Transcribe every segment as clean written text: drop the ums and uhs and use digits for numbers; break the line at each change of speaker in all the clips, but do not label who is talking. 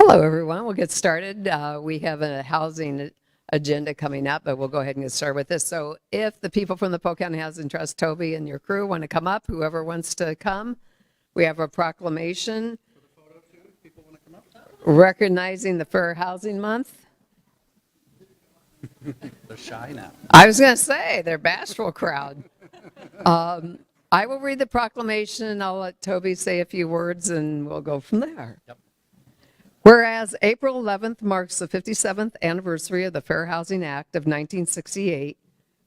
Hello, everyone. We'll get started. We have a housing agenda coming up, but we'll go ahead and get started with this. So if the people from the Polk County Housing Trust, Toby and your crew, want to come up, whoever wants to come, we have a proclamation recognizing the Fair Housing Month.
They're shy now.
I was going to say, they're bashful crowd. I will read the proclamation, and I'll let Toby say a few words, and we'll go from there.
Yep.
Whereas April 11th marks the 57th anniversary of the Fair Housing Act of 1968,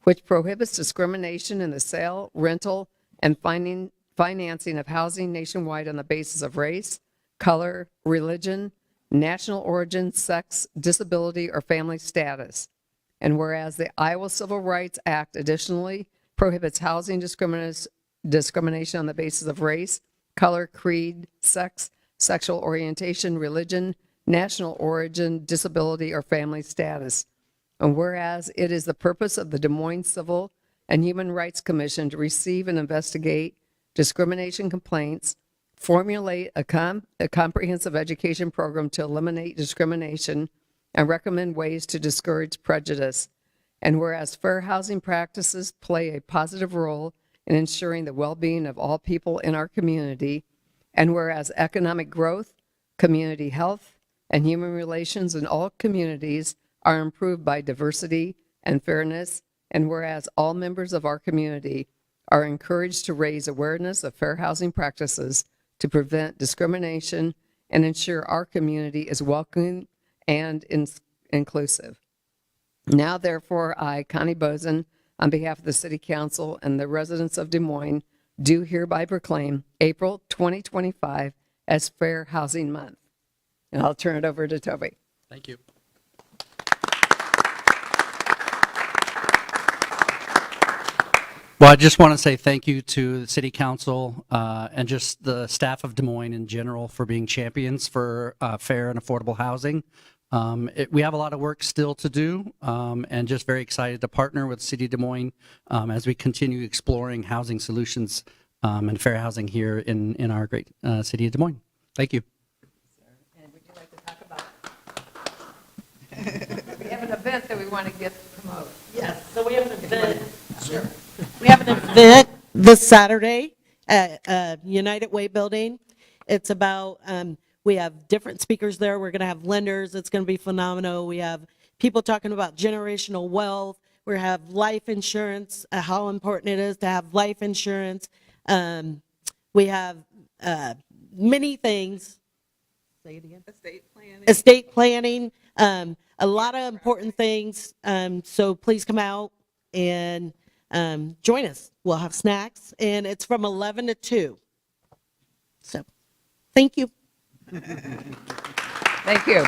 which prohibits discrimination in the sale, rental, and financing of housing nationwide on the basis of race, color, religion, national origin, sex, disability, or family status. And whereas the Iowa Civil Rights Act additionally prohibits housing discrimination on the basis of race, color, creed, sex, sexual orientation, religion, national origin, disability, or family status. And whereas it is the purpose of the Des Moines Civil and Human Rights Commission to receive and investigate discrimination complaints, formulate a comprehensive education program to eliminate discrimination, and recommend ways to discourage prejudice. And whereas fair housing practices play a positive role in ensuring the well-being of all people in our community, and whereas economic growth, community health, and human relations in all communities are improved by diversity and fairness, and whereas all members of our community are encouraged to raise awareness of fair housing practices to prevent discrimination and ensure our community is welcoming and inclusive. Now, therefore, I, Connie Bozen, on behalf of the City Council and the residents of Des Moines, do hereby proclaim April 2025 as Fair Housing Month. And I'll turn it over to Toby.
Thank you. Well, I just want to say thank you to the City Council and just the staff of Des Moines in general for being champions for fair and affordable housing. We have a lot of work still to do, and just very excited to partner with City of Des Moines as we continue exploring housing solutions and fair housing here in our great city of Des Moines. Thank you.
And would you like to talk about? We have an event that we want to promote.
Yes, so we have an event. Sure. We have an event this Saturday at United Way Building. It's about, we have different speakers there. We're going to have lenders. It's going to be phenomenal. We have people talking about generational wealth. We have life insurance, how important it is to have life insurance. We have many things. Say it again. Estate planning. A lot of important things. So please come out and join us. We'll have snacks, and it's from 11 to 2. So, thank you.
Thank you. And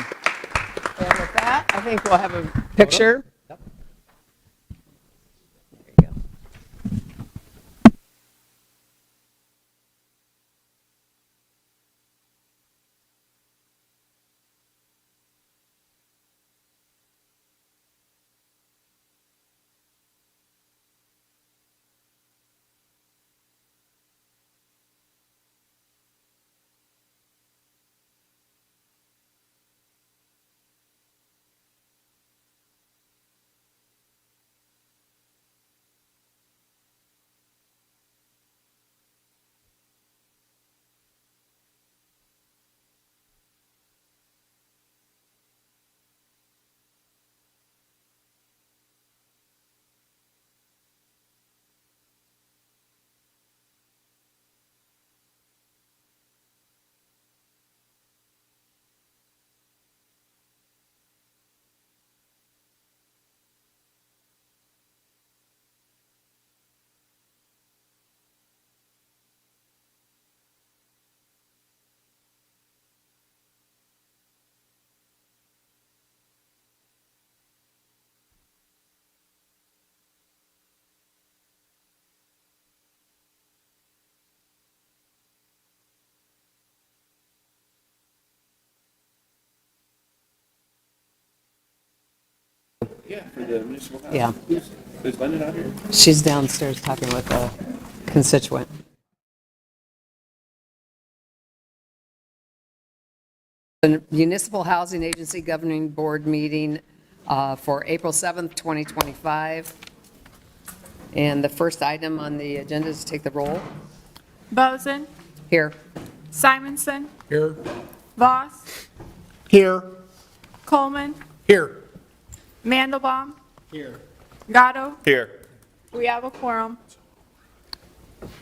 with that, I think we'll have a picture.
Yep.
There you go.
Yeah, for the municipal house.
Yeah.
Is London out here?
She's downstairs talking with a constituent. The Municipal Housing Agency Governing Board meeting for April 7th, 2025. And the first item on the agenda is to take the roll.
Boson,
Here.
Simonson,
Here.
Voss,
Here.
Coleman,
Here.
Mandelbaum,
Here.
Gatto.
Here.
We have a quorum.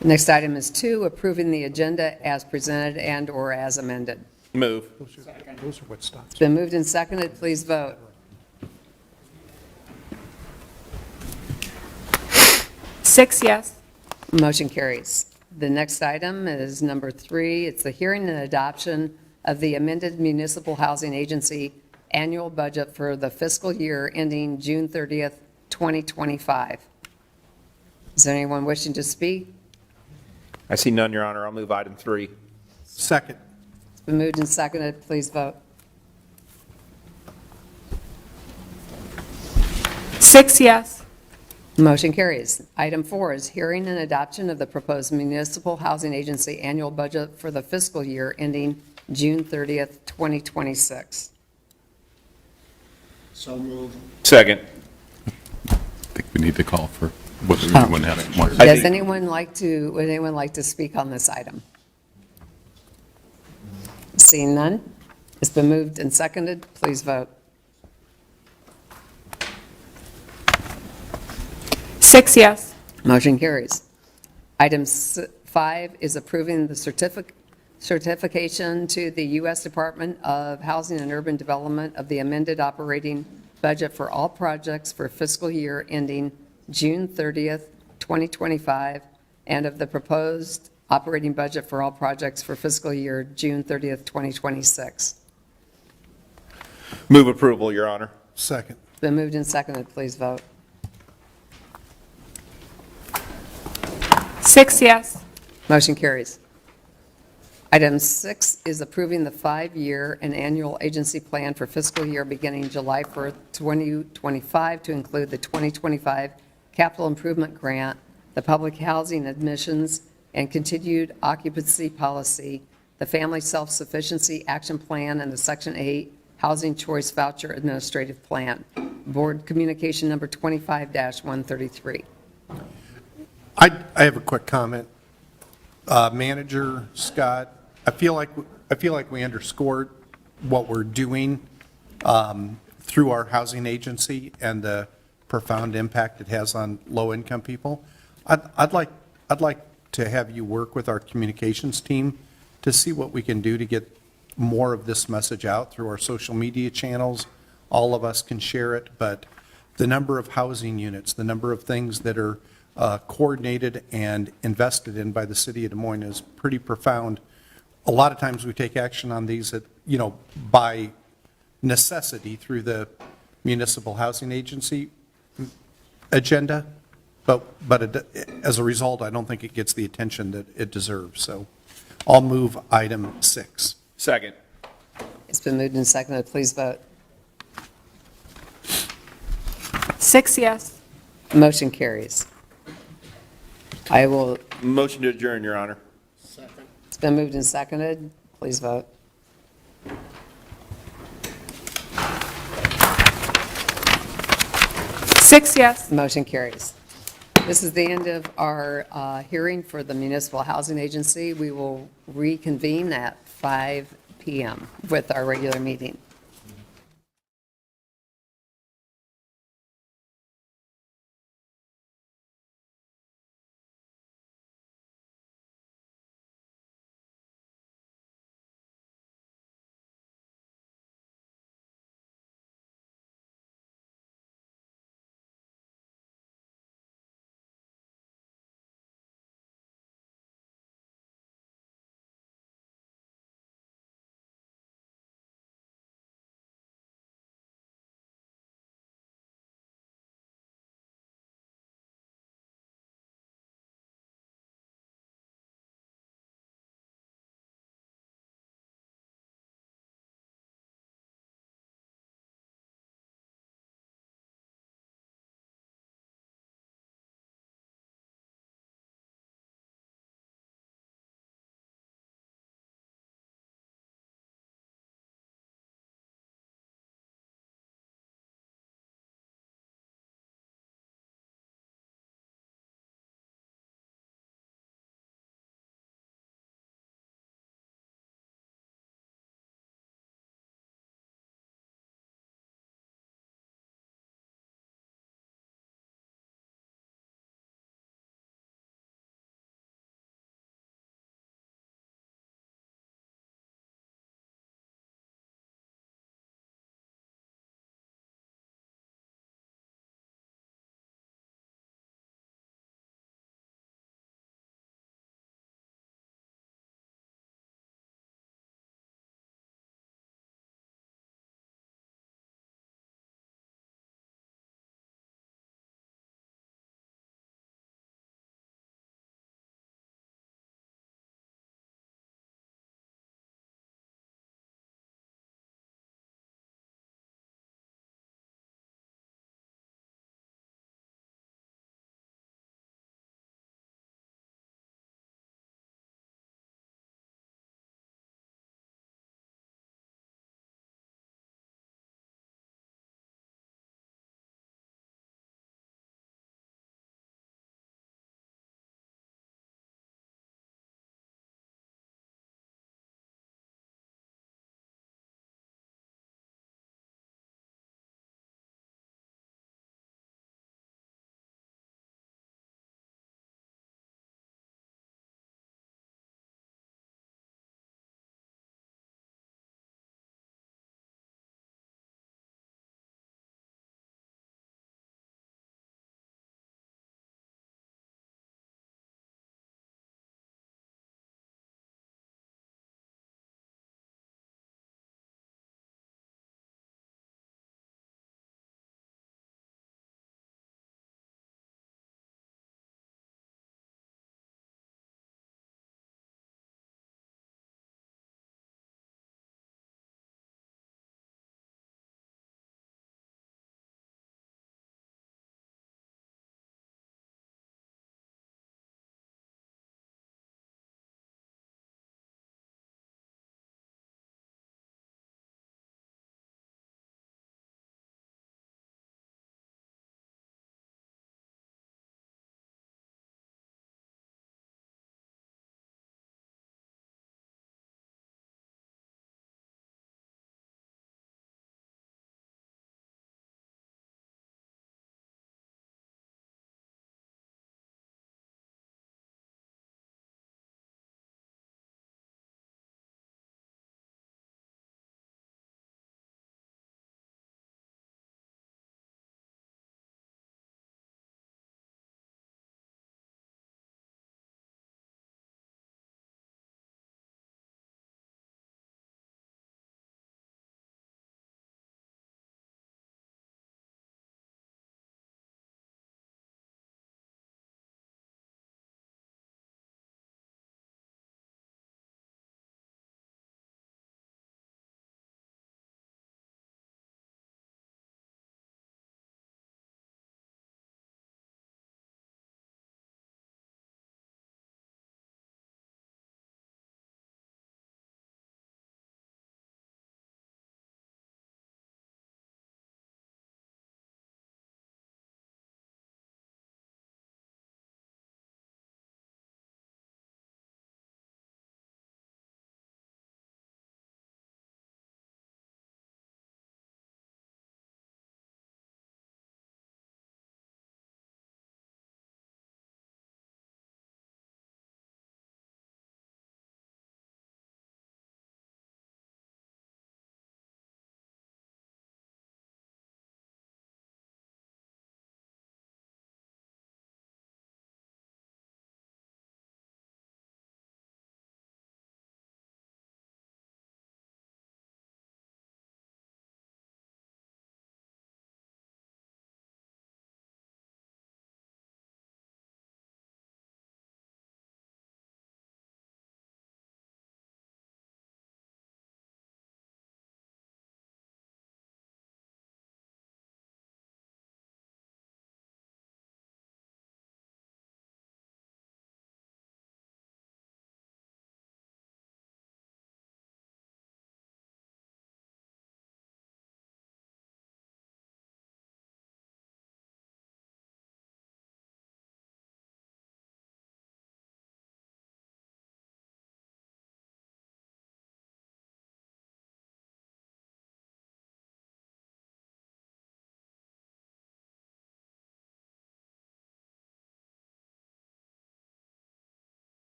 The next item is 2, approving the agenda as presented and/or as amended.
Move.
Those are what stops.
It's been moved and seconded. Please vote.
Six yes.
Motion carries. The next item is number 3. It's the hearing and adoption of the amended Municipal Housing Agency annual budget for the fiscal year ending June 30th, 2025. Is there anyone wishing to speak?
I see none, Your Honor. I'll move item 3.
Second.
It's been moved and seconded. Please vote.
Six yes.
Motion carries. Item 4 is hearing and adoption of the proposed Municipal Housing Agency annual budget for the fiscal year ending June 30th, 2026.
So moved.
Second.
I think we need to call for whether anyone has more.
I
Would
think-
anyone like to speak on this item? Seeing none, it's been moved and seconded. Please vote.
Six yes.
Motion carries. Item 5 is approving the certification to the U.S. Department of Housing and Urban Development of the amended operating budget for all projects for fiscal year ending June 30th, 2025, and of the proposed operating budget for all projects for fiscal year June 30th, 2026.
Move approval, Your Honor.
Second.
It's been moved and seconded. Please vote.
Six yes.
Motion carries. Item 6 is approving the 5-year and annual agency plan for fiscal year beginning July 1st, 2025, to include the 2025 capital improvement grant, the public housing admissions and continued occupancy policy, the family self-sufficiency action plan, and the Section 8 housing choice voucher administrative plan. Board Communication Number 25-133.
I have a quick comment. Manager Scott, I feel like we underscored what we're doing through our housing agency and the profound impact it has on low-income people. I'd like to have you work with our communications team to see what we can do to get more of this message out through our social media channels. All of us can share it, but the number of housing units, the number of things that are coordinated and invested in by the city of Des Moines is pretty profound. A lot of times we take action on these that, by necessity through the Municipal Housing Agency agenda, but as a result, I don't think it gets the attention that it deserves. So I'll move item 6.
Second.
It's been moved and seconded. Please vote.
Six yes.
Motion carries. I will,
Motion to adjourn, Your Honor.
it's been moved and seconded. Please vote.
Six yes.
Motion carries. This is the end of our hearing for the Municipal Housing Agency. We will reconvene at 5 p.m. with our regular meeting.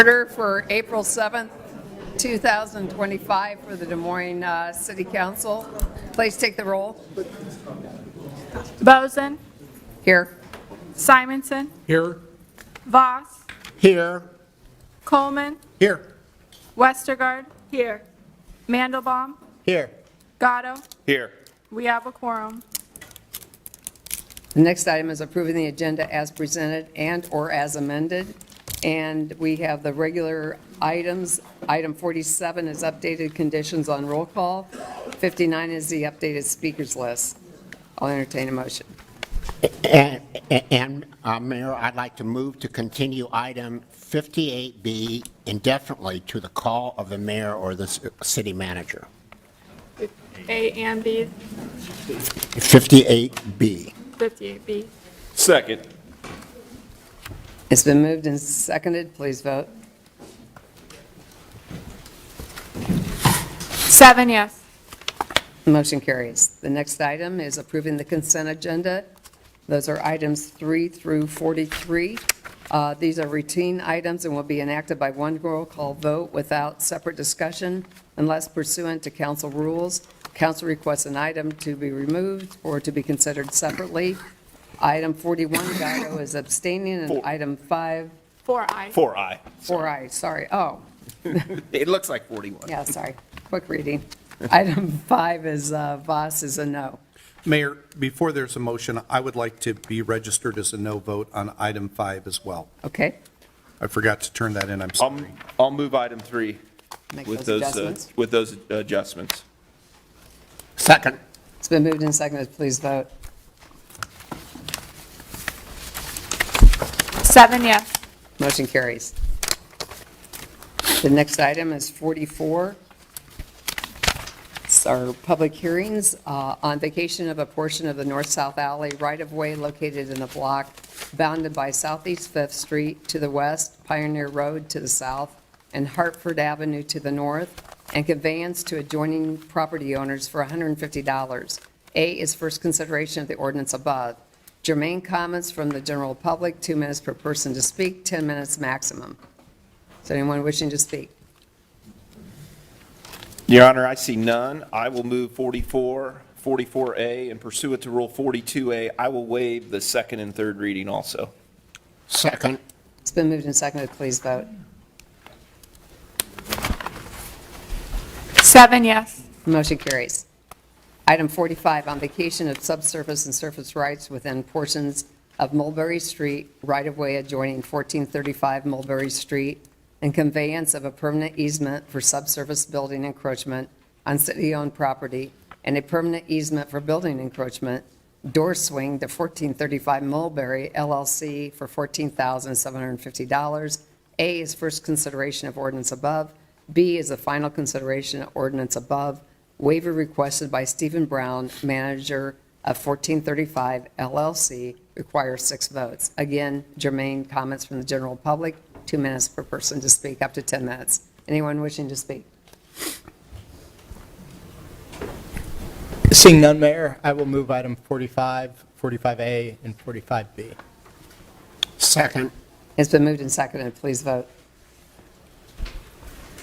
Order for April 7th, 2025 for the Des Moines City Council. Please take the roll.
Boson,
Here.
Simonson,
Here.
Voss,
Here.
Coleman,
Here.
Westergaard. Here. Mandelbaum,
Here.
Gatto.
Here.
We have a quorum.
The next item is approving the agenda as presented and/or as amended. And we have the regular items. Item 47 is updated conditions on roll call. 59 is the updated speakers list. I'll entertain a motion.
And Mayor, I'd like to move to continue item 58B indefinitely to the call of the mayor or the city manager.
A and B,
58B.
58B.
Second.
It's been moved and seconded. Please vote.
7 yes.
Motion carries. The next item is approving the consent agenda. Those are items 3 through 43. These are routine items and will be enacted by one roll call vote without separate discussion unless pursuant to council rules. Council requests an item to be removed or to be considered separately. Item 41, Gatto is abstaining, and item 5,
4I.
4I.
4I, sorry. Oh,
It looks like 41.
yeah, sorry. Quick reading. Item 5 is Voss is a no.
Mayor, before there's a motion, I would like to be registered as a no vote on item 5 as well.
Okay?
I forgot to turn that in, I'm sorry.
I'll move item 3
Make
with
those
those,
adjustments.
with those adjustments.
Second.
It's been moved and seconded. Please vote.
7 yes.
Motion carries. The next item is 44. It's our public hearings on vacation of a portion of the north-south alley right-of-way located in a block bounded by Southeast 5th Street to the west, Pioneer Road to the south, and Hartford Avenue to the north, and conveyance to adjoining property owners for $150. A is first consideration of the ordinance above. Germane comments from the general public, 2 minutes per person to speak, 10 minutes maximum. Is there anyone wishing to speak?
Your Honor, I see none. I will move 44, 44A, and pursuant to Rule 42A, I will waive the second and third reading also.
Second.
It's been moved and seconded. Please vote.
7 yes.
Motion carries. Item 45, on vacation of subsurface and surface rights within portions of Mulberry Street, right-of-way adjoining 1435 Mulberry Street, and conveyance of a permanent easement for subsurface building encroachment on city-owned property, and a permanent easement for building encroachment, door swing to 1435 Mulberry LLC for $14,750. A is first consideration of ordinance above. B is the final consideration of ordinance above. Waiver requested by Stephen Brown, manager of 1435 LLC, requires 6 votes. Again, germane comments from the general public, 2 minutes per person to speak, up to 10 minutes. Anyone wishing to speak?
Seeing none, Mayor, I will move item 45, 45A, and 45B.
Second.
It's been moved and seconded. Please vote.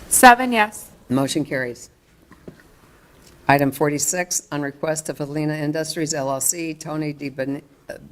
7 yes.
Motion carries. Item 46, on request of Helena Industries LLC, Tony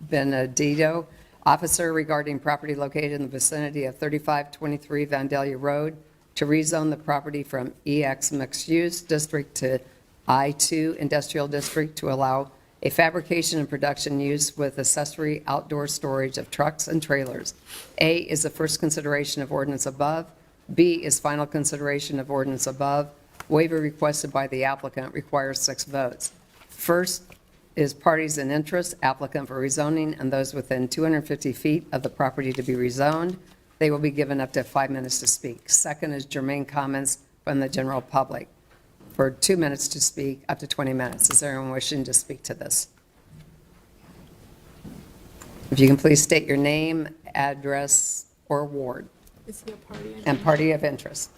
Benedito, officer regarding property located in the vicinity of 3523 Vandalia Road, to rezone the property from EX Mixed Use District to I2 Industrial District to allow a fabrication and production use with accessory outdoor storage of trucks and trailers. A is the first consideration of ordinance above. B is final consideration of ordinance above. Waiver requested by the applicant requires 6 votes. First is parties in interest, applicant for rezoning, and those within 250 feet of the property to be rezoned. They will be given up to 5 minutes to speak. Second is germane comments from the general public for 2 minutes to speak, up to 20 minutes. Is there anyone wishing to speak to this? If you can please state your name, address, or ward,
Is he a party?
and party of interest.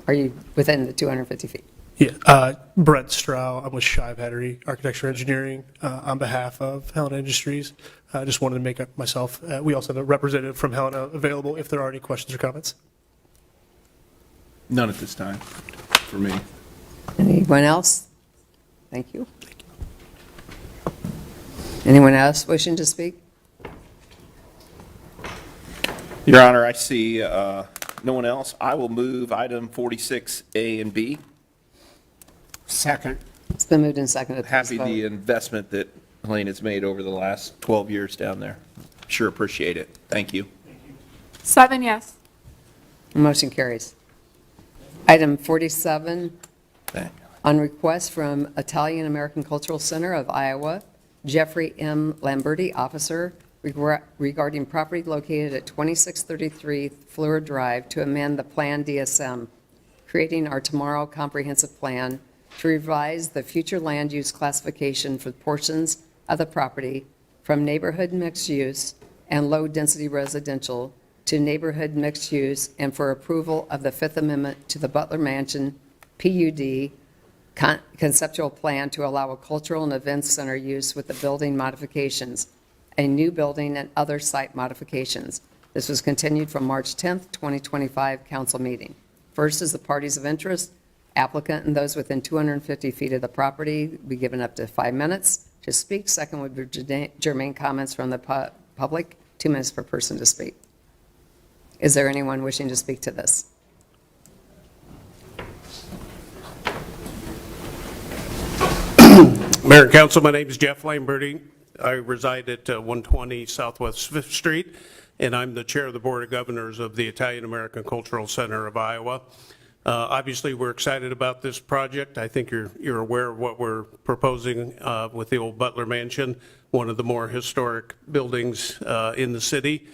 Are you within the 250 feet?
Yeah, Brett Strow. I'm with Shive Hattery Architecture Engineering on behalf of Helena Industries. I just wanted to make up myself. We also have a representative from Helena available if there are any questions or comments.
None at this time, for me.
Anyone else? Thank you. Anyone else wishing to speak?
Your Honor, I see no one else. I will move item 46A and B.
Second.
It's been moved and seconded. Please
Happy
vote.
the investment that Helene has made over the last 12 years down there. Sure appreciate it. Thank you.
7 yes.
Motion carries. Item 47,
Thank you.
on request from Italian American Cultural Center of Iowa, Jeffrey M. Lamberti, officer, regarding property located at 2633 Fleur Drive to amend the Plan DSM, creating our Tomorrow Comprehensive Plan to revise the future land use classification for portions of the property from neighborhood mixed use and low-density residential to neighborhood mixed use, and for approval of the Fifth Amendment to the Butler Mansion PUD conceptual plan to allow a cultural and events center use with the building modifications, a new building, and other site modifications. This was continued from March 10th, 2025 council meeting. First is the parties of interest, applicant and those within 250 feet of the property be given up to 5 minutes to speak. Second would be germane comments from the public, 2 minutes per person to speak. Is there anyone wishing to speak to this?
Mayor and Council, my name is Jeff Lamberti. I reside at 120 Southwest 5th Street, and I'm the chair of the Board of Governors of the Italian American Cultural Center of Iowa. Obviously, we're excited about this project. I think you're aware of what we're proposing with the old Butler Mansion, one of the more historic buildings in the city.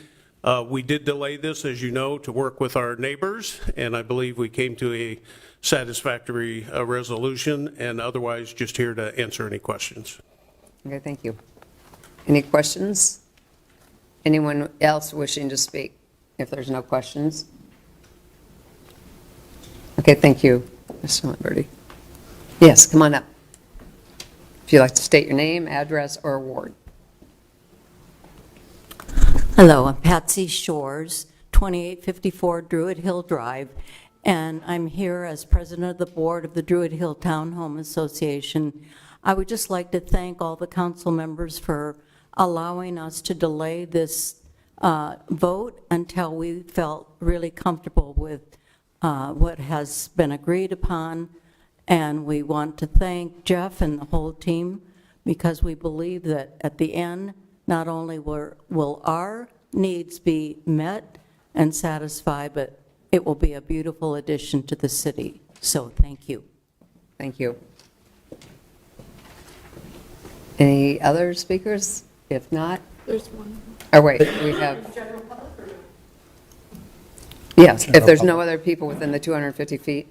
We did delay this, as you know, to work with our neighbors, and I believe we came to a satisfactory resolution, and otherwise just here to answer any questions.
Okay, thank you. Any questions? Anyone else wishing to speak? If there's no questions? Okay, thank you, Mr. Lamberti. Yes, come on up. If you'd like to state your name, address, or ward.
Hello, I'm Patsy Shores, 2854 Druid Hill Drive, and I'm here as president of the board of the Druid Hill Townhome Association. I would just like to thank all the council members for allowing us to delay this vote until we felt really comfortable with what has been agreed upon. And we want to thank Jeff and the whole team, because we believe that at the end, not only will our needs be met and satisfied, but it will be a beautiful addition to the city. So thank you.
Thank you. Any other speakers? If not,
There's one.
oh wait, we have. Yes, if there's no other people within the 250 feet.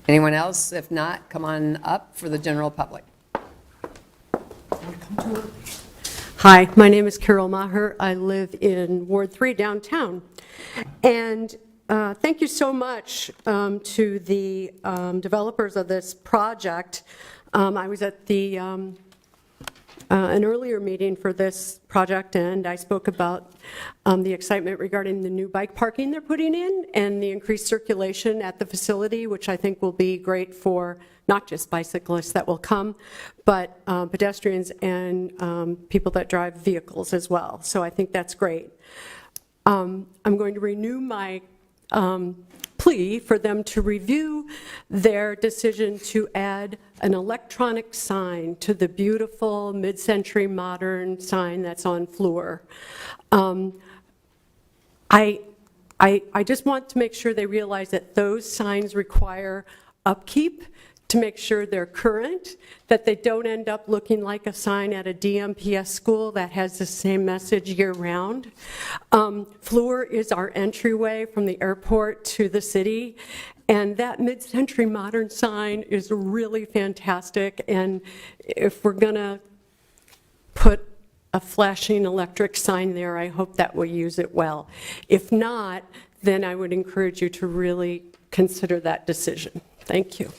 Anyone else? If not, come on up for the general public.
Hi, my name is Carol Maher. I live in Ward 3 downtown. And thank you so much to the developers of this project. I was at an earlier meeting for this project, and I spoke about the excitement regarding the new bike parking they're putting in and the increased circulation at the facility, which I think will be great for not just bicyclists that will come, but pedestrians and people that drive vehicles as well. So I think that's great. I'm going to renew my plea for them to review their decision to add an electronic sign to the beautiful mid-century modern sign that's on Fleur. I just want to make sure they realize that those signs require upkeep to make sure they're current, that they don't end up looking like a sign at a DMPS school that has the same message year-round. Fleur is our entryway from the airport to the city, and that mid-century modern sign is really fantastic, and if we're going to put a flashing electric sign there, I hope that we'll use it well. If not, then I would encourage you to really consider that decision. Thank you.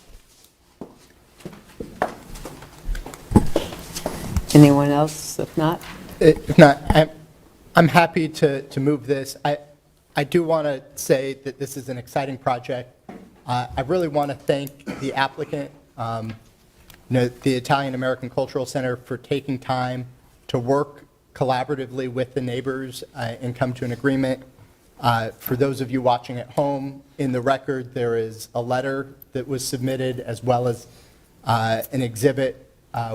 Anyone else? If not,
If not, I'm happy to move this. I do want to say that this is an exciting project. I really want to thank the applicant, the Italian American Cultural Center, for taking time to work collaboratively with the neighbors and come to an agreement. For those of you watching at home, in the record, there is a letter that was submitted as well as an exhibit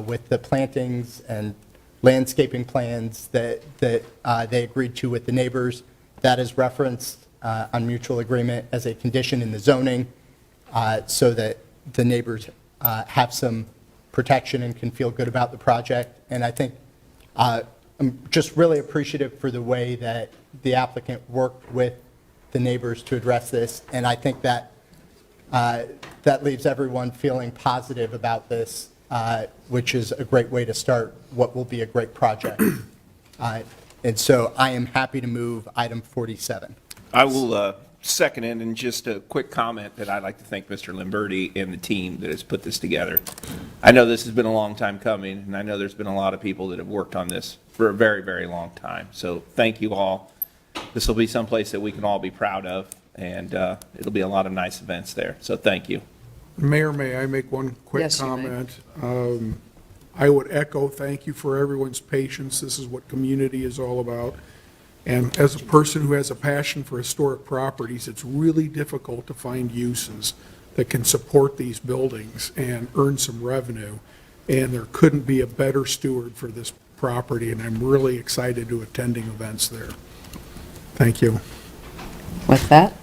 with the plantings and landscaping plans that they agreed to with the neighbors. That is referenced on mutual agreement as a condition in the zoning so that the neighbors have some protection and can feel good about the project. And I think I'm just really appreciative for the way that the applicant worked with the neighbors to address this. And I think that that leaves everyone feeling positive about this, which is a great way to start what will be a great project. And so I am happy to move item 47.
I will second it, and just a quick comment that I'd like to thank Mr. Limberti and the team that has put this together. I know this has been a long time coming, and I know there's been a lot of people that have worked on this for a very, very long time. So thank you all. This will be someplace that we can all be proud of, and it'll be a lot of nice events there. So thank you.
Mayor, may I make one quick
Yes, you may.
comment? I would echo thank you for everyone's patience. This is what community is all about. And as a person who has a passion for historic properties, it's really difficult to find uses that can support these buildings and earn some revenue. And there couldn't be a better steward for this property, and I'm really excited to attending events there. Thank you.
with that,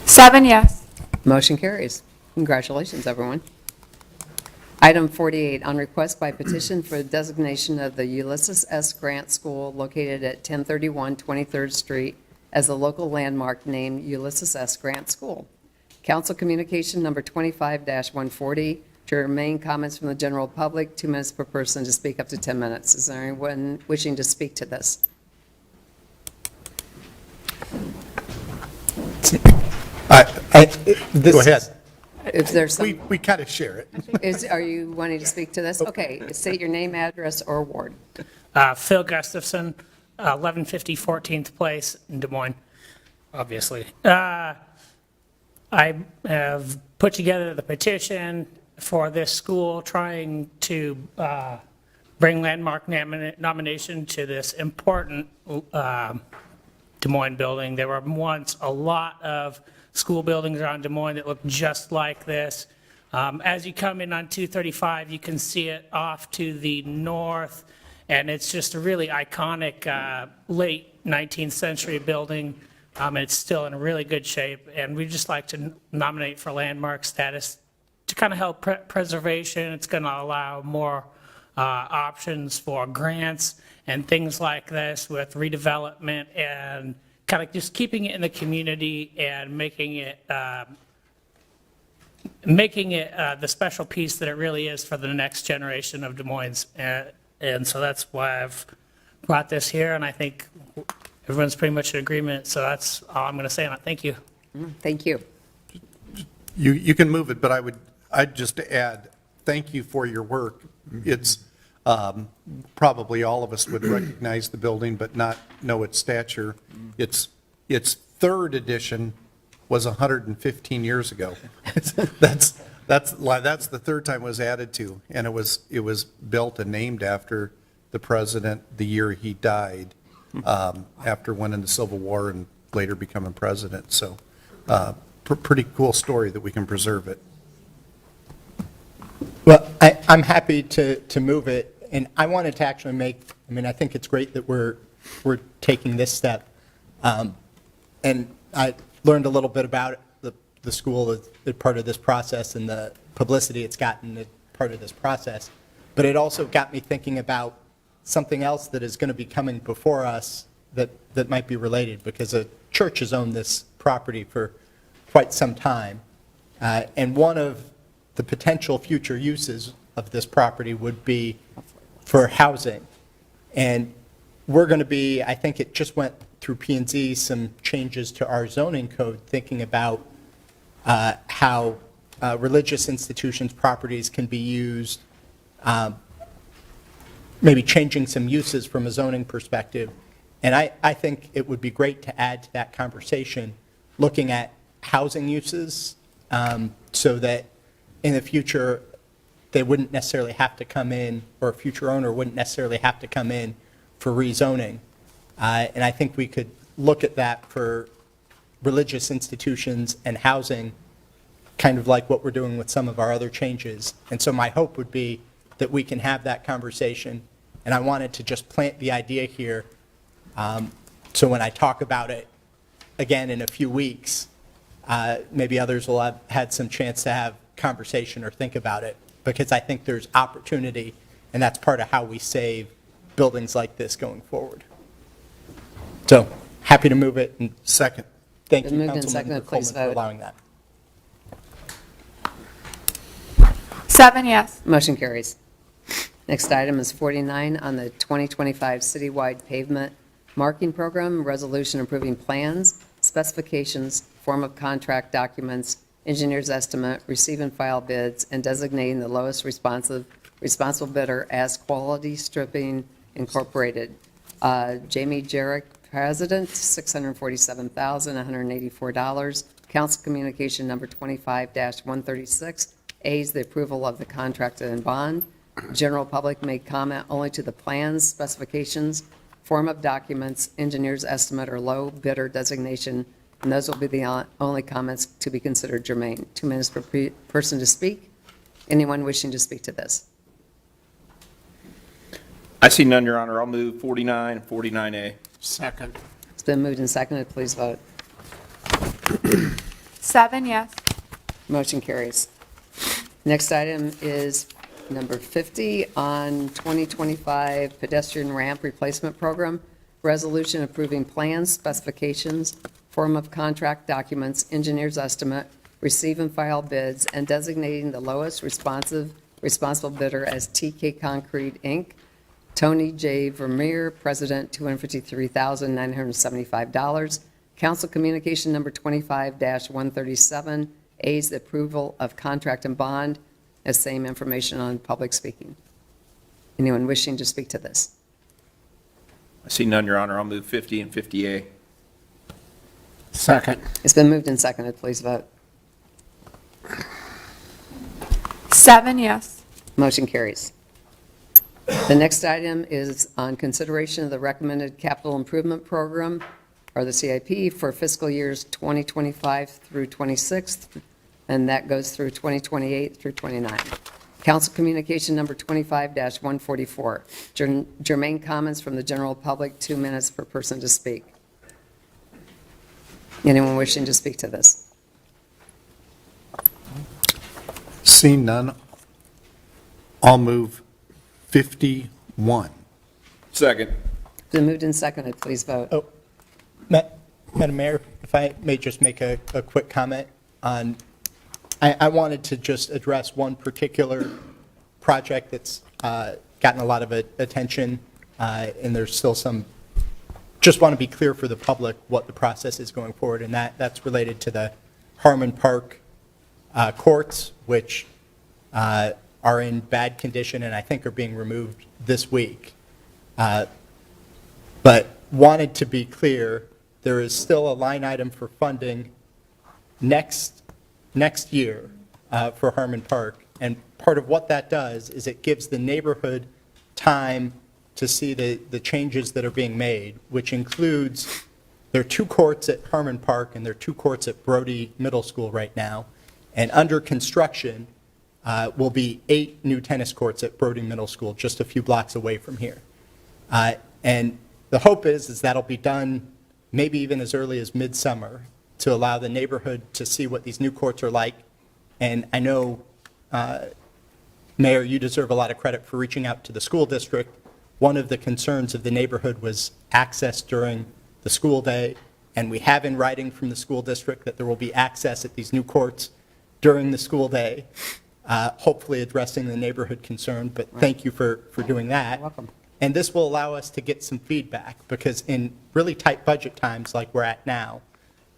7 yes.
motion carries. Congratulations, everyone. Item 48, on request by petition for designation of the Ulysses S. Grant School located at 1031 23rd Street as a local landmark named Ulysses S. Grant School. Council communication number 25-140, to remain comments from the general public, 2 minutes per person to speak up to 10 minutes. Is there anyone wishing to speak to this?
Go ahead.
If there's some,
We kind of share it.
are you wanting to speak to this? Okay, state your name, address, or ward.
Phil Gustafson, 1150 14th Place in Des Moines, obviously. I have put together the petition for this school, trying to bring landmark nomination to this important Des Moines building. There were once a lot of school buildings around Des Moines that look just like this. As you come in on 235, you can see it off to the north, and it's just a really iconic late 19th century building, and it's still in really good shape. And we'd just like to nominate for landmark status to kind of help preservation. It's going to allow more options for grants and things like this with redevelopment and kind of just keeping it in the community and making it the special piece that it really is for the next generation of Des Moines. And so that's why I've brought this here, and I think everyone's pretty much in agreement. So that's all I'm going to say on it. Thank you.
Thank you.
You can move it, but I'd just add, thank you for your work. It's probably all of us would recognize the building, but not know its stature. Its third edition was 115 years ago. That's the third time it was added to, and it was built and named after the president the year he died, after winning the Civil War and later becoming president. So, pretty cool story that we can preserve it.
Well, I'm happy to move it, and I wanted to actually I think it's great that we're taking this step. And I learned a little bit about the school as part of this process and the publicity it's gotten as part of this process. But it also got me thinking about something else that is going to be coming before us that might be related, because a church has owned this property for quite some time. And one of the potential future uses of this property would be for housing. And we're going to be, I think it just went through P&Z, some changes to our zoning code, thinking about how religious institutions' properties can be used, maybe changing some uses from a zoning perspective. And I think it would be great to add to that conversation, looking at housing uses, so that in the future, they wouldn't necessarily have to come in, or a future owner wouldn't necessarily have to come in for rezoning. And I think we could look at that for religious institutions and housing, kind of like what we're doing with some of our other changes. And so my hope would be that we can have that conversation. And I wanted to just plant the idea here, so when I talk about it again in a few weeks, maybe others will have had some chance to have conversation or think about it, because I think there's opportunity, and that's part of how we save buildings like this going forward. So, happy to move it, and
Second.
thank
Been
you,
moved and
Councilmember
seconded.
Coleman,
Please
for
vote.
allowing that.
7 yes.
Motion carries. Next item is 49 on the 2025 citywide pavement marking program, resolution approving plans, specifications, form of contract documents, engineer's estimate, receive and file bids, and designating the lowest responsible bidder as Quality Stripping Incorporated. Jamie Jarek, President, $647,184. Council Communication Number 25-136, A is the approval of the contract and bond. General public may comment only to the plans, specifications, form of documents, engineer's estimate, or low bidder designation, and those will be the only comments to be considered germane. 2 minutes per person to speak. Anyone wishing to speak to this?
I see none, Your Honor. I'll move 49 and 49A.
Second.
It's been moved and seconded. Please vote.
7 yes.
Motion carries. Next item is number 50 on 2025 pedestrian ramp replacement program, resolution approving plans, specifications, form of contract documents, engineer's estimate, receive and file bids, and designating the lowest responsible bidder as TK Concrete, Inc. Tony J. Vermeer, President, $253,975. Council Communication Number 25-137, A is the approval of contract and bond, as same information on public speaking. Anyone wishing to speak to this?
I see none, Your Honor. I'll move 50 and 50A.
Second.
It's been moved and seconded. Please vote.
7 yes.
Motion carries. The next item is on consideration of the recommended capital improvement program, or the CIP, for fiscal years 2025 through 26, and that goes through 2028 through 29. Council Communication Number 25-144, germane comments from the general public, 2 minutes per person to speak. Anyone wishing to speak to this?
Seeing none, I'll move 51.
Second.
Been moved and seconded. Please vote.
Oh, Madam Mayor, if I may just make a quick comment on, I wanted to just address one particular project that's gotten a lot of attention, and there's still some, just want to be clear for the public what the process is going forward, and that's related to the Harmon Park courts, which are in bad condition and I think are being removed this week. But wanted to be clear, there is still a line item for funding next year for Harmon Park. And part of what that does is it gives the neighborhood time to see the changes that are being made, which includes, there are 2 courts at Harmon Park and there are 2 courts at Brody Middle School right now. And under construction will be 8 new tennis courts at Brody Middle School, just a few blocks away from here. And the hope is that'll be done maybe even as early as midsummer to allow the neighborhood to see what these new courts are like. And I know, Mayor, you deserve a lot of credit for reaching out to the school district. One of the concerns of the neighborhood was access during the school day, and we have in writing from the school district that there will be access at these new courts during the school day, hopefully addressing the neighborhood concern, but thank you for doing that.
You're welcome.
And this will allow us to get some feedback, because in really tight budget times like we're at now,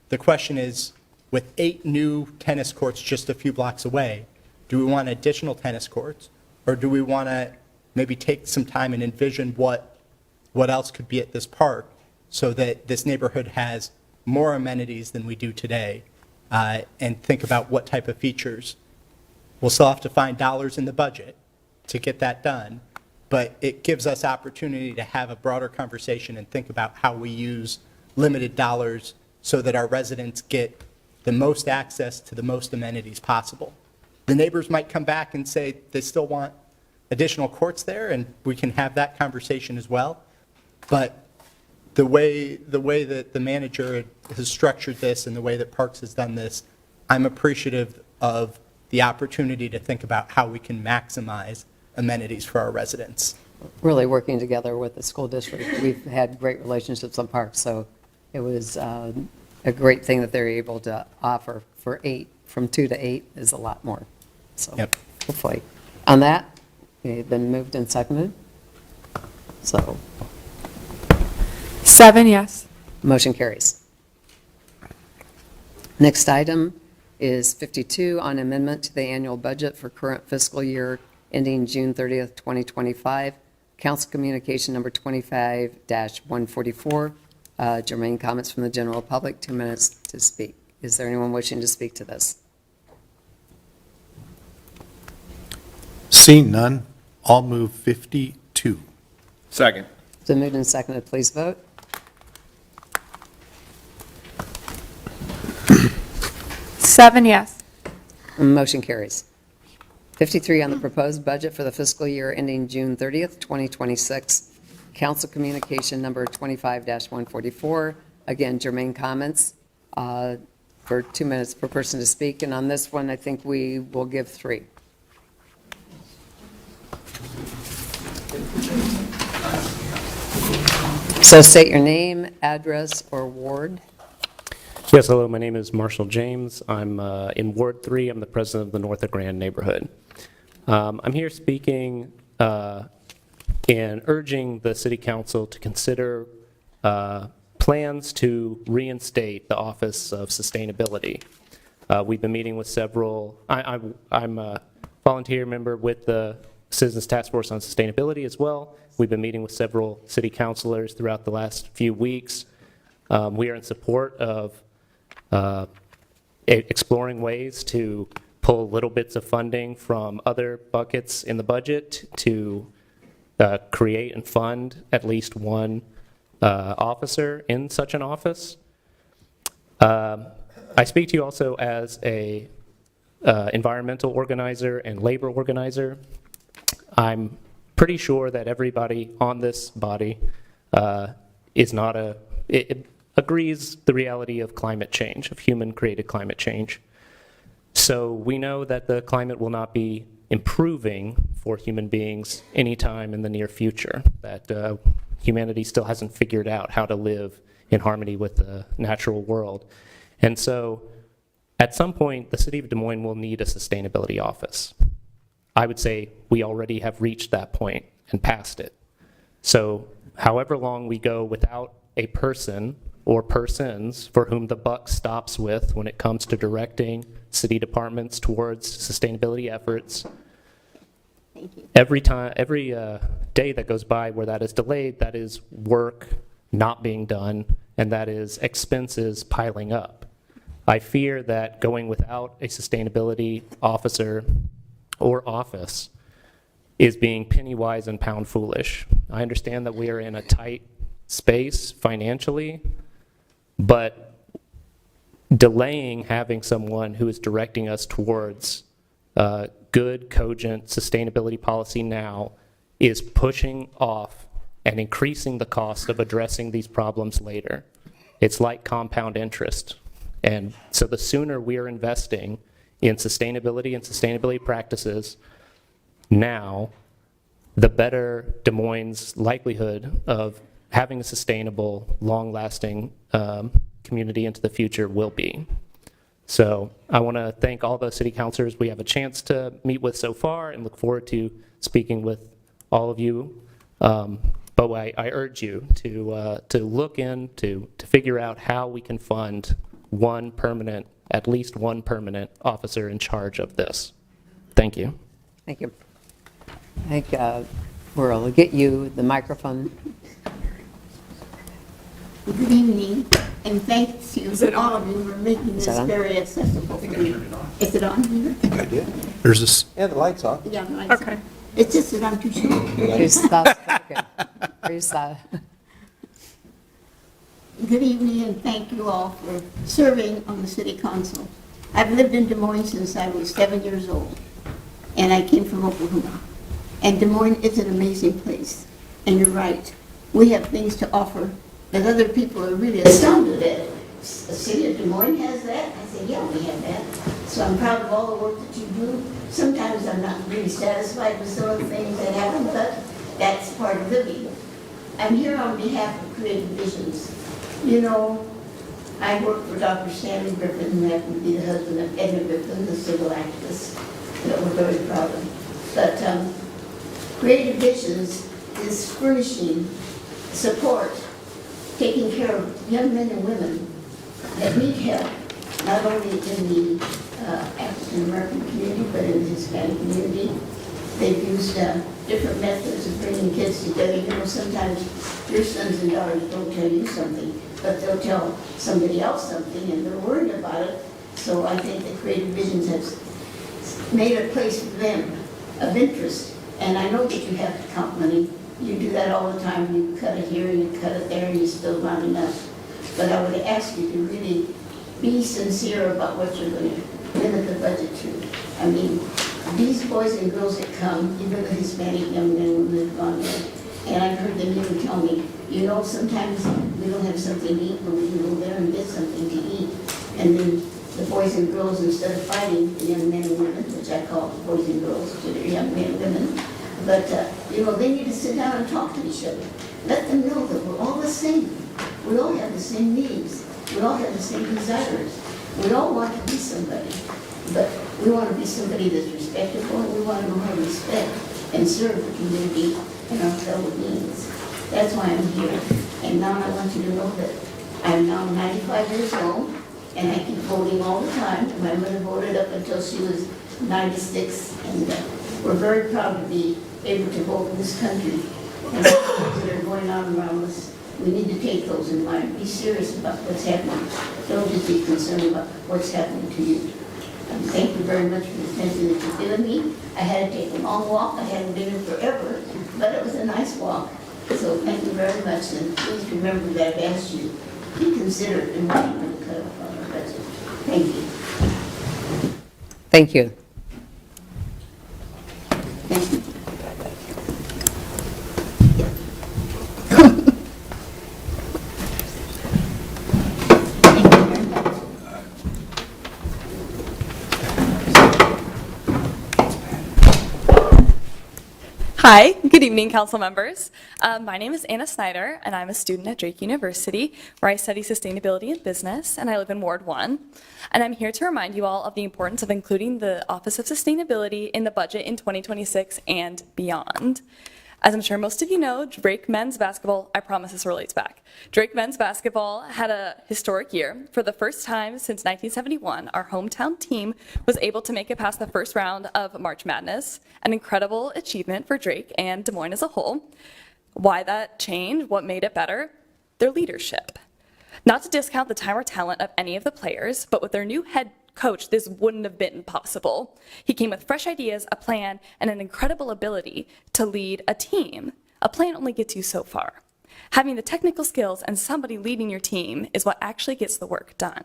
the question is, with 8 new tennis courts just a few blocks away, do we want additional tennis courts? Or do we want to maybe take some time and envision what else could be at this park so that this neighborhood has more amenities than we do today, and think about what type of features. We'll still have to find dollars in the budget to get that done, but it gives us opportunity to have a broader conversation and think about how we use limited dollars so that our residents get the most access to the most amenities possible. The neighbors might come back and say they still want additional courts there, and we can have that conversation as well. But the way that the manager has structured this and the way that Parks has done this, I'm appreciative of the opportunity to think about how we can maximize amenities for our residents.
Really working together with the school district. We've had great relationships on parks, so it was a great thing that they're able to offer for 8. From 2 to 8 is a lot more. So
Yep.
hopefully. On that, it's been moved and seconded. So
7 yes.
motion carries. Next item is 52 on amendment to the annual budget for current fiscal year ending June 30th, 2025. Council communication number 25-144. Germane comments from the general public, 2 minutes to speak. Is there anyone wishing to speak to this?
Seeing none, I'll move 52.
Second.
It's been moved and seconded. Please vote.
Seven yes.
Motion carries. 53 on the proposed budget for the fiscal year ending June 30th, 2026. Council communication number 25-144. Again, germane comments for 2 minutes per person to speak. And on this one, I think we will give 3. So state your name, address, or ward.
Yes, hello, my name is Marshall James. I'm in Ward 3. I'm the president of the North of Grand neighborhood. I'm here speaking and urging the City Council to consider plans to reinstate the Office of Sustainability. We've been meeting with several, I'm a volunteer member with the Citizens Task Force on Sustainability as well. We've been meeting with several city councilors throughout the last few weeks. We are in support of exploring ways to pull little bits of funding from other buckets in the budget to create and fund at least one officer in such an office. I speak to you also as a environmental organizer and labor organizer. I'm pretty sure that everybody on this body agrees the reality of climate change, of human-created climate change. So we know that the climate will not be improving for human beings anytime in the near future, that humanity still hasn't figured out how to live in harmony with the natural world. And so at some point, the city of Des Moines will need a sustainability office. I would say we already have reached that point and passed it. So however long we go without a person or persons for whom the buck stops with when it comes to directing city departments towards sustainability efforts, every day that goes by where that is delayed, that is work not being done, and that is expenses piling up. I fear that going without a sustainability officer or office is being penny wise and pound foolish. I understand that we are in a tight space financially, but delaying having someone who is directing us towards good, cogent sustainability policy now is pushing off and increasing the cost of addressing these problems later. It's like compound interest. And so the sooner we are investing in sustainability and sustainability practices now, the better Des Moines' likelihood of having a sustainable, long-lasting community into the future will be. So I want to thank all the city councilors we have a chance to meet with so far and look forward to speaking with all of you. But I urge you to look in, to figure out how we can fund one permanent at least one permanent officer in charge of this. Thank you.
Thank you. I think we'll get you the microphone.
Good evening, and thanks to all of you for making this very accessible for me. Is it on here?
I did. There's this.
Yeah, the light's on. Yeah, the light's on. It's just that I'm too short. Good evening, and thank you all for serving on the city council. I've lived in Des Moines since I was 7 years old, and I came from Oklahoma. And Des Moines is an amazing place, and you're right. We have things to offer that other people are really astounded at. The city of Des Moines has that? I said, yeah, we have that. So I'm proud of all the work that you do. Sometimes I'm not really satisfied with some of the things that happen, but that's part of living. I'm here on behalf of Creative Visions. You know, I work for Dr. Stanley Griffin, who happened to be the husband of Edna Griffin, the civil activist that we're very proud of. But Creative Visions is furnishing support, taking care of young men and women that need help, not only in the African American community, but in the Hispanic community. They've used different methods of bringing kids together. You know, sometimes your sons and daughters don't tell you something, but they'll tell somebody else something, and they're worried about it. So I think that Creative Visions has made a place for them of interest. And I know that you have to count money. You do that all the time. You cut it here, and you cut it there, and you still not enough. But I would ask you to really be sincere about what you're going to limit the budget to. I mean, these boys and girls that come, even the Hispanic young men and women that have gone there, and I've heard them even tell me, you know, sometimes we don't have something to eat, but we can go there and get something to eat. And then the boys and girls, instead of fighting the young men and women, which I call boys and girls to their young men and women, but, you know, they need to sit down and talk to each other. Let them know that we're all the same. We all have the same needs. We all have the same desires. We all want to be somebody. But we want to be somebody that's respectable, and we want to know how to respect and serve the community and our fellow beings. That's why I'm here. And now I want you to know that I'm now 95 years old, and I keep voting all the time. My mother voted up until she was 96, and we're very proud to be able to vote in this country. And the things that are going on around us, we need to take those in mind. Be serious about what's happening. Don't just be concerned about what's happening to you. Thank you very much for the attention that you've given me. I had to take a long walk. I hadn't been here forever, but it was a nice walk. So thank you very much, and please remember that I've asked you to be considerate in what you're going to cut off on our budget. Thank you.
Thank you.
Thank you.
Hi, good evening, council members. My name is Anna Snyder, and I'm a student at Drake University, where I study sustainability and business, and I live in Ward 1. And I'm here to remind you all of the importance of including the Office of Sustainability in the budget in 2026 and beyond. As I'm sure most of you know, Drake men's basketball, I promise this relates back. Drake men's basketball had a historic year. For the first time since 1971, our hometown team was able to make it past the first round of March Madness, an incredible achievement for Drake and Des Moines as a whole. Why that changed, what made it better? Their leadership. Not to discount the time or talent of any of the players, but with their new head coach, this wouldn't have been possible. He came with fresh ideas, a plan, and an incredible ability to lead a team. A plan only gets you so far. Having the technical skills and somebody leading your team is what actually gets the work done.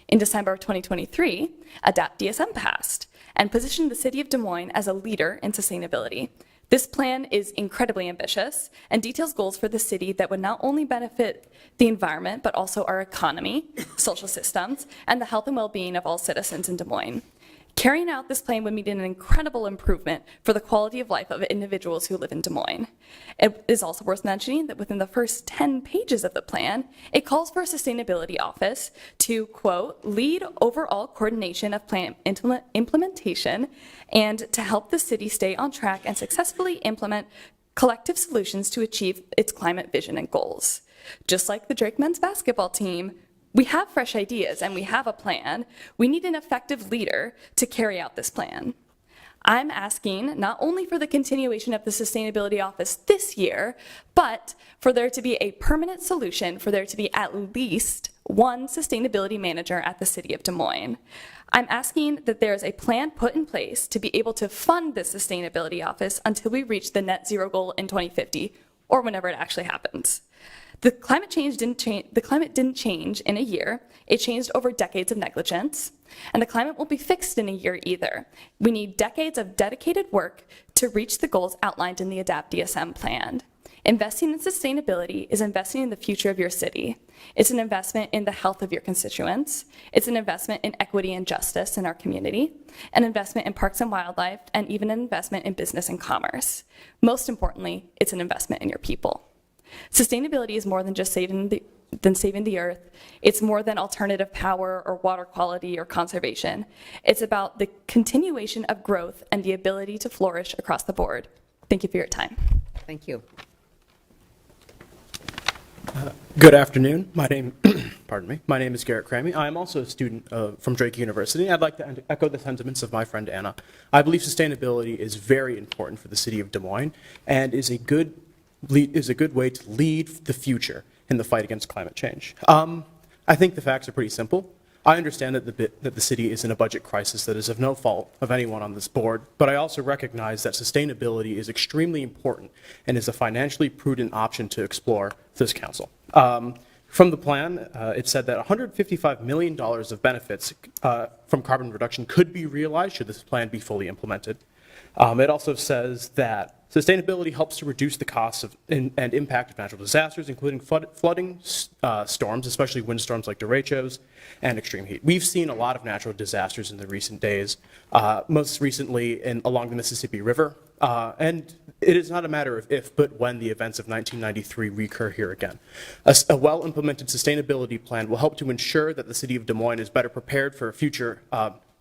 In December of 2023, ADAPT DSM passed and positioned the city of Des Moines as a leader in sustainability. This plan is incredibly ambitious and details goals for the city that would not only benefit the environment, but also our economy, social systems, and the health and well-being of all citizens in Des Moines. Carrying out this plan would mean an incredible improvement for the quality of life of individuals who live in Des Moines. It is also worth mentioning that within the first 10 pages of the plan, it calls for a sustainability office to, quote, lead overall coordination of plan implementation and to help the city stay on track and successfully implement collective solutions to achieve its climate vision and goals. Just like the Drake men's basketball team, We have fresh ideas and we have a plan. We need an effective leader to carry out this plan. I'm asking not only for the continuation of the Sustainability Office this year, but for there to be a permanent solution, for there to be at least one sustainability manager at the City of Des Moines. I'm asking that there is a plan put in place to be able to fund the Sustainability Office until we reach the net zero goal in 2050, or whenever it actually happens. The climate didn't change in a year. It changed over decades of negligence, and the climate won't be fixed in a year either. We need decades of dedicated work to reach the goals outlined in the ADAPT DSM plan. Investing in sustainability is investing in the future of your city. It's an investment in the health of your constituents. It's an investment in equity and justice in our community, an investment in parks and wildlife, and even an investment in business and commerce. Most importantly, it's an investment in your people. Sustainability is more than just saving the earth. It's more than alternative power or water quality or conservation. It's about the continuation of growth and the ability to flourish across the board. Thank you for your time.
Thank you.
Good afternoon. My name is Garrett Crammy. I am also a student from Drake University. I'd like to echo the sentiments of my friend Anna. I believe sustainability is very important for the city of Des Moines and is a good way to lead the future in the fight against climate change. I think the facts are pretty simple. I understand that the city is in a budget crisis that is of no fault of anyone on this board, but I also recognize that sustainability is extremely important and is a financially prudent option to explore this council. From the plan, it said that $155 million of benefits from carbon reduction could be realized should this plan be fully implemented. It also says that sustainability helps to reduce the costs and impact of natural disasters, including flooding, storms, especially windstorms like derechos, and extreme heat. We've seen a lot of natural disasters in the recent days, most recently along the Mississippi River, and it is not a matter of if, but when the events of 1993 recur here again. A well-implemented sustainability plan will help to ensure that the city of Des Moines is better prepared for future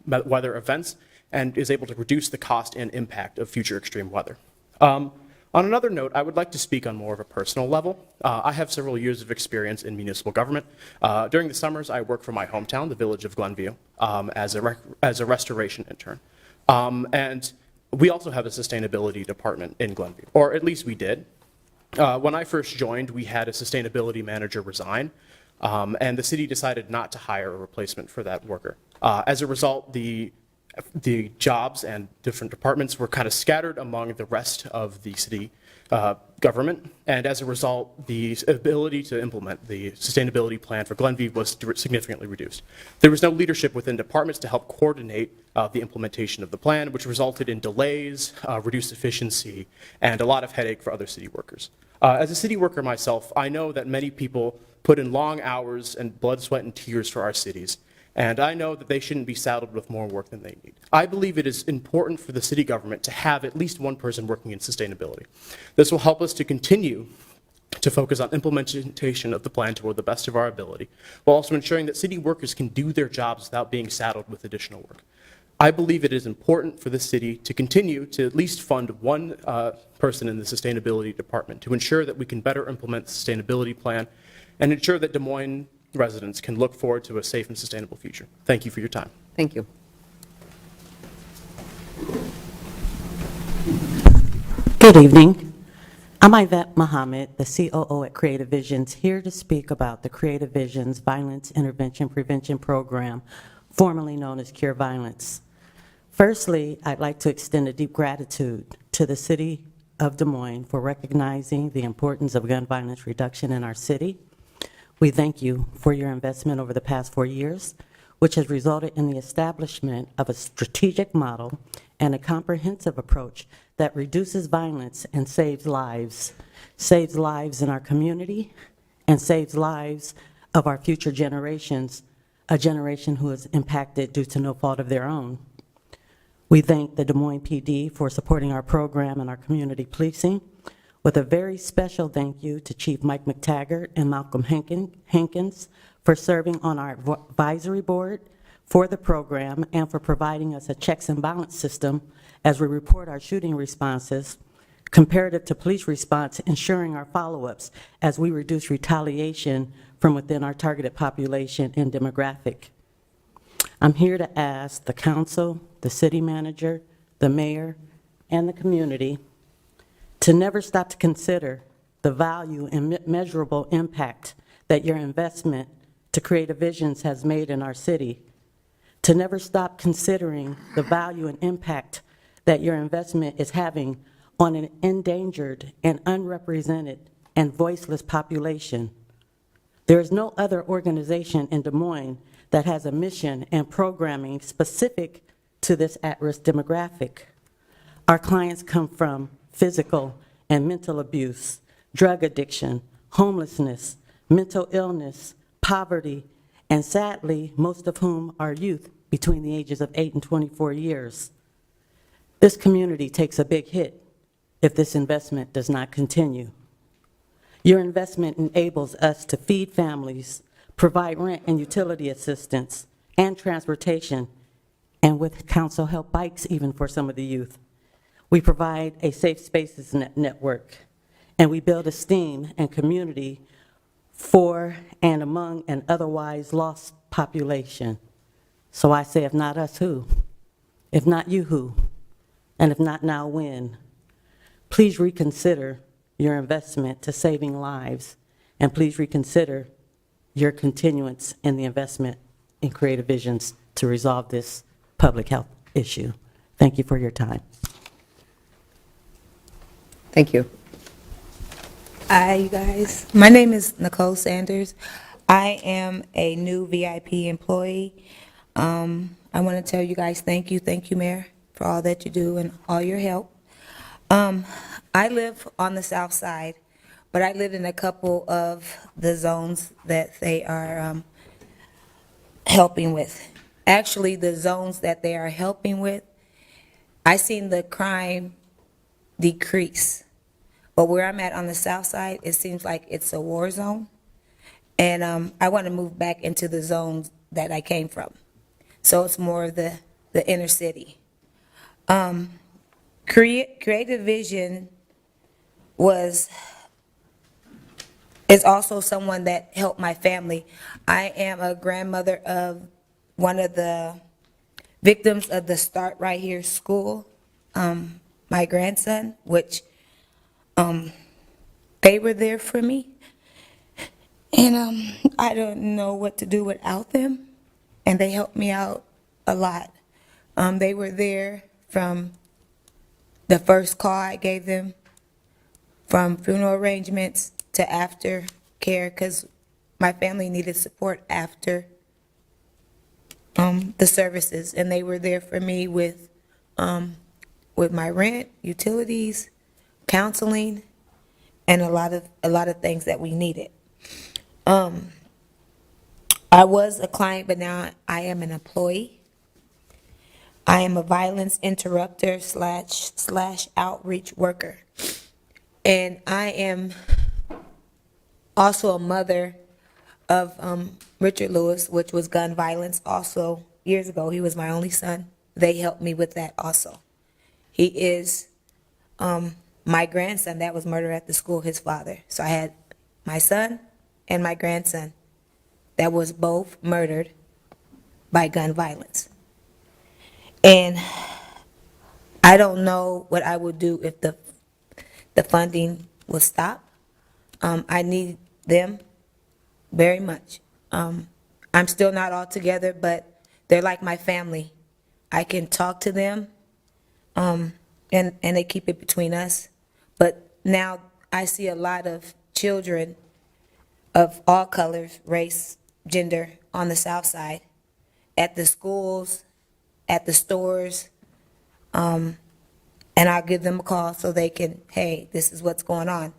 weather events and is able to reduce the cost and impact of future extreme weather. On another note, I would like to speak on more of a personal level. I have several years of experience in municipal government. During the summers, I work for my hometown, the village of Glenview, as a restoration intern. And we also have a sustainability department in Glenview, or at least we did. When I first joined, we had a sustainability manager resign, and the city decided not to hire a replacement for that worker. As a result, the jobs and different departments were kind of scattered among the rest of the city government, and as a result, the ability to implement the sustainability plan for Glenview was significantly reduced. There was no leadership within departments to help coordinate the implementation of the plan, which resulted in delays, reduced efficiency, and a lot of headache for other city workers. As a city worker myself, I know that many people put in long hours and blood, sweat, and tears for our cities. And I know that they shouldn't be saddled with more work than they need. I believe it is important for the city government to have at least one person working in sustainability. This will help us to continue to focus on implementation of the plan toward the best of our ability, while also ensuring that city workers can do their jobs without being saddled with additional work. I believe it is important for the city to continue to at least fund one person in the sustainability department to ensure that we can better implement the sustainability plan and ensure that Des Moines residents can look forward to a safe and sustainable future. Thank you for your time.
Thank you.
Good evening. I'm Yvette Mohammed, the COO at Creative Visions, here to speak about the Creative Visions Violence Intervention Prevention Program, formerly known as Cure Violence. Firstly, I'd like to extend a deep gratitude to the City of Des Moines for recognizing the importance of gun violence reduction in our city. We thank you for your investment over the past 4 years, which has resulted in the establishment of a strategic model and a comprehensive approach that reduces violence and saves lives in our community, and saves lives of our future generations, a generation who is impacted due to no fault of their own. We thank the Des Moines PD for supporting our program and our community policing, with a very special thank you to Chief Mike McTaggart and Malcolm Hankins for serving on our advisory board for the program and for providing us a checks and balance system as we report our shooting responses, comparative to police response, ensuring our follow-ups as we reduce retaliation from within our targeted population and demographic. I'm here to ask the council, the city manager, the mayor, and the community to never stop to consider the value and measurable impact that your investment to Creative Visions has made in our city, to never stop considering the value and impact that your investment is having on an endangered and unrepresented and voiceless population. There is no other organization in Des Moines that has a mission and programming specific to this at-risk demographic. Our clients come from physical and mental abuse, drug addiction, homelessness, mental illness, poverty, and sadly, most of whom are youth between the ages of 8 and 24 years. This community takes a big hit if this investment does not continue. Your investment enables us to feed families, provide rent and utility assistance, and transportation, and with council help, bikes even for some of the youth. We provide a safe spaces network, and we build esteem and community for and among an otherwise lost population. So I say, if not us, who? If not you, who? And if not now, when? Please reconsider your investment to saving lives, and please reconsider your continuance in the investment in Creative Visions to resolve this public health issue. Thank you for your time.
Thank you.
Hi, you guys. My name is Nicole Sanders. I am a new VIP employee. I want to tell you guys thank you, Mayor, for all that you do and all your help. I live on the south side, but I live in a couple of the zones that they are helping with. Actually, the zones that they are helping with, I seen the crime decrease. But where I'm at on the south side, it seems like it's a war zone. And I want to move back into the zones that I came from. So it's more of the inner city. Creative Vision is also someone that helped my family. I am a grandmother of one of the victims of the Start Right Here school, my grandson, which they were there for me. And I don't know what to do without them. And they helped me out a lot. They were there from the first call I gave them, from funeral arrangements to after care, because my family needed support after the services. And they were there for me with my rent, utilities, counseling, and a lot of things that we needed. I was a client, but now I am an employee. I am a violence interrupter / outreach worker. And I am also a mother of Richard Lewis, which was gun violence also years ago. He was my only son. They helped me with that also. He is my grandson that was murdered at the school, his father. So I had my son and my grandson that was both murdered by gun violence. And I don't know what I would do if the funding would stop. I need them very much. I'm still not all together, but they're like my family. I can talk to them, and they keep it between us. But now I see a lot of children of all colors, race, gender on the south side, at the schools, at the stores, and I'll give them a call so they can, hey, this is what's going on.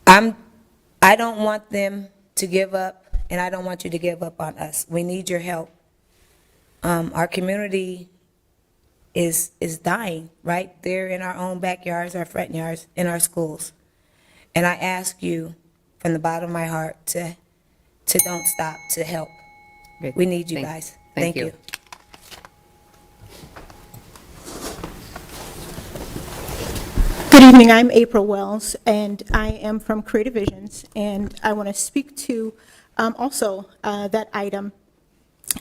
I don't want them to give up, and I don't want you to give up on us. We need your help. Our community is dying right there in our own backyards, our front yards, in our schools. And I ask you from the bottom of my heart to don't stop, to help. We need you guys. Thank you.
Good
evening, I'm April Wells, and I am from Creative Visions, and I want to speak to also that item.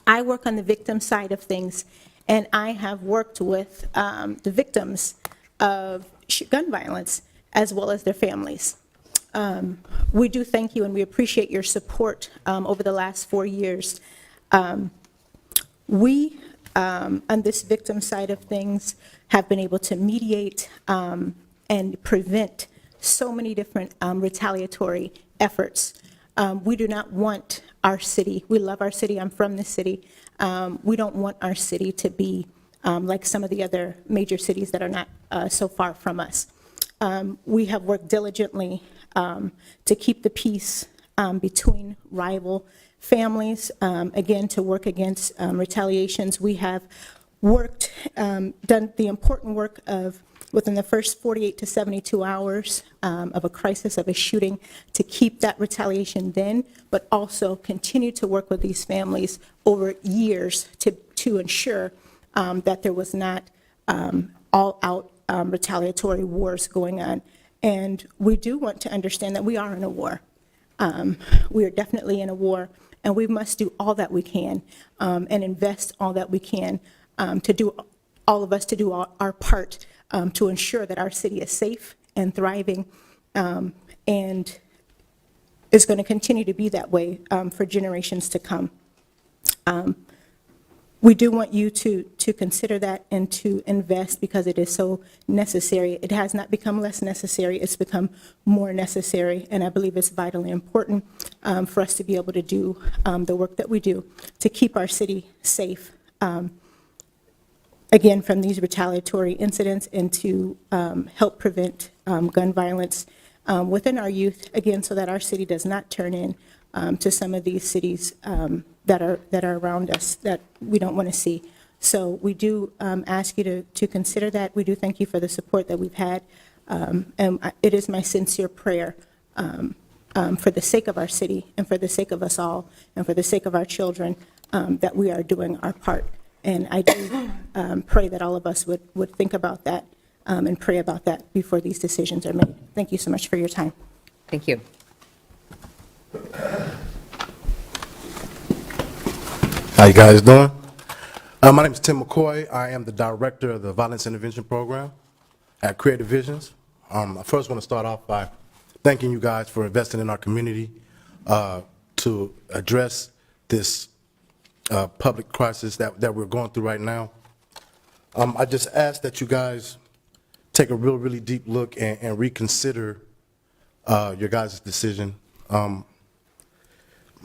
I work on the victim side of things, and I have worked with the victims of gun violence as well as their families. We do thank you and we appreciate your support over the last 4 years. We, on this victim side of things, have been able to mediate and prevent so many different retaliatory efforts. We do not want our city, we love our city, I'm from the city, we don't want our city to be like some of the other major cities that are not so far from us. We have worked diligently to keep the peace between rival families, again, to work against retaliations. We have worked, done the important work of within the first 48 to 72 hours of a crisis, of a shooting, to keep that retaliation then, but also continue to work with these families over years to ensure that there was not all-out retaliatory wars going on. And we do want to understand that we are in a war. We are definitely in a war, and we must do all that we can and invest all that we can to do, all of us to do our part to ensure that our city is safe and thriving and is going to continue to be that way for generations to come. We do want you to consider that and to invest because it is so necessary. It has not become less necessary, it's become more necessary, and I believe it's vitally important for us to be able to do the work that we do to keep our city safe, again, from these retaliatory incidents and to help prevent gun violence within our youth, again, so that our city does not turn in to some of these cities that are around us that we don't want to see. So we do ask you to consider that. We do thank you for the support that we've had. And it is my sincere prayer for the sake of our city and for the sake of us all and for the sake of our children that we are doing our part. And I do pray that all of us would think about that and pray about that before these decisions are made. Thank you so much for your time.
Thank you.
How you guys doing? My name is Tim McCoy. I am the director of the Violence Intervention Program at Creative Visions. I first want to start off by thanking you guys for investing in our community to address this public crisis that we're going through right now. I just ask that you guys take a really deep look and reconsider your guys' decision.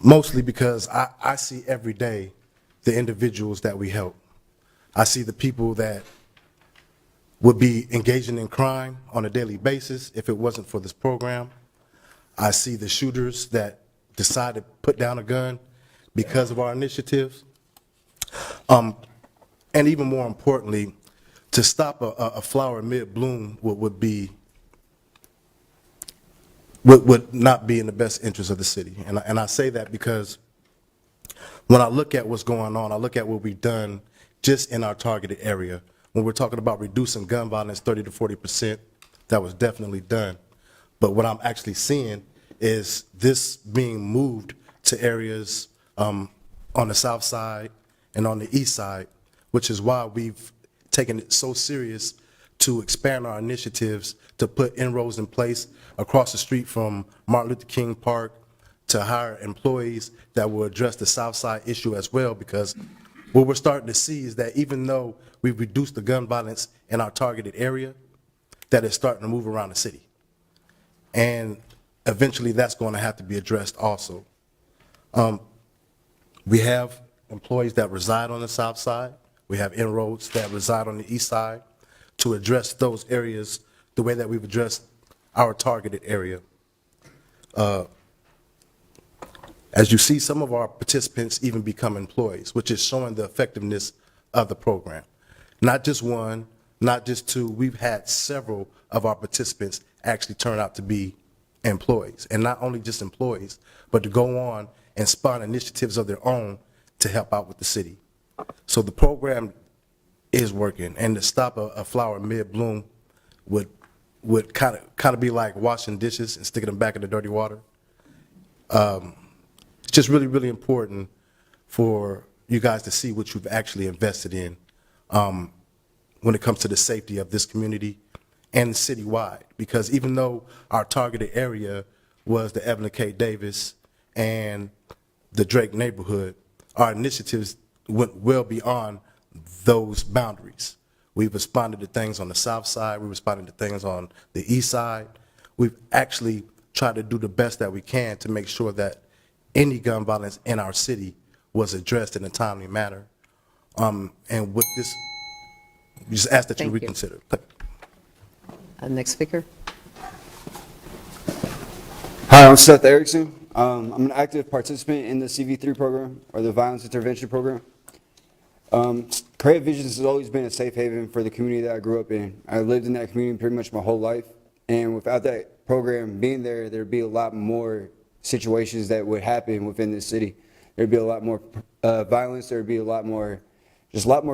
Mostly because I see every day the individuals that we help. I see the people that would be engaging in crime on a daily basis if it wasn't for this program. I see the shooters that decide to put down a gun because of our initiatives. And even more importantly, to stop a flower mid-bloom would not be in the best interest of the city. And I say that because when I look at what's going on, I look at what we've done just in our targeted area. When we're talking about reducing gun violence 30 to 40%, that was definitely done. But what I'm actually seeing is this being moved to areas on the south side and on the east side, which is why we've taken it so serious to expand our initiatives to put inroads in place across the street from Martin Luther King Park to hire employees that will address the South Side issue as well, because what we're starting to see is that even though we've reduced the gun violence in our targeted area, that it's starting to move around the city. And eventually that's going to have to be addressed also. We have employees that reside on the South Side. We have inroads that reside on the East Side to address those areas the way that we've addressed our targeted area. As you see, some of our participants even become employees, which is showing the effectiveness of the program. Not just one, not just two, we've had several of our participants actually turn out to be employees. And not only just employees, but to go on and spawn initiatives of their own to help out with the city. So the program is working, and to stop a flower mid-bloom would would kind of be like washing dishes and sticking them back in the dirty water. It's just really, really important for you guys to see what you've actually invested in when it comes to the safety of this community and citywide. Because even though our targeted area was the Evelyn K. Davis and the Drake neighborhood, our initiatives went well beyond those boundaries. We've responded to things on the south side. We responded to things on the east side. We've actually tried to do the best that we can to make sure that any gun violence in our city was addressed in a timely manner. And with this, we just ask that you
Thank you.
reconsider.
Next speaker.
Hi, I'm Seth Erickson. I'm an active participant in the CV3 program, or the Violence Intervention Program. Creative Visions has always been a safe haven for the community that I grew up in. I lived in that community pretty much my whole life, and without that program being there, there'd be a lot more situations that would happen within this city. There'd be a lot more violence, there'd be a lot more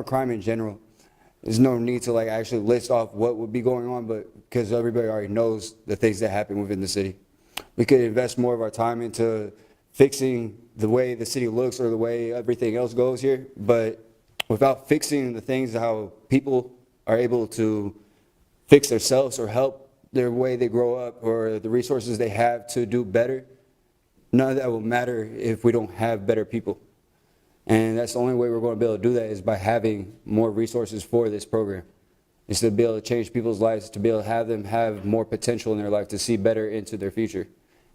crime in general. There's no need to like actually list off what would be going on, but because everybody already knows the things that happen within the city. We could invest more of our time into fixing the way the city looks or the way everything else goes here, but without fixing the things how people are able to fix themselves or help their way they grow up or the resources they have to do better, none of that will matter if we don't have better people. And that's the only way we're going to be able to do that is by having more resources for this program. Is to be able to change people's lives, to be able to have them have more potential in their life, to see better into their future,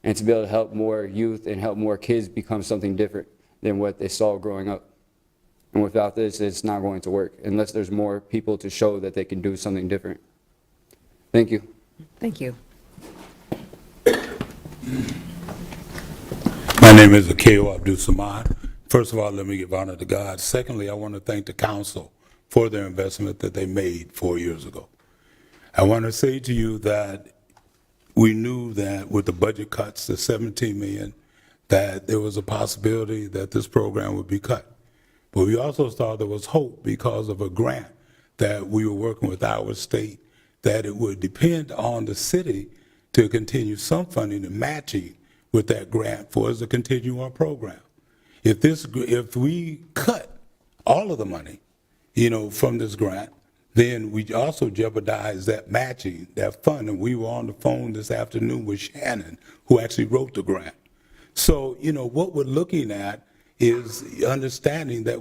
and to be able to help more youth and help more kids become something different than what they saw growing up. And without this, it's not going to work unless there's more people to show that they can do something different. Thank you.
Thank you.
My name is Akeo Abdul Samad. First of all, let me give honor to God. Secondly, I want to thank the council for their investment that they made 4 years ago. I want to say to you that we knew that with the budget cuts to $17 million, that there was a possibility that this program would be cut. But we also thought there was hope because of a grant that we were working with our state, that it would depend on the city to continue some funding and matching with that grant for us to continue our program. If we cut all of the money, from this grant, then we also jeopardize that matching, that fund. And we were on the phone this afternoon with Shannon, who actually wrote the grant. So, what we're looking at is understanding that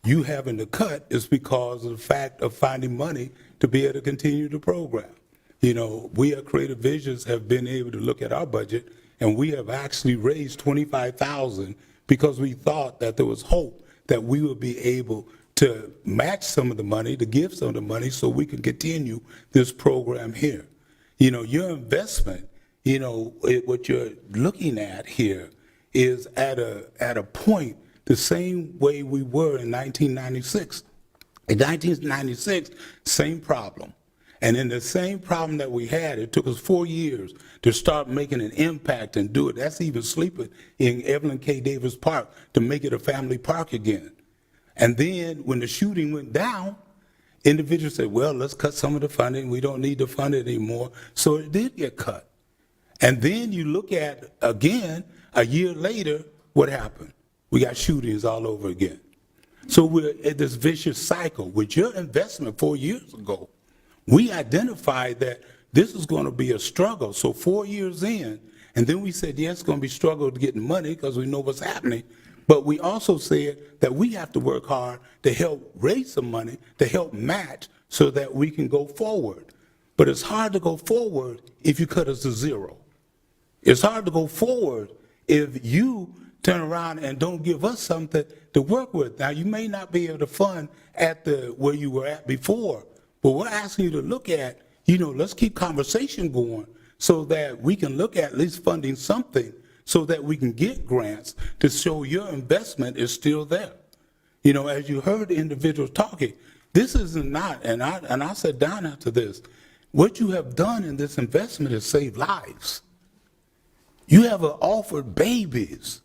you having to cut is because of the fact of finding money to be able to continue the program. We at Creative Visions have been able to look at our budget, and we have actually raised $25,000 because we thought that there was hope that we would be able to match some of the money, to give some of the money so we can continue this program here. Your investment, what you're looking at here is at a point the same way we were in 1996. In 1996, same problem. And in the same problem that we had, it took us 4 years to start making an impact and do it. That's even sleeping in Evelyn K. Davis Park to make it a family park again. And then when the shooting went down, individuals said, well, let's cut some of the funding. We don't need to fund it anymore. So it did get cut. And then you look at, again, a year later, what happened? We got shootings all over again. So we're at this vicious cycle. With your investment 4 years ago, we identified that this is going to be a struggle. So 4 years in, and then we said, yes, it's going to be a struggle to get money because we know what's happening. But we also said that we have to work hard to help raise some money, to help match so that we can go forward. But it's hard to go forward if you cut us to zero. It's hard to go forward if you turn around and don't give us something to work with. Now, you may not be able to fund at where you were at before, but we're asking you to look at, let's keep conversation going so that we can look at least funding something so that we can get grants to show your investment is still there. As you heard the individuals talking, this is not, and I sat down after this, what you have done in this investment is save lives. You have offered babies.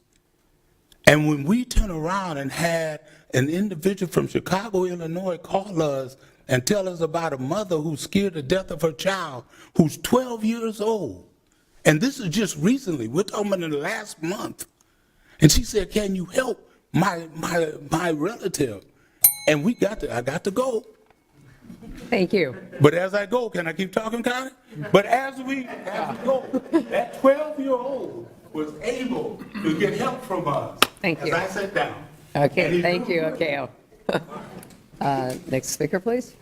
And when we turn around and had an individual from Chicago, Illinois call us and tell us about a mother who's scared to death of her child who's 12 years old. And this is just recently. We're talking about in the last month. And she said, can you help my relative? And I got to go.
Thank you.
But as I go, can I keep talking, Connie? But as we go, that 12-year-old was able to get help from us.
Thank you.
As I sat down.
Okay, thank you, okay. Next speaker, please.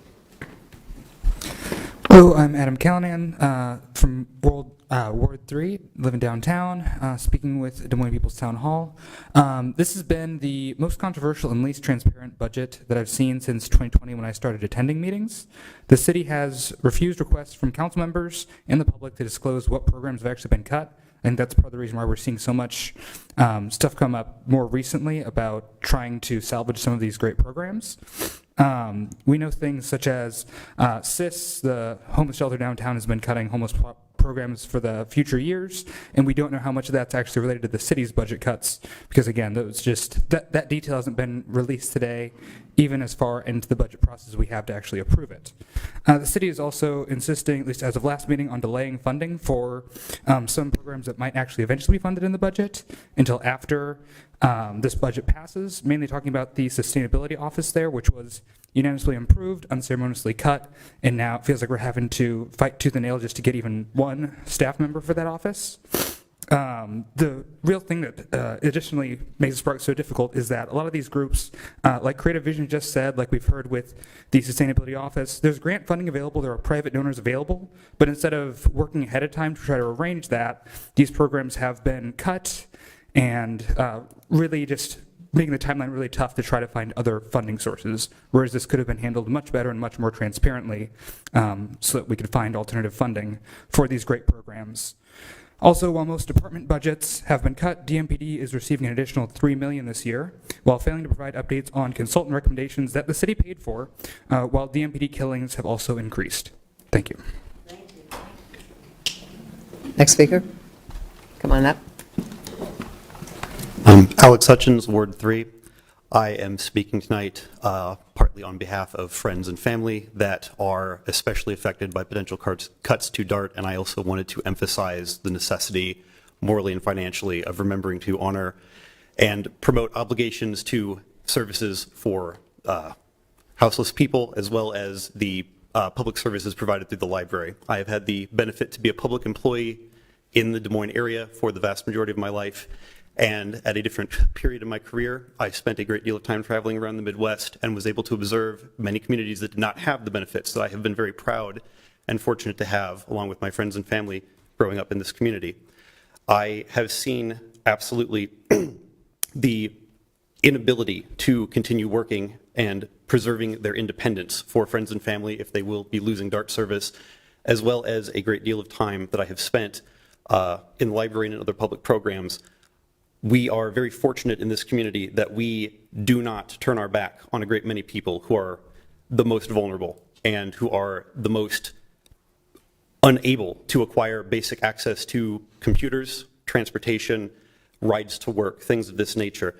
Hello, I'm Adam Callanan from Ward 3, living downtown, speaking with Des Moines People's Town Hall. This has been the most controversial and least transparent budget that I've seen since 2020 when I started attending meetings. The city has refused requests from council members and the public to disclose what programs have actually been cut. And that's part of the reason why we're seeing so much stuff come up more recently about trying to salvage some of these great programs. We know things such as SIS, the homeless shelter downtown, has been cutting homeless programs for the future years, and we don't know how much of that's actually related to the city's budget cuts, because again, that detail hasn't been released today, even as far into the budget process we have to actually approve it. The city is also insisting, at least as of last meeting, on delaying funding for some programs that might actually eventually be funded in the budget until after this budget passes, mainly talking about the sustainability office there, which was unanimously improved, unceremoniously cut, and now it feels like we're having to fight tooth and nail just to get even one staff member for that office. The real thing that additionally makes this part so difficult is that a lot of these groups, like Creative Vision just said, like we've heard with the Sustainability Office, there's grant funding available, there are private donors available, but instead of working ahead of time to try to arrange that, these programs have been cut and really just making the timeline really tough to try to find other funding sources, whereas this could have been handled much better and much more transparently so that we could find alternative funding for these great programs. Also, while most department budgets have been cut, DMPD is receiving an additional $3 million this year, while failing to provide updates on consultant recommendations that the city paid for, while DMPD killings have also increased. Thank you.
Next speaker. Come on up.
Alex Hutchins, Ward 3. I am speaking tonight partly on behalf of friends and family that are especially affected by potential cuts to DART, and I also wanted to emphasize the necessity, morally and financially, of remembering to honor and promote obligations to services for houseless people, as well as the public services provided through the library. I have had the benefit to be a public employee in the Des Moines area for the vast majority of my life. And at a different period in my career, I spent a great deal of time traveling around the Midwest and was able to observe many communities that did not have the benefits that I have been very proud and fortunate to have, along with my friends and family growing up in this community. I have seen absolutely the inability to continue working and preserving their independence for friends and family if they will be losing DART service, as well as a great deal of time that I have spent in the library and other public programs. We are very fortunate in this community that we do not turn our back on a great many people who are the most vulnerable and who are the most unable to acquire basic access to computers, transportation, rides to work, things of this nature.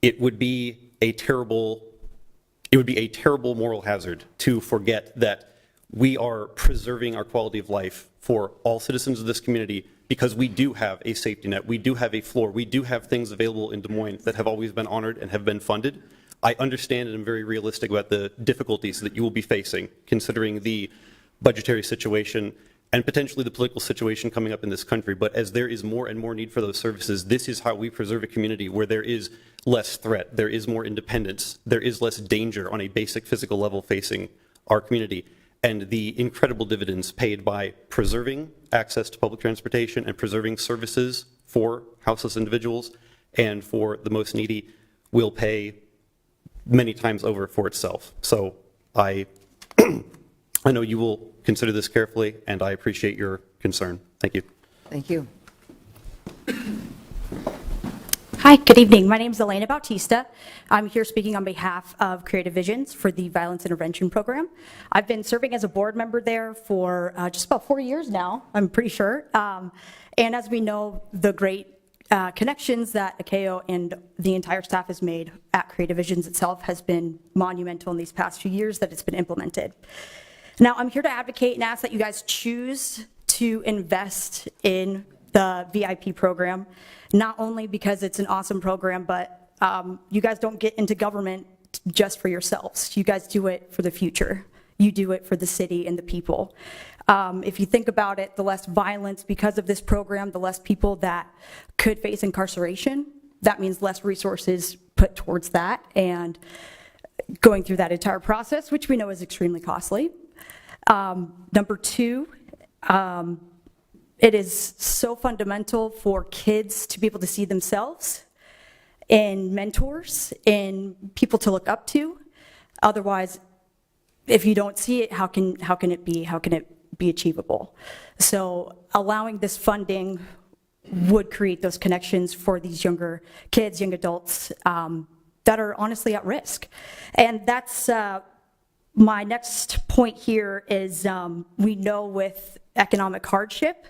It would be a terrible moral hazard to forget that we are preserving our quality of life for all citizens of this community because we do have a safety net, we do have a floor, we do have things available in Des Moines that have always been honored and have been funded. I understand and am very realistic about the difficulties that you will be facing considering the budgetary situation and potentially the political situation coming up in this country. But as there is more and more need for those services, this is how we preserve a community where there is less threat, there is more independence, there is less danger on a basic physical level facing our community. And the incredible dividends paid by preserving access to public transportation and preserving services for houseless individuals and for the most needy will pay many times over for itself. So I know you will consider this carefully, and I appreciate your concern. Thank you.
Thank you.
Hi, good evening. My name is Elena Bautista. I'm here speaking on behalf of Creative Visions for the Violence Intervention Program. I've been serving as a board member there for just about 4 years now, I'm pretty sure. And as we know, the great connections that Akeo and the entire staff has made at Creative Visions itself has been monumental in these past few years that it's been implemented. Now, I'm here to advocate and ask that you guys choose to invest in the VIP program, not only because it's an awesome program, but you guys don't get into government just for yourselves. You guys do it for the future. You do it for the city and the people. If you think about it, the less violence because of this program, the less people that could face incarceration. That means less resources put towards that and going through that entire process, which we know is extremely costly. Number two, it is so fundamental for kids to be able to see themselves in mentors and people to look up to. Otherwise, if you don't see it, how can it be achievable? So allowing this funding would create those connections for these younger kids, young adults that are honestly at risk. And that's my next point here is we know with economic hardship,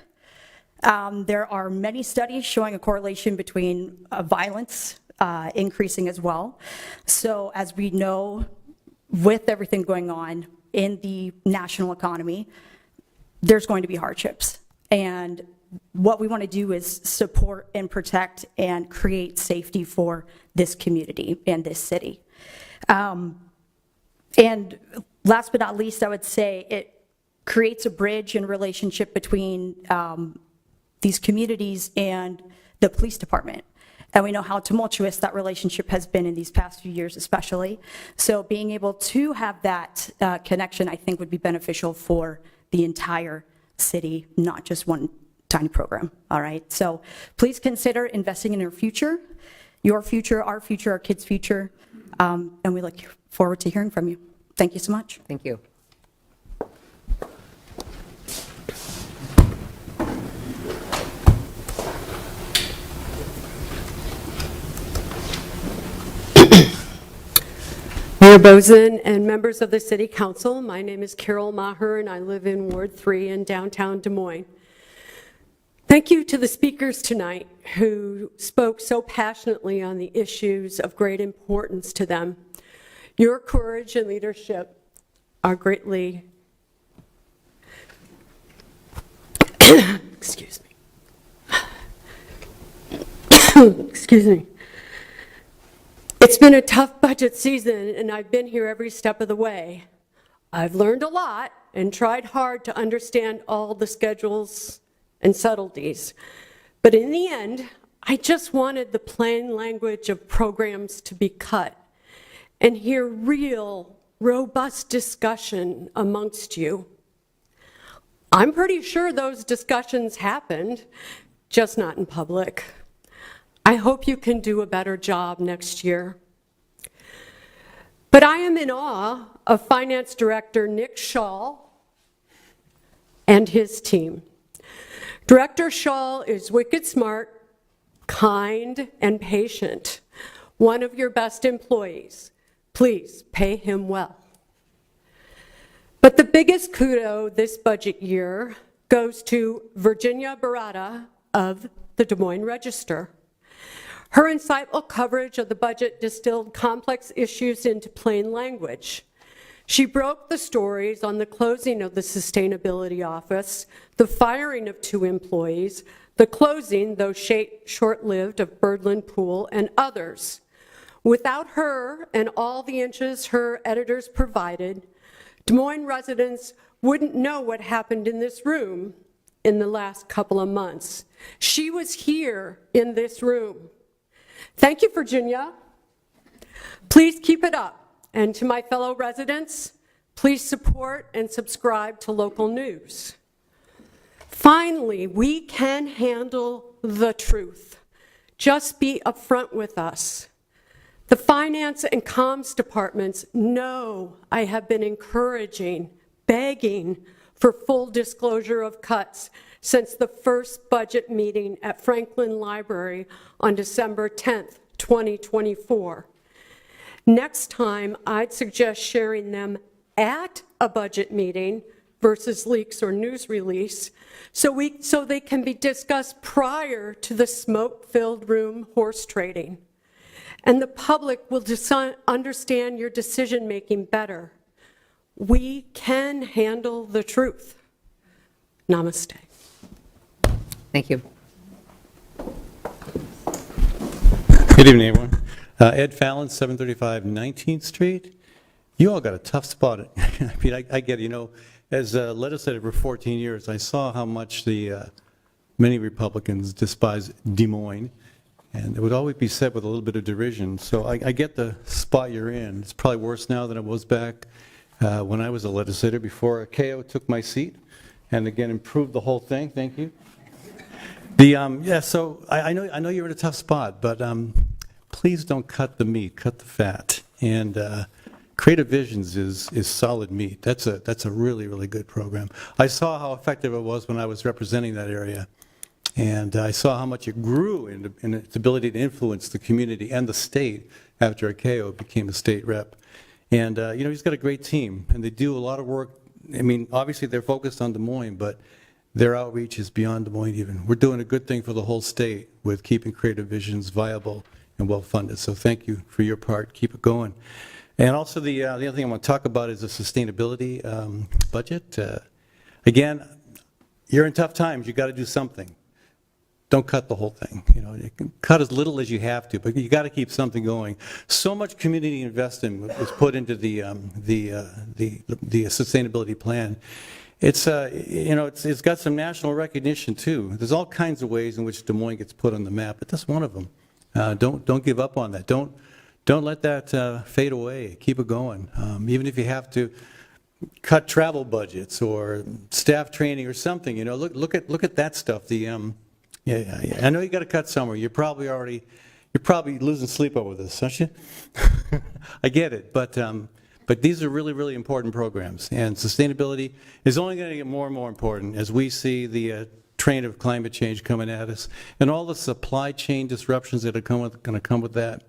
there are many studies showing a correlation between violence increasing as well. So as we know, with everything going on in the national economy, there's going to be hardships. And what we want to do is support and protect and create safety for this community and this city. And last but not least, I would say it creates a bridge and relationship between these communities and the police department. And we know how tumultuous that relationship has been in these past few years especially. So being able to have that connection, I think, would be beneficial for the entire city, not just one tiny program, all right? So please consider investing in your future, our kids' future, and we look forward to hearing from you. Thank you so much.
Thank you.
Mayor Bozen and members of the City Council, my name is Carol Maher and I live in Ward 3 in downtown Des Moines. Thank you to the speakers tonight who spoke so passionately on the issues of great importance to them. Your courage and leadership are greatly, excuse me. It's been a tough budget season, and I've been here every step of the way. I've learned a lot and tried hard to understand all the schedules and subtleties. But in the end, I just wanted the plain language of programs to be cut and hear real, robust discussion amongst you. I'm pretty sure those discussions happened, just not in public. I hope you can do a better job next year. But I am in awe of Finance Director Nick Shaw and his team. Director Shaw is wicked smart, kind, and patient, one of your best employees. Please pay him well. But the biggest kudo this budget year goes to Virginia Barata of the Des Moines Register. Her insightful coverage of the budget distilled complex issues into plain language. She broke the stories on the closing of the Sustainability Office, the firing of 2 employees, the closing, though short-lived, of Birdland Pool, and others. Without her and all the inches her editors provided, Des Moines residents wouldn't know what happened in this room in the last couple of months. She was here in this room. Thank you, Virginia. Please keep it up. And to my fellow residents, please support and subscribe to local news. Finally, we can handle the truth. Just be upfront with us. The finance and comms departments know I have been encouraging, begging for full disclosure of cuts since the first budget meeting at Franklin Library on December 10th, 2024. Next time, I'd suggest sharing them at a budget meeting versus leaks or news release, so they can be discussed prior to the smoke-filled room horse trading. And the public will understand your decision-making better. We can handle the truth. Namaste.
Thank you.
Good evening, everyone. Ed Fallon, 735 19th Street. You all got a tough spot. I mean, I get it. You know, as a legislator for 14 years, I saw how much the many Republicans despise Des Moines, and it would always be said with a little bit of derision. So I get the spot you're in. It's probably worse now than it was back when I was a legislator before KO took my seat, and again improved the whole thing. Thank you. Yeah. So I know you're in a tough spot, but please don't cut the meat, cut the fat. And Creative Visions is solid meat. That's a really, really good program. I saw how effective it was when I was representing that area. And I saw how much it grew in its ability to influence the community and the state after Akeo became a state rep. And, you know, he's got a great team, and they do a lot of work. I mean, obviously they're focused on Des Moines, but their outreach is beyond Des Moines even. We're doing a good thing for the whole state with keeping Creative Visions viable and well-funded. So thank you for your part. Keep it going. And also the other thing I want to talk about is the sustainability budget. Again, you're in tough times. You got to do something. Don't cut the whole thing. You know, you can cut as little as you have to, but you got to keep something going. So much community investment was put into the sustainability plan. It's you know, it's got some national recognition too. There's all kinds of ways in which Des Moines gets put on the map, but that's one of them. Don't give up on that. Don't let that fade away. Keep it going. Even if you have to cut travel budgets or staff training or something, you know, look at that stuff. Yeah, I know you got to cut somewhere. You're probably losing sleep over this, aren't you? I get it, but these are really, really important programs, and sustainability is only going to get more and more important as we see the train of climate change coming at us, and all the supply chain disruptions that are going to come with that.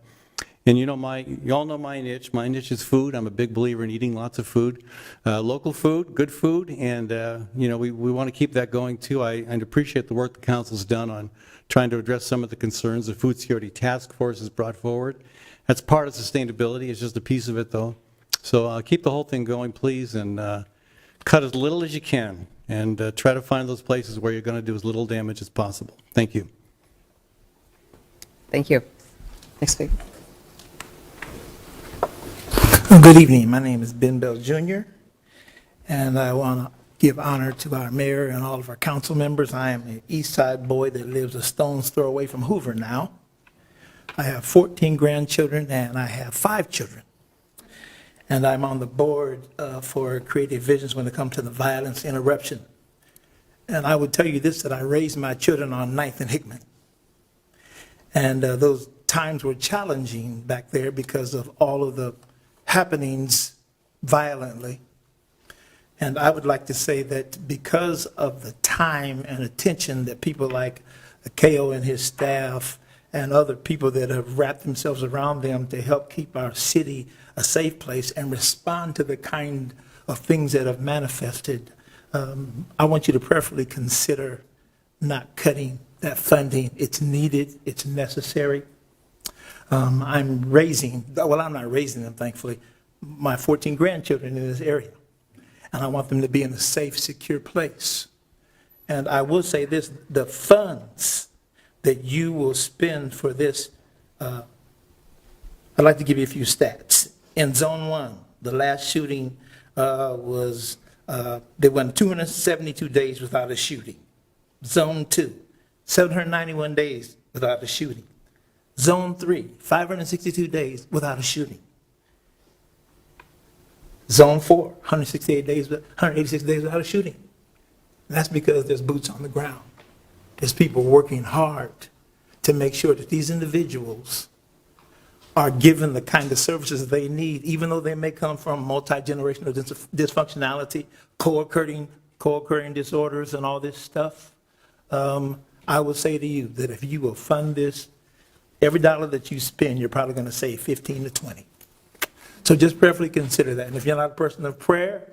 And you all know my niche. My niche is food. I'm a big believer in eating lots of food, local food, good food, and you know, we want to keep that going too. I appreciate the work the council's done on trying to address some of the concerns the Food Security Task Force has brought forward. That's part of sustainability. It's just a piece of it, though. So keep the whole thing going, please, and cut as little as you can, and try to find those places where you're going to do as little damage as possible. Thank you.
Thank you. Next speaker.
Good evening. My name is Ben Bell Jr., and I want to give honor to our mayor and all of our council members. I am an East Side boy that lives a stone's throw away from Hoover now. I have 14 grandchildren, and I have 5 children. And I'm on the board for Creative Visions when it comes to the violence interruption. And I would tell you this, that I raised my children on 9th and Hickman. And those times were challenging back there because of all of the happenings violently. And I would like to say that because of the time and attention that people like KO and his staff and other people that have wrapped themselves around them to help keep our city a safe place and respond to the kind of things that have manifested, I want you to prayerfully consider not cutting that funding. It's needed, it's necessary. I'm not raising them, thankfully, my 14 grandchildren in this area. And I want them to be in a safe, secure place. And I will say this, the funds that you will spend for this, I'd like to give you a few stats. In Zone 1, the last shooting was, they went 272 days without a shooting. Zone 2, 791 days without a shooting. Zone 3, 562 days without a shooting. Zone 4, 186 days without a shooting. And that's because there's boots on the ground. There's people working hard to make sure that these individuals are given the kind of services they need, even though they may come from multi-generational dysfunctionality, co-occurring disorders and all this stuff. I will say to you that if you will fund this, every dollar that you spend, you're probably going to save 15 to 20. So just prayerfully consider that. And if you're not a person of prayer,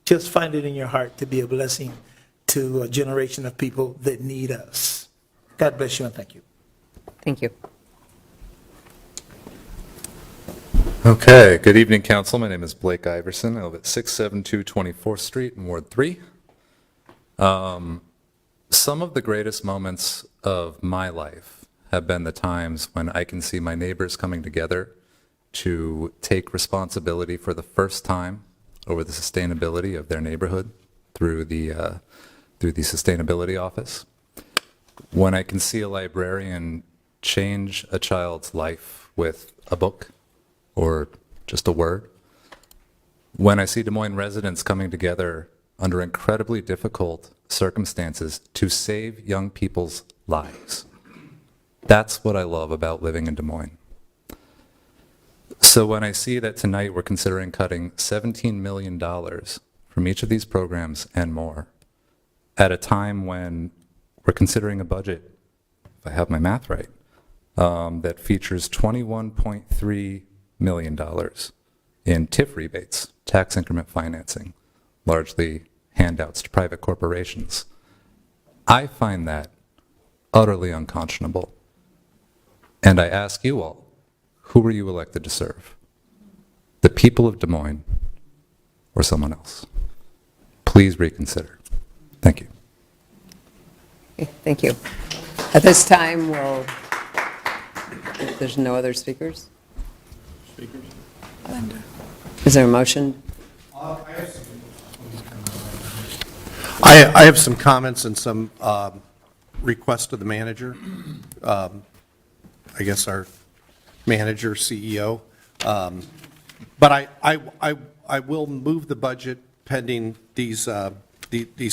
just find it in your heart to be a blessing to a generation of people that need us. God bless you and thank you.
Thank you.
Okay, good evening, council. My name is Blake Iverson. I live at 672 24th Street in Ward 3. Some of the greatest moments of my life have been the times when I can see my neighbors coming together to take responsibility for the first time over the sustainability of their neighborhood through the sustainability office. When I can see a librarian change a child's life with a book or just a word. When I see Des Moines residents coming together under incredibly difficult circumstances to save young people's lives. That's what I love about living in Des Moines. So when I see that tonight we're considering cutting $17 million from each of these programs and more, at a time when we're considering a budget, if I have my math right, that features $21.3 million in TIF rebates, tax increment financing, largely handouts to private corporations. I find that utterly unconscionable. And I ask you all, who were you elected to serve? The people of Des Moines or someone else? Please reconsider. Thank you.
Okay, thank you. At this time, if there's no other speakers? Is there a motion?
I have some comments and some requests to the manager. I guess our manager, CEO. But I will move the budget pending these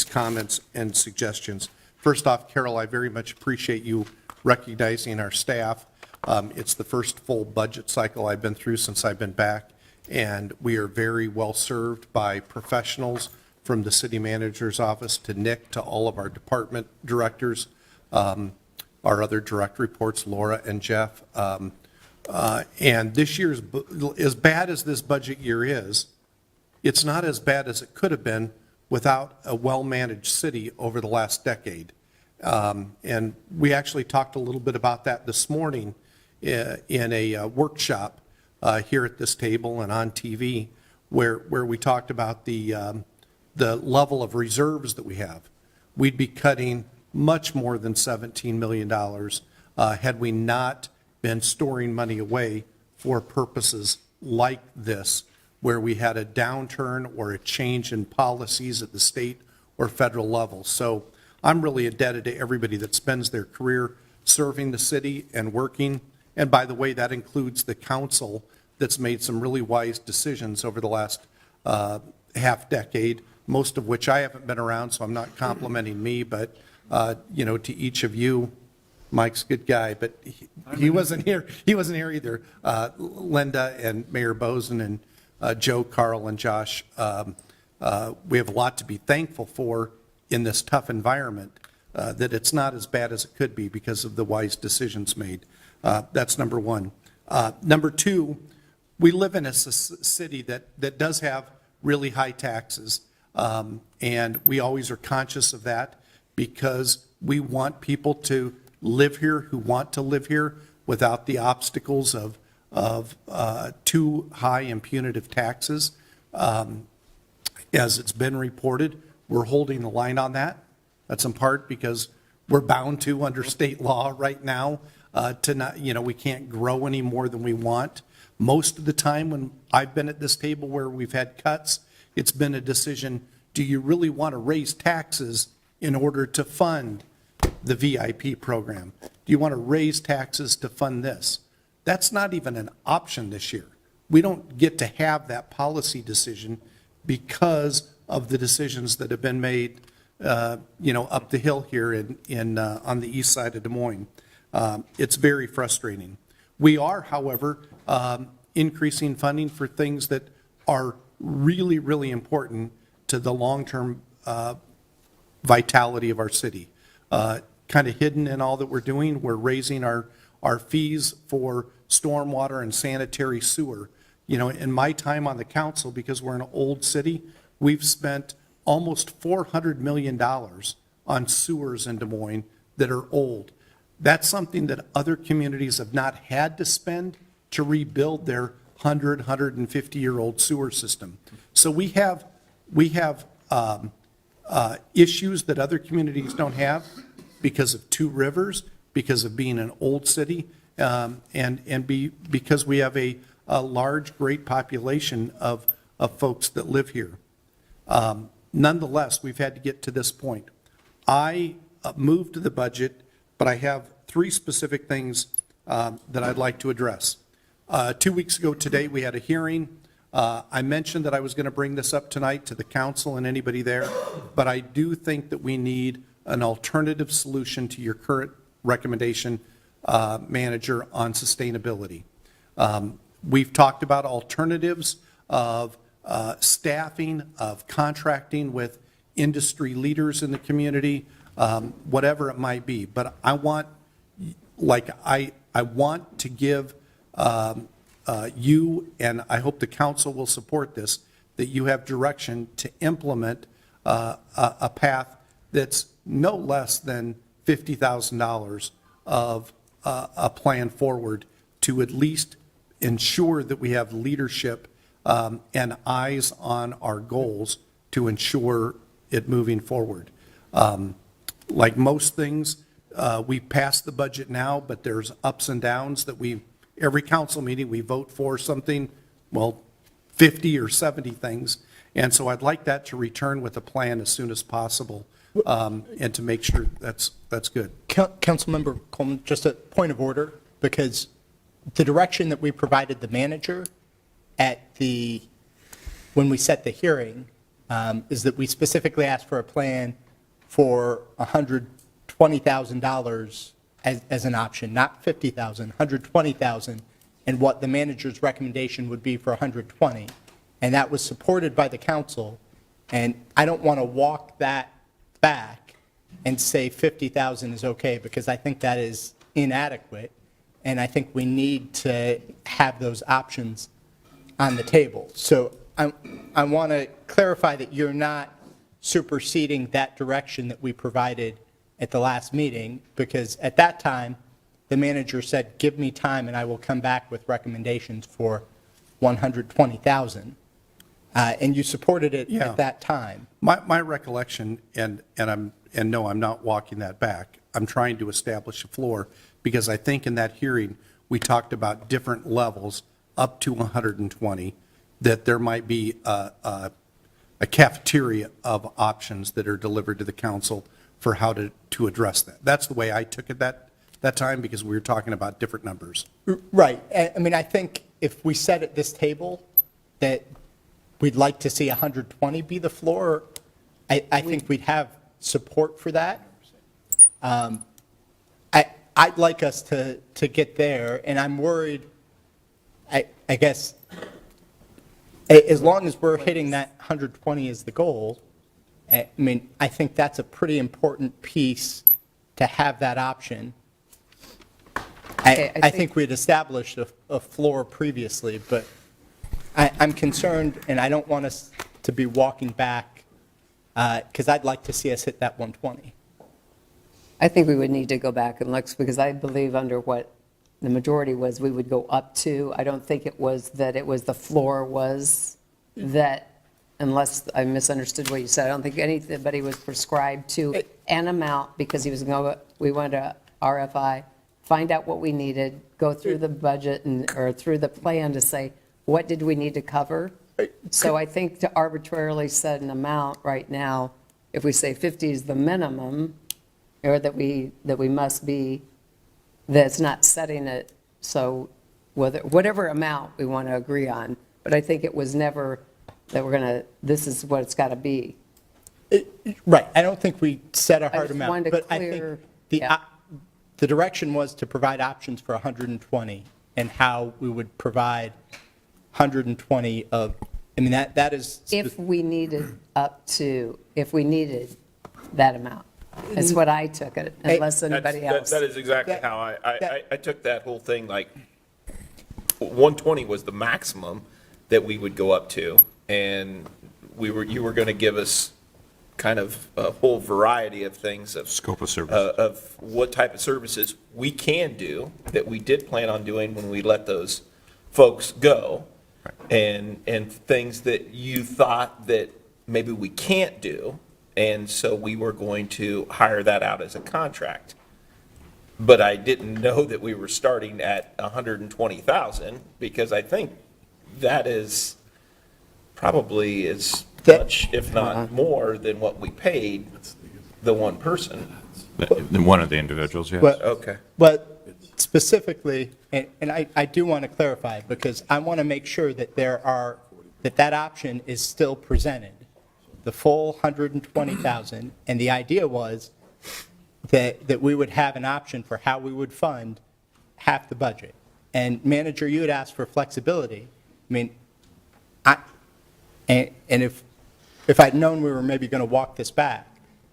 comments and suggestions. First off, Carol, I very much appreciate you recognizing our staff. It's the first full budget cycle I've been through since I've been back, and we are very well served by professionals from the city manager's office to Nick to all of our department directors, our other direct reports, Laura and Jeff. And this year's, as bad as this budget year is, it's not as bad as it could have been without a well-managed city over the last decade. And we actually talked a little bit about that this morning in a workshop here at this table and on TV, where we talked about the level of reserves that we have. We'd be cutting much more than $17 million had we not been storing money away for purposes like this, where we had a downturn or a change in policies at the state or federal level. So I'm really indebted to everybody that spends their career serving the city and working. And by the way, that includes the council that's made some really wise decisions over the last half decade, most of which I haven't been around, so I'm not complimenting me, but to each of you, Mike's a good guy, but he wasn't here. He wasn't here either. Linda and Mayor Bozen and Joe, Carl, and Josh. We have a lot to be thankful for in this tough environment, that it's not as bad as it could be because of the wise decisions made. That's number one. Number two, we live in a city that does have really high taxes, and we always are conscious of that because we want people to live here who want to live here without the obstacles of too high and punitive taxes. As it's been reported, we're holding the line on that. That's in part because we're bound to under state law right now to not, we can't grow any more than we want. Most of the time when I've been at this table where we've had cuts, it's been a decision, do you really want to raise taxes in order to fund the VIP program? Do you want to raise taxes to fund this? That's not even an option this year. We don't get to have that policy decision because of the decisions that have been made, up the hill here on the east side of Des Moines. It's very frustrating. We are, however, increasing funding for things that are really, really important to the long-term vitality of our city. Kind of hidden in all that we're doing, we're raising our fees for stormwater and sanitary sewer. In my time on the council, because we're an old city, we've spent almost $400 million on sewers in Des Moines that are old. That's something that other communities have not had to spend to rebuild their 150-year-old sewer system. So we have issues that other communities don't have because of two rivers, because of being an old city, because we have a large, great population of folks that live here. Nonetheless, we've had to get to this point. I moved the budget, but I have three specific things that I'd like to address. 2 weeks ago today, we had a hearing. I mentioned that I was going to bring this up tonight to the council and anybody there, but I do think that we need an alternative solution to your current recommendation, manager, on sustainability. We've talked about alternatives of staffing, of contracting with industry leaders in the community, whatever it might be. But I want, I want to give you, and I hope the council will support this, that you have direction to implement a path that's no less than $50,000 of a plan forward to at least ensure that we have leadership and eyes on our goals to ensure it moving forward. Like most things, we passed the budget now, but there's ups and downs that every council meeting, we vote for something, well, 50 or 70 things. And so I'd like that to return with a plan as soon as possible, and to make sure that's good.
Councilmember Coleman, just a point of order, because the direction that we provided the manager when we set the hearing is that we specifically asked for a plan for $120,000 as an option, not $50,000, $120,000, and what the manager's recommendation would be for $120,000. And that was supported by the council. And I don't want to walk that back and say $50,000 is okay, because I think that is inadequate. And I think we need to have those options on the table. So I want to clarify that you're not superseding that direction that we provided at the last meeting, because at that time, the manager said, give me time and I will come back with recommendations for $120,000. And you supported it at that time.
My recollection, and no, I'm not walking that back. I'm trying to establish a floor, because I think in that hearing, we talked about different levels up to 120, that there might be a cafeteria of options that are delivered to the council for how to address that. That's the way I took it that time, because we were talking about different numbers.
Right. I mean, I think if we said at this table that we'd like to see 120 be the floor, I think we'd have support for that. I'd like us to get there, and I'm worried, I guess, as long as we're hitting that 120 as the goal, I mean, I think that's a pretty important piece to have that option. I think we'd established a floor previously, but I'm concerned, and I don't want us to be walking back, because I'd like to see us hit that 120.
I think we would need to go back and look, because I believe under what the majority was, we would go up to. I don't think it was that it was the floor was that, unless I misunderstood what you said, I don't think anybody was prescribed to an amount, because he was going to, we went to RFI, find out what we needed, go through the budget or through the plan to say, what did we need to cover? So I think to arbitrarily set an amount right now, if we say 50 is the minimum, or that we must be, that's not setting it, so whatever amount we want to agree on. But I think it was never that we're going to, this is what it's got to be.
Right. I don't think we set a hard
just
amount.
wanted to
But
clear-
I think the direction was to provide options for 120, and how we would provide 120 of, I mean, that is.
If we needed if we needed that amount. That's what I took it, unless anybody else.
That is exactly how I took that whole thing, like, 120 was the maximum that we would go up to, and you were going to give us kind of a whole variety of things of
Scope of service.
of what type of services we can do that we did plan on doing when we let those folks go, and things that you thought that maybe we can't do, and so we were going to hire that out as a contract. But I didn't know that we were starting at 120,000, because I think that is probably as much, if not more, than what we paid the one person.
One of the individuals, yes.
Okay.
But specifically, and I do want to clarify, because I want to make sure that that option is still presented, the full 120,000, and the idea was that we would have an option for how we would fund half the budget. And manager, you had asked for flexibility. I mean, if I'd known we were maybe going to walk this back,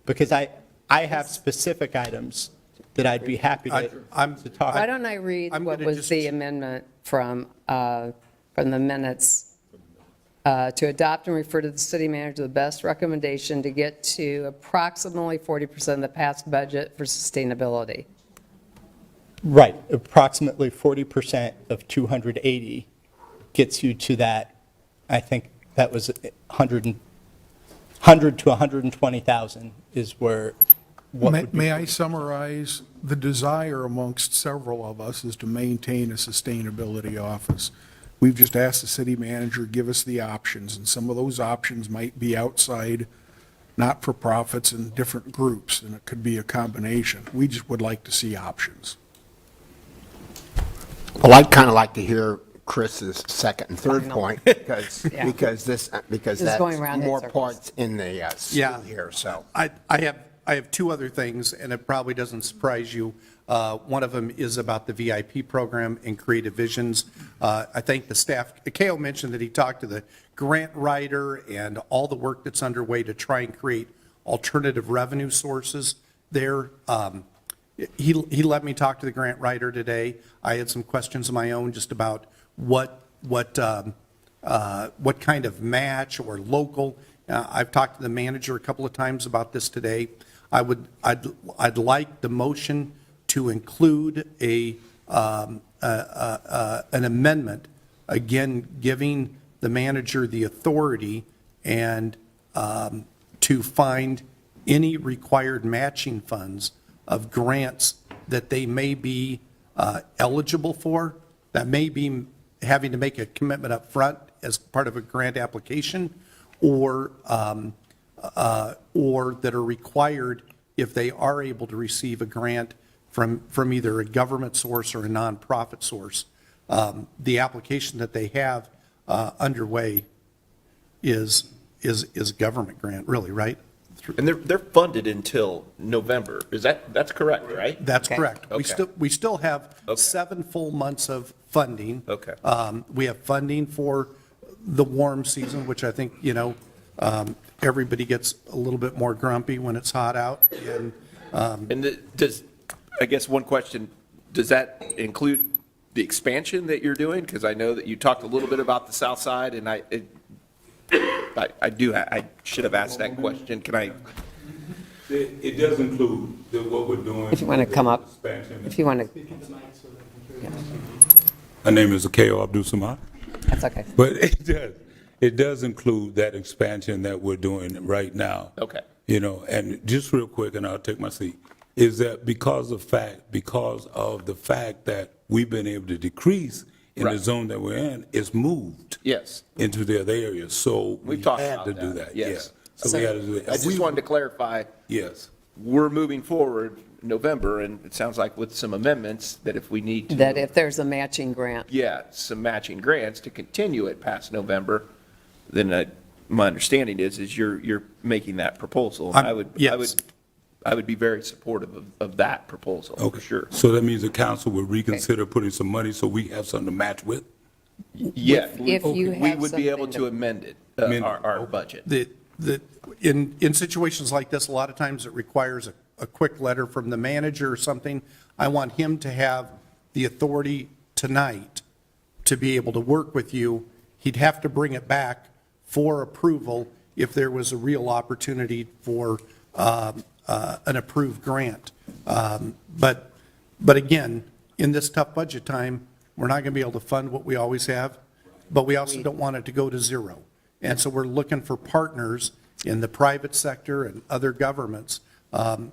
because I have specific items that I'd be happy to talk.
Why don't I read what was the amendment from the minutes? To adopt and refer to the city manager the best recommendation to get to approximately 40% of the past budget for sustainability.
Right, approximately 40% of 280 gets you to that. I think that was 100 to 120,000 is where.
May I summarize? The desire amongst several of us is to maintain a sustainability office. We've just asked the city manager, give us the options, and some of those options might be outside not-for-profits and different groups, and it could be a combination. We just would like to see options.
Well, I'd kind of like to hear Chris's second and third point, because
It's
that's
going around in
more
circles.
parts in the school here, so.
I have two other things, and it probably doesn't surprise you. One of them is about the VIP program and Creative Visions. I think the staff, Kale mentioned that he talked to the grant writer and all the work that's underway to try and create alternative revenue sources there. He let me talk to the grant writer today. I had some questions of my own just about what kind of match or local. I've talked to the manager a couple of times about this today. I'd like the motion to include an amendment, again, giving the manager the authority and to find any required matching funds of grants that they may be eligible for, that may be having to make a commitment up front as part of a grant application, or that are required if they are able to receive a grant from either a government source or a nonprofit source. The application that they have underway is a government grant, really, right?
And they're funded until November. That's correct, right?
That's correct.
Okay.
We still have 7 full months of funding.
Okay.
We have funding for the warm season, which I think, everybody gets a little bit more grumpy when it's hot out.
And I guess one question, does that include the expansion that you're doing? Because I know that you talked a little bit about the south side, and I should have asked that question. Can I?
It does include what we're doing.
If you want to come up, if you want to.
My name is Akeo Abdul-Samad.
That's okay.
But it does include that expansion that we're doing right now.
Okay.
And just real quick, and I'll take my seat, is that because of the fact that we've been able to decrease in the zone that we're in, it's moved into the other areas. So
We've talked
had
about
to
that.
do that.
Yes.
Yeah. So we had to do that.
I just wanted to clarify.
Yes.
We're moving forward November, and it sounds like with some amendments that if we need to.
That if there's a matching grant.
Yeah, some matching grants to continue it past November, then my understanding is you're making that proposal. And I would be very supportive of that proposal, for sure.
So that means the council will reconsider putting some money so we have something to match with?
Yeah,
If you
we
have
would be able
something
to amend it, our budget.
In situations like this, a lot of times it requires a quick letter from the manager or something. I want him to have the authority tonight to be able to work with you. He'd have to bring it back for approval if there was a real opportunity for an approved grant. But again, in this tough budget time, we're not going to be able to fund what we always have, but we also don't want it to go to zero. And so we're looking for partners in the private sector and other governments.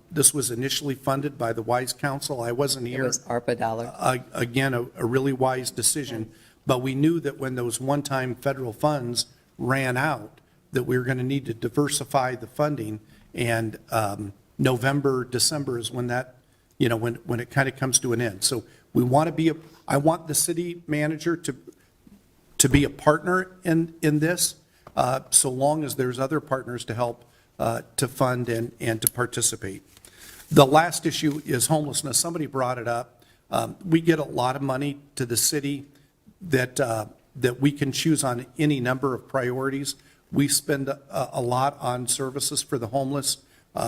This was initially funded by the Wise Council. I wasn't
It
here.
was ARPA dollar.
Again, a really wise decision, but we knew that when those one-time federal funds ran out, that we were going to need to diversify the funding, and November, December is when that, when it kind of comes to an end. So we want to be, I want the city manager to be a partner in this, so long as there's other partners to help to fund and to participate. The last issue is homelessness. Somebody brought it up. We get a lot of money to the city that we can choose on any number of priorities. We spend a lot on services for the homeless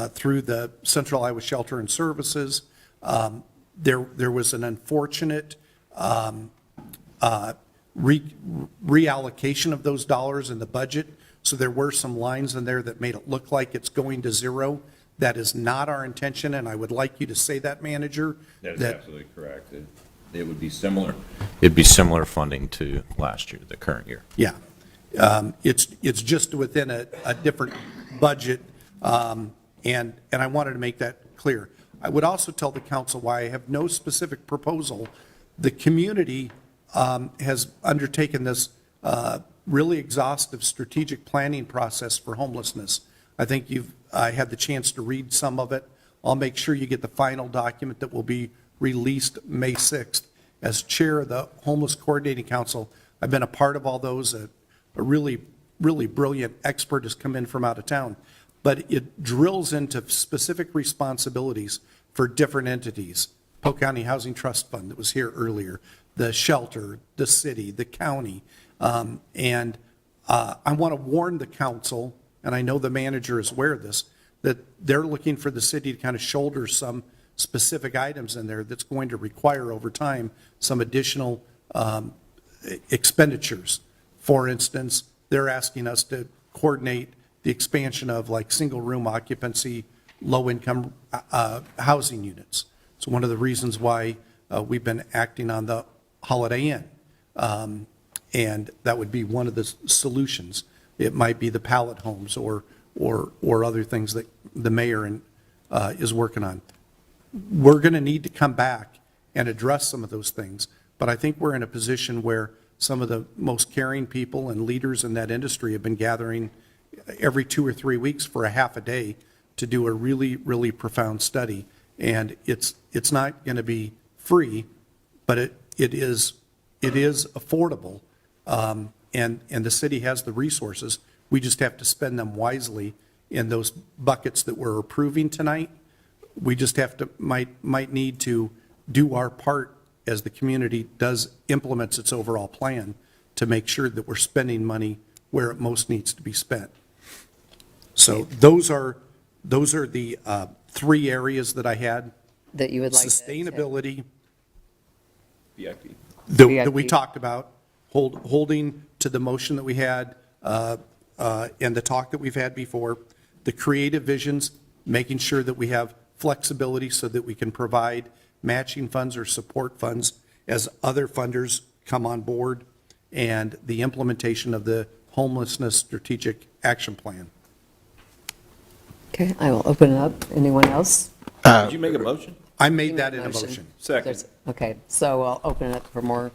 through the Central Iowa Shelter and Services. There was an unfortunate reallocation of those dollars in the budget. So there were some lines in there that made it look like it's going to zero. That is not our intention, and I would like you to say that, manager.
That is absolutely correct. It would be similar. It'd be similar funding to last year, the current year.
Yeah. It's just within a different budget, and I wanted to make that clear. I would also tell the council why I have no specific proposal. The community has undertaken this really exhaustive strategic planning process for homelessness. I think I had the chance to read some of it. I'll make sure you get the final document that will be released May 6th. As chair of the Homeless Coordinating Council, I've been a part of all those. A really, really brilliant expert has come in from out of town. But it drills into specific responsibilities for different entities. Polk County Housing Trust Fund that was here earlier, the shelter, the city, the county. And I want to warn the council, and I know the manager is aware of this, that they're looking for the city to kind of shoulder some specific items in there that's going to require over time some additional expenditures. For instance, they're asking us to coordinate the expansion of like single room occupancy, low income housing units. So one of the reasons why we've been acting on the Holiday Inn. And that would be one of the solutions. It might be the pallet homes or other things that the mayor is working on. We're going to need to come back and address some of those things, but I think we're in a position where some of the most caring people and leaders in that industry have been gathering every 2 or 3 weeks for a half a day to do a really, really profound study. And it's not going to be free, but it is affordable. And the city has the resources. We just have to spend them wisely in those buckets that we're approving tonight. We just have to, might need to do our part as the community implements its overall plan to make sure that we're spending money where it most needs to be spent. So those are the 3 areas that I had.
That you would like.
Sustainability.
VIP.
That we talked about, holding to the motion that we had and the talk that we've had before, the creative visions, making sure that we have flexibility so that we can provide matching funds or support funds as other funders come on board, and the implementation of the homelessness strategic action plan.
Okay, I will open it up. Anyone else?
Did you make a motion?
I made that in a motion.
Second.
Okay, so I'll open it up for more.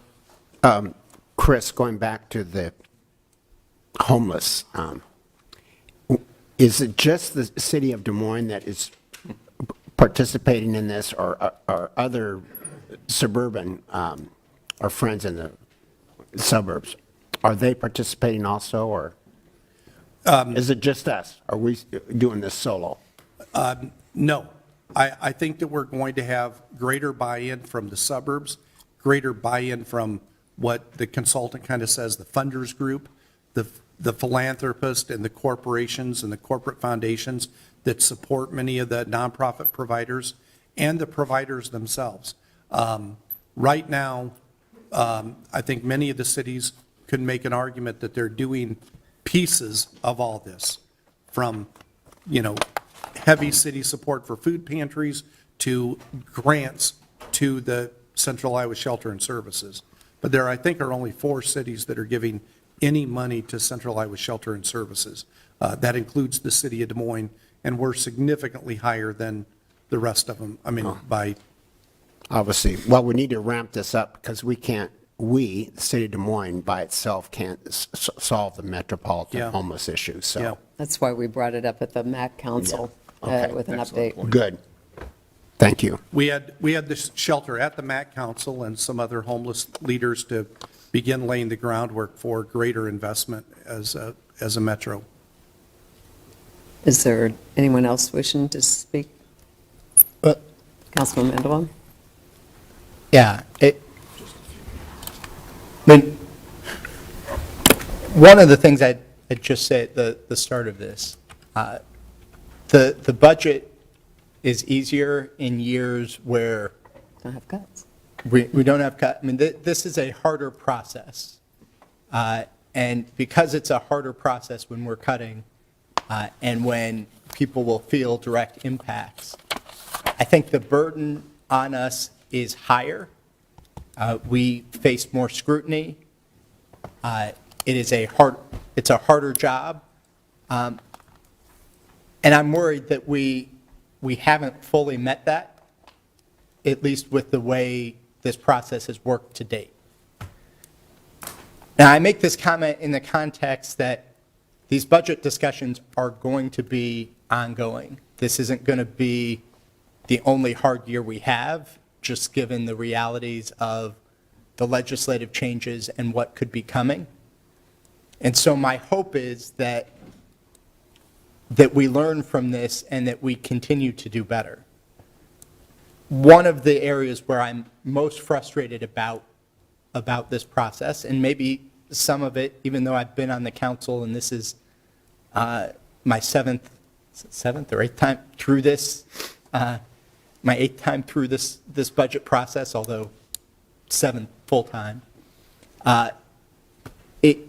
Chris, going back to the homeless, is it just the city of Des Moines that is participating in this, or are other suburban, our friends in the suburbs, are they participating also, or is it just us? Are we doing this solo?
No. I think that we're going to have greater buy-in from the suburbs, greater buy-in from what the consultant kind of says, the funders group, the philanthropists and the corporations and the corporate foundations that support many of the nonprofit providers and the providers themselves. Right now, I think many of the cities could make an argument that they're doing pieces of all this. from, heavy city support for food pantries to grants to the Central Iowa Shelter and Services. But there, I think, are only 4 cities that are giving any money to Central Iowa Shelter and Services. That includes the city of Des Moines, and we're significantly higher than the rest of them, by...
Obviously, well, we need to ramp this up because the city of Des Moines by itself can't solve the metropolitan homeless issue, so.
Yeah.
That's why we brought it up at the MAC Council with an update.
Good. Thank you.
We had this shelter at the MAC Council and some other homeless leaders to begin laying the groundwork for greater investment as a metro.
Is there anyone else wishing to speak? Councilman Mandelbaum?
Yeah. One of the things I'd just say at the start of this, the budget is easier in years where
Don't have cuts.
we don't have cut. I mean, this is a harder process. And because it's a harder process when we're cutting and when people will feel direct impacts, I think the burden on us is higher. We face more scrutiny. It's a harder job. And I'm worried that we haven't fully met that, at least with the way this process has worked to date. Now, I make this comment in the context that these budget discussions are going to be ongoing. This isn't going to be the only hard year we have, just given the realities of the legislative changes and what could be coming. And so my hope is that we learn from this and that we continue to do better. One of the areas where I'm most frustrated about this process, and maybe some of it, even though I've been on the council and this is my seventh or eighth time through this, my 8th time through this budget process, although 7th full-time, it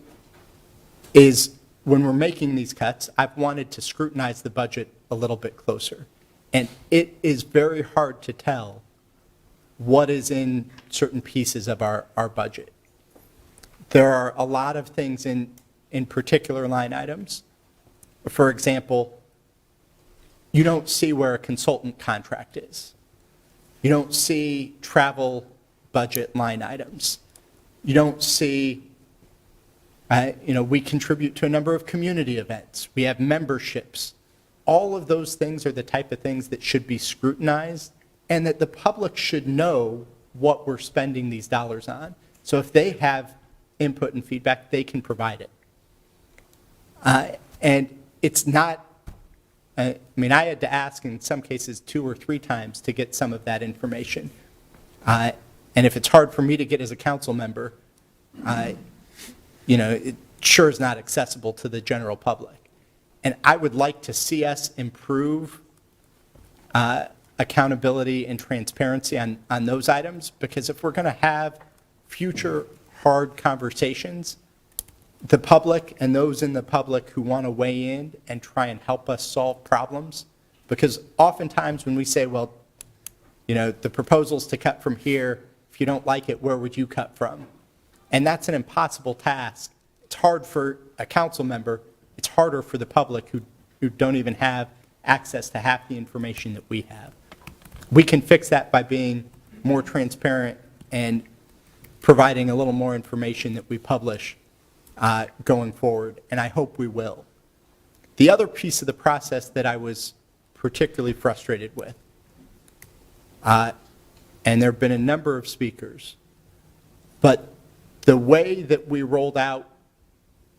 is when we're making these cuts, I've wanted to scrutinize the budget a little bit closer. And it is very hard to tell what is in certain pieces of our budget. There are a lot of things in particular line items. For example, you don't see where a consultant contract is. You don't see travel budget line items. You don't see, we contribute to a number of community events. We have memberships. All of those things are the type of things that should be scrutinized and that the public should know what we're spending these dollars on. So if they have input and feedback, they can provide it. And it's not, I had to ask in some cases 2 or 3 times to get some of that information. And if it's hard for me to get as a council member, it sure is not accessible to the general public. And I would like to see us improve accountability and transparency on those items, because if we're going to have future hard conversations, the public and those in the public who want to weigh in and try and help us solve problems, because oftentimes when we say, well, the proposal's to cut from here, if you don't like it, where would you cut from? And that's an impossible task. It's hard for a council member. It's harder for the public who don't even have access to half the information that we have. We can fix that by being more transparent and providing a little more information that we publish going forward, and I hope we will. The other piece of the process that I was particularly frustrated with, and there have been a number of speakers, but the way that we rolled out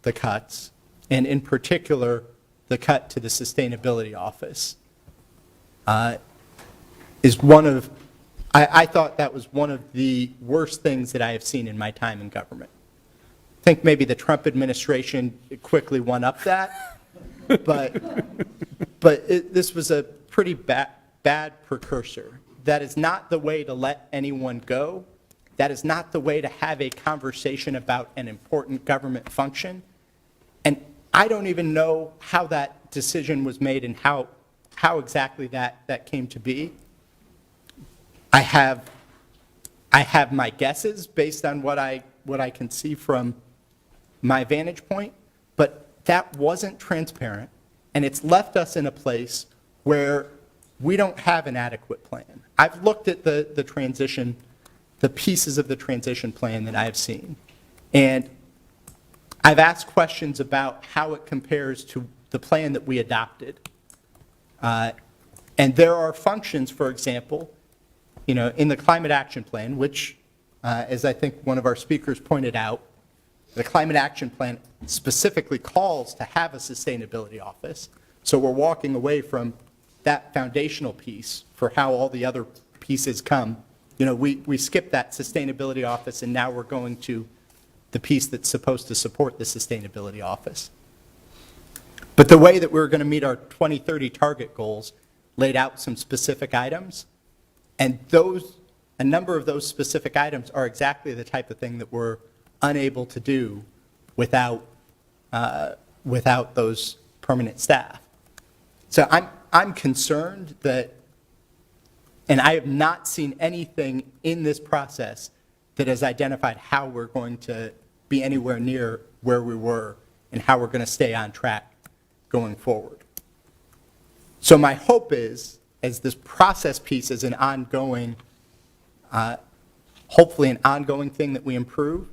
the cuts, and in particular, the cut to the sustainability office, is one of, I thought that was one of the worst things that I have seen in my time in government. I think maybe the Trump administration quickly won up that, but this was a pretty bad precursor. That is not the way to let anyone go. That is not the way to have a conversation about an important government function. And I don't even know how that decision was made and how exactly that came to be, I have my guesses based on what I can see from my vantage point, but that wasn't transparent, and it's left us in a place where we don't have an adequate plan. I've looked at the transition, the pieces of the transition plan that I've seen, and I've asked questions about how it compares to the plan that we adopted. And there are functions, for example, in the climate action plan, which, as I think one of our speakers pointed out, the climate action plan specifically calls to have a sustainability office. So we're walking away from that foundational piece for how all the other pieces come. We skipped that sustainability office, and now we're going to the piece that's supposed to support the sustainability office. But the way that we're going to meet our 2030 target goals laid out some specific items, and a number of those specific items are exactly the type of thing that we're unable to do without those permanent staff. So I'm concerned that, and I have not seen anything in this process that has identified how we're going to be anywhere near where we were and how we're going to stay on track going forward. So my hope is, as this process piece is an ongoing, hopefully an ongoing thing that we improve,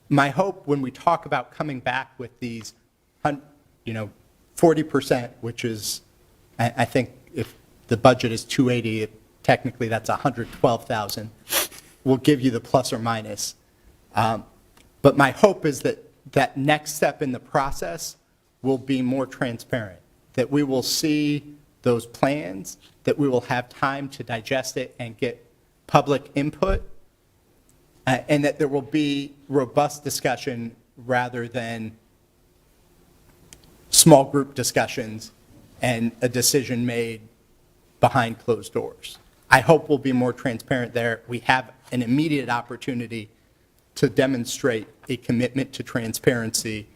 my hope when we talk about coming back with these, 40%, which is, I think if the budget is 280, technically that's 112,000, we'll give you the plus or minus. But my hope is that that next step in the process will be more transparent, that we will see those plans, that we will have time to digest it and get public input, and that there will be robust discussion rather than small group discussions and a decision made behind closed doors. I hope we'll be more transparent there. We have an immediate opportunity to demonstrate a commitment to transparency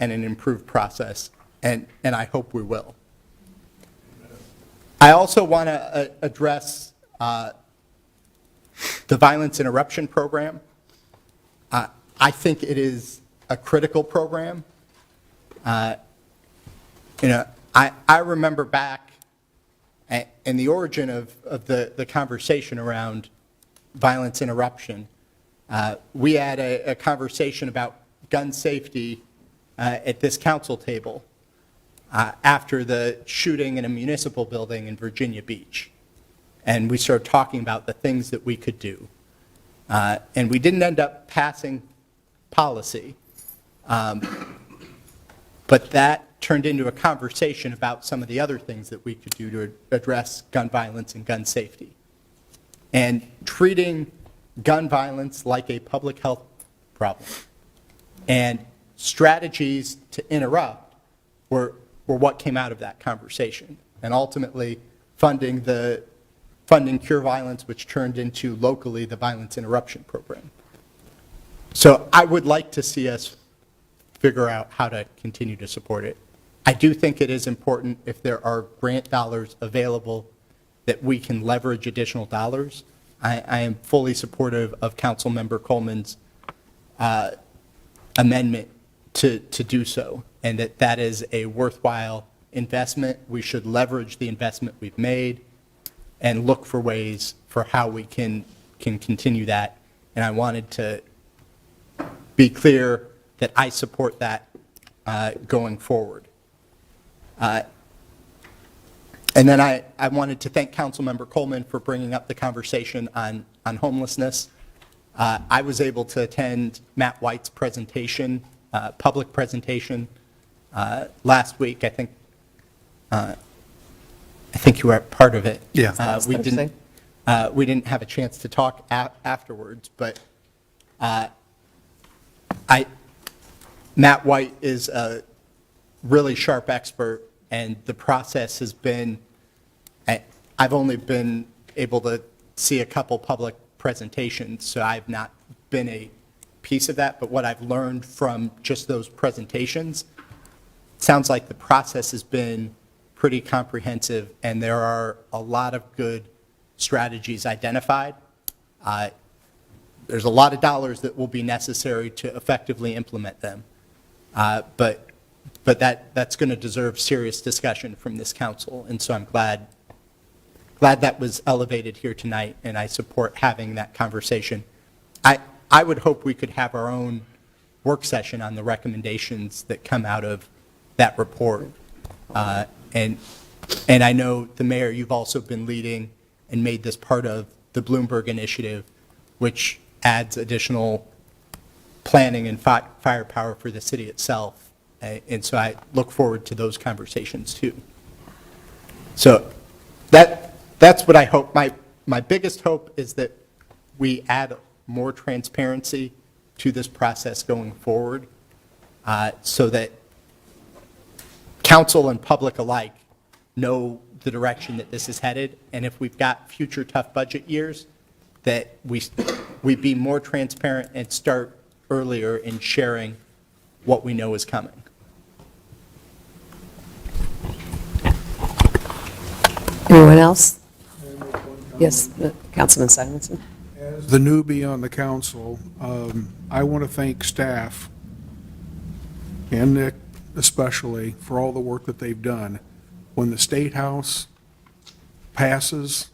and an improved process, and I hope we will. I also want to address the violence interruption program. I think it is a critical program. I remember back in the origin of the conversation around violence interruption. We had a conversation about gun safety at this council table after the shooting in a municipal building in Virginia Beach. And we started talking about the things that we could do. And we didn't end up passing policy, but that turned into a conversation about some of the other things that we could do to address gun violence and gun safety. And treating gun violence like a public health problem. And strategies to interrupt were what came out of that conversation. And ultimately, funding Cure Violence, which turned into locally the violence interruption program. So I would like to see us figure out how to continue to support it. I do think it is important, if there are grant dollars available, that we can leverage additional dollars. I am fully supportive of Councilmember Coleman's amendment to do so, and that is a worthwhile investment. We should leverage the investment we've made and look for ways for how we can continue that. And I wanted to be clear that I support that going forward. And then I wanted to thank Councilmember Coleman for bringing up the conversation on homelessness. I was able to attend Matt White's presentation, public presentation, last week. I think you were part of it.
Yeah.
We didn't have a chance to talk afterwards, but Matt White is a really sharp expert, and the process has been, I've only been able to see a couple public presentations, so I've not been a piece of that, but what I've learned from just those presentations sounds like the process has been pretty comprehensive, and there are a lot of good strategies identified. There's a lot of dollars that will be necessary to effectively implement them. But that's going to deserve serious discussion from this council, and so I'm glad that was elevated here tonight, and I support having that conversation. I would hope we could have our own work session on the recommendations that come out of that report. And I know the mayor, you've also been leading and made this part of the Bloomberg Initiative, which adds additional planning and firepower for the city itself. And so I look forward to those conversations too. So that's what I hope. My biggest hope is that we add more transparency to this process going forward, so that council and public alike know the direction that this is headed. And if we've got future tough budget years, that we be more transparent and start earlier in sharing what we know is coming.
Anyone else? Yes, Councilman Simonson.
As the newbie on the council, I want to thank staff and Nick especially for all the work that they've done. When the State House passes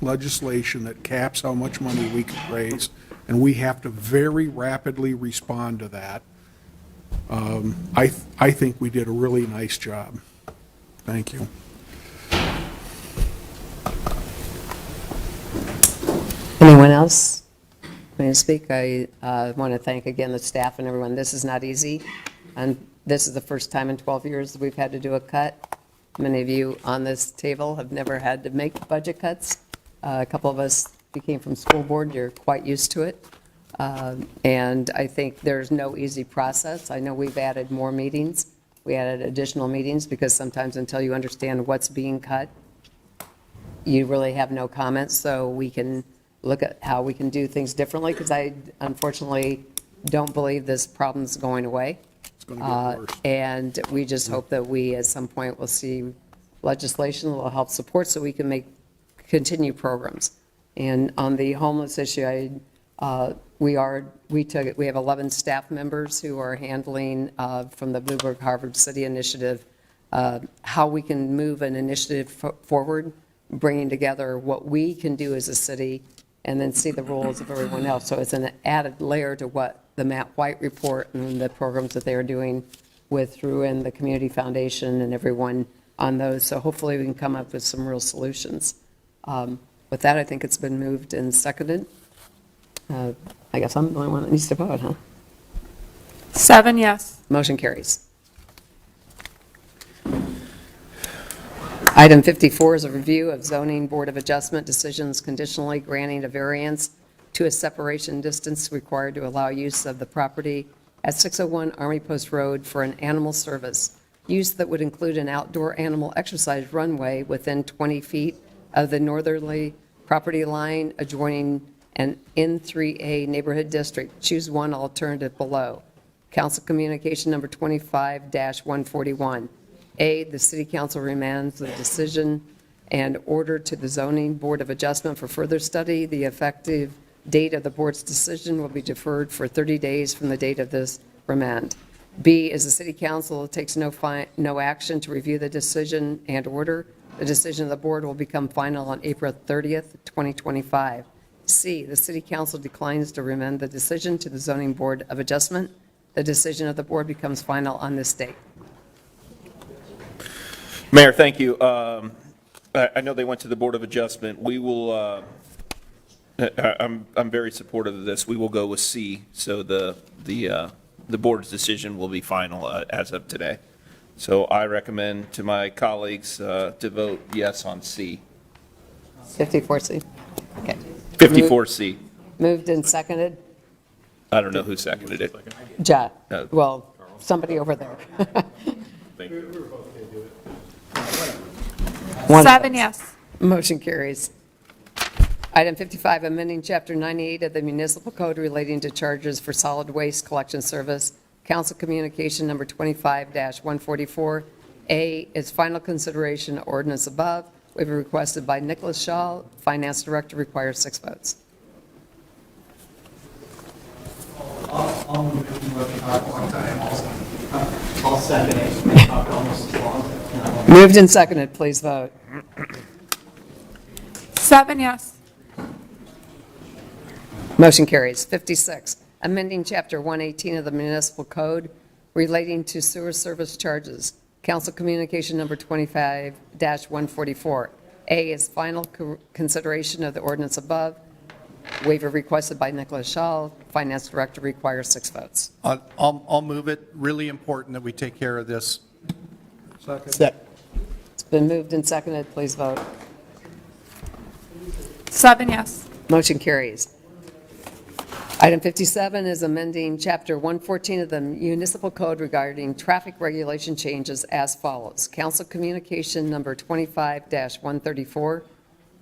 legislation that caps how much money we can raise, and we have to very rapidly respond to that, I think we did a really nice job. Thank you.
Anyone else want to speak? I want to thank again the staff and everyone. This is not easy, and this is the first time in 12 years that we've had to do a cut. Many of you on this table have never had to make budget cuts. A couple of us came from school board. You're quite used to it. And I think there's no easy process. I know we've added more meetings. We added additional meetings because sometimes until you understand what's being cut, you really have no comments. So we can look at how we can do things differently, because I unfortunately don't believe this problem's going away.
It's going to get worse.
And we just hope that we, at some point, will see legislation that will help support so we can continue programs. And on the homeless issue, we have 11 staff members who are handling, from the Bloomberg Harvard City Initiative, how we can move an initiative forward, bringing together what we can do as a city and then see the roles of everyone else. So it's an added layer to what the Matt White report and the programs that they are doing through in the Community Foundation and everyone on those. So hopefully we can come up with some real solutions. With that, I think it's been moved and seconded. I guess I'm the only one that needs to vote, huh?
7 yes.
Motion carries. Item 54 is a review of zoning board of adjustment decisions conditionally granting a variance to a separation distance required to allow use of the property at 601 Army Post Road for an animal service, use that would include an outdoor animal exercise runway within 20 feet of the northerly property line adjoining an N3A neighborhood district. Choose one alternative below. Council Communication Number 25-141. A, the City Council remands the decision and order to the Zoning Board of Adjustment for further study. The effective date of the board's decision will be deferred for 30 days from the date of this remand. B, is the City Council takes no action to review the decision and order. The decision of the board will become final on April 30th, 2025. C, the City Council declines to remand the decision to the Zoning Board of Adjustment. The decision of the board becomes final on this date.
Mayor, thank you. I know they went to the Board of Adjustment. We will, I'm very supportive of this. We will go with C, so the board's decision will be final as of today. So I recommend to my colleagues to vote yes on C.
54C. Okay.
54C.
Moved and seconded.
I don't know who seconded it.
Ja. Well, somebody over there.
Thank you.
7 yes.
Motion carries. Item 55, amending Chapter 98 of the Municipal Code relating to charges for solid waste collection service, Council Communication Number 25-144. A is final consideration of ordinance above. Waiver requested by Nicholas Shaw. Finance Director requires 6 votes.
I'll move it to one time also. I'll second it. Talk almost as long.
Moved and seconded, please vote.
7 yes.
Motion carries. 56, amending Chapter 118 of the Municipal Code relating to sewer service charges. Council Communication Number 25-144. A is final consideration of the ordinance above. Waiver requested by Nicholas Shaw. Finance Director requires 6 votes.
I'll move it. Really important that we take care of this.
Second.
It's been moved and seconded. Please vote.
7 yes.
Motion carries. Item 57 is amending Chapter 114 of the Municipal Code regarding traffic regulation changes as follows. Council Communication Number 25-134.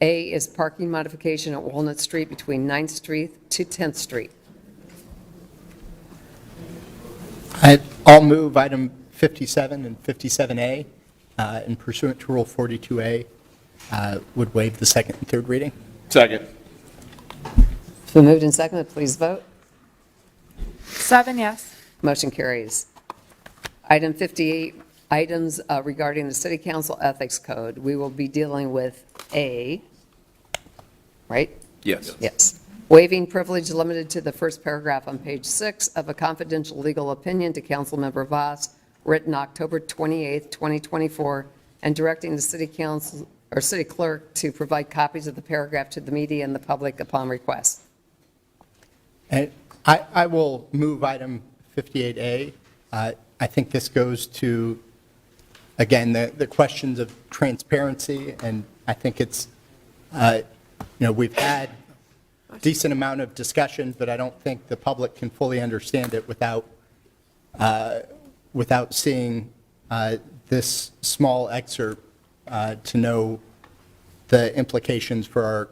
A is parking modification at Walnut Street between 9th Street to 10th Street.
I'll move item 57 and 57A, in pursuant to Rule 42A, would waive the second and third reading.
Second.
It's been moved and seconded. Please vote.
7 yes.
Motion carries. Item 58, items regarding the City Council Ethics Code. We will be dealing with A, right?
Yes.
Yes. Waiving privilege limited to the first paragraph on page 6 of a confidential legal opinion to Councilmember Voss, written October 28, 2024, and directing the City Council or City Clerk to provide copies of the paragraph to the media and the public upon request.
And I will move item 58A. I think this goes to, again, the questions of transparency, and I think it's, we've had a decent amount of discussion, but I don't think the public can fully understand it without seeing this small excerpt to know the implications for our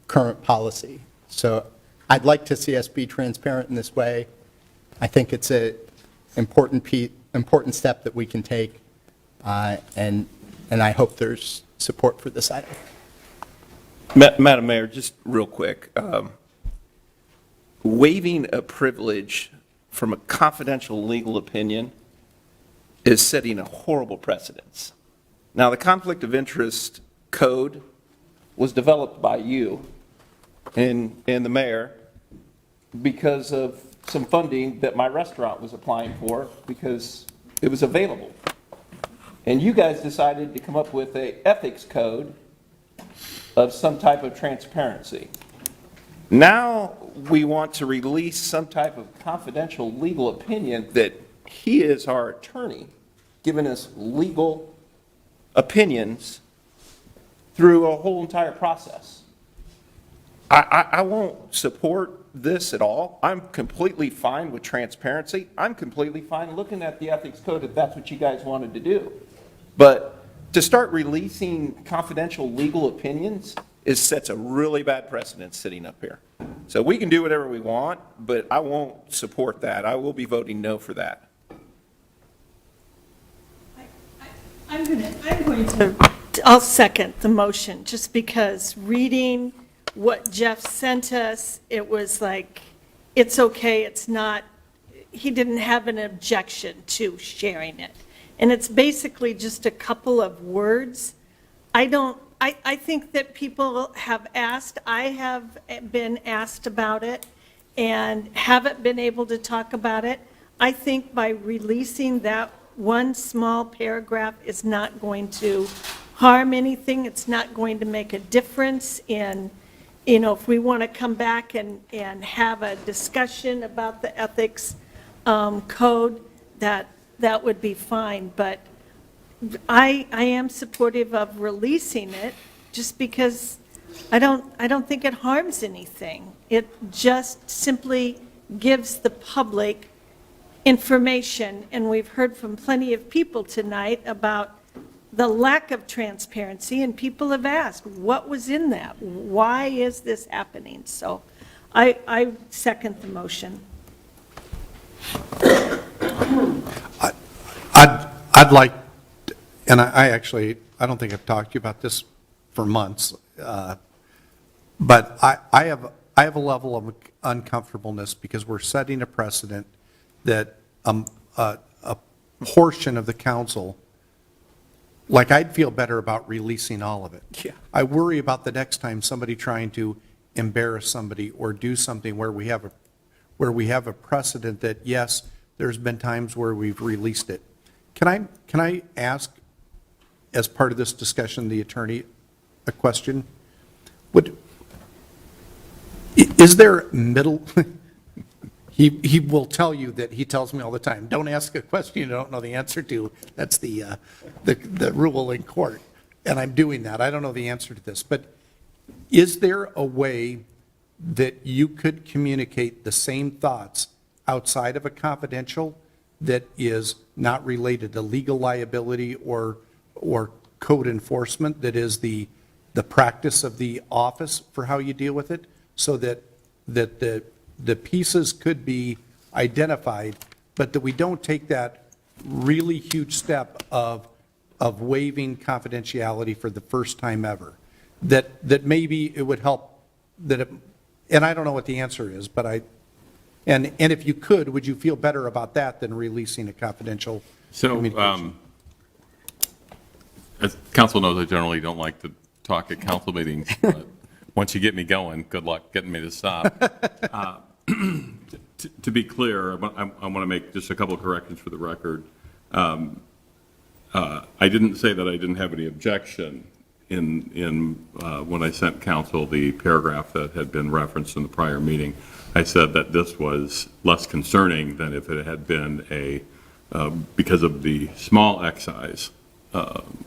current policy. So I'd like to see us be transparent in this way. I think it's an important step that we can take, and I hope there's support for this item.
Madam Mayor, just real quick. Waiving a privilege from a confidential legal opinion is setting a horrible precedence. Now, the conflict of interest code was developed by you and the mayor because of some funding that my restaurant was applying for because it was available. And you guys decided to come up with an ethics code of some type of transparency. Now we want to release some type of confidential legal opinion that he is our attorney, giving us legal opinions through a whole entire process. I won't support this at all. I'm completely fine with transparency. I'm completely fine looking at the ethics code if that's what you guys wanted to do. But to start releasing confidential legal opinions sets a really bad precedent sitting up here. So we can do whatever we want, but I won't support that. I will be voting no for that.
I'll second the motion, just because reading what Jeff sent us, it was like, it's okay, it's not, he didn't have an objection to sharing it. And it's basically just a couple of words. I think that people have asked, I have been asked about it and haven't been able to talk about it. I think by releasing that one small paragraph is not going to harm anything. It's not going to make a difference in, if we want to come back and have a discussion about the ethics code, that would be fine. But I am supportive of releasing it just because I don't think it harms anything. It just simply gives the public information, and we've heard from plenty of people tonight about the lack of transparency, and people have asked, what was in that? Why is this happening? So I second the motion.
I'd like, and I actually, I don't think I've talked to you about this for months, but I have a level of uncomfortableness because we're setting a precedent that a portion of the council, like I'd feel better about releasing all of it.
Yeah.
I worry about the next time somebody trying to embarrass somebody or do something where we have a precedent that, yes, there's been times where we've released it. Can I ask, as part of this discussion, the attorney a question? Is there middle, he will tell you that he tells me all the time, don't ask a question you don't know the answer to. That's the rule in court. And I'm doing that. I don't know the answer to this. But is there a way that you could communicate the same thoughts outside of a confidential that is not related to legal liability or code enforcement, that is the practice of the office for how you deal with it, so that the pieces could be identified, but that we don't take that really huge step of waiving confidentiality for the first time ever? That maybe it would help, and I don't know what the answer is, but and if you could, would you feel better about that than releasing a confidential communication?
As council knows, I generally don't like to talk at council meetings, but once you get me going, good luck getting me to stop. To be clear, I want to make just a couple of corrections for the record. I didn't say that I didn't have any objection in when I sent council the paragraph that had been referenced in the prior meeting. I said that this was less concerning than if it had been because of the small excise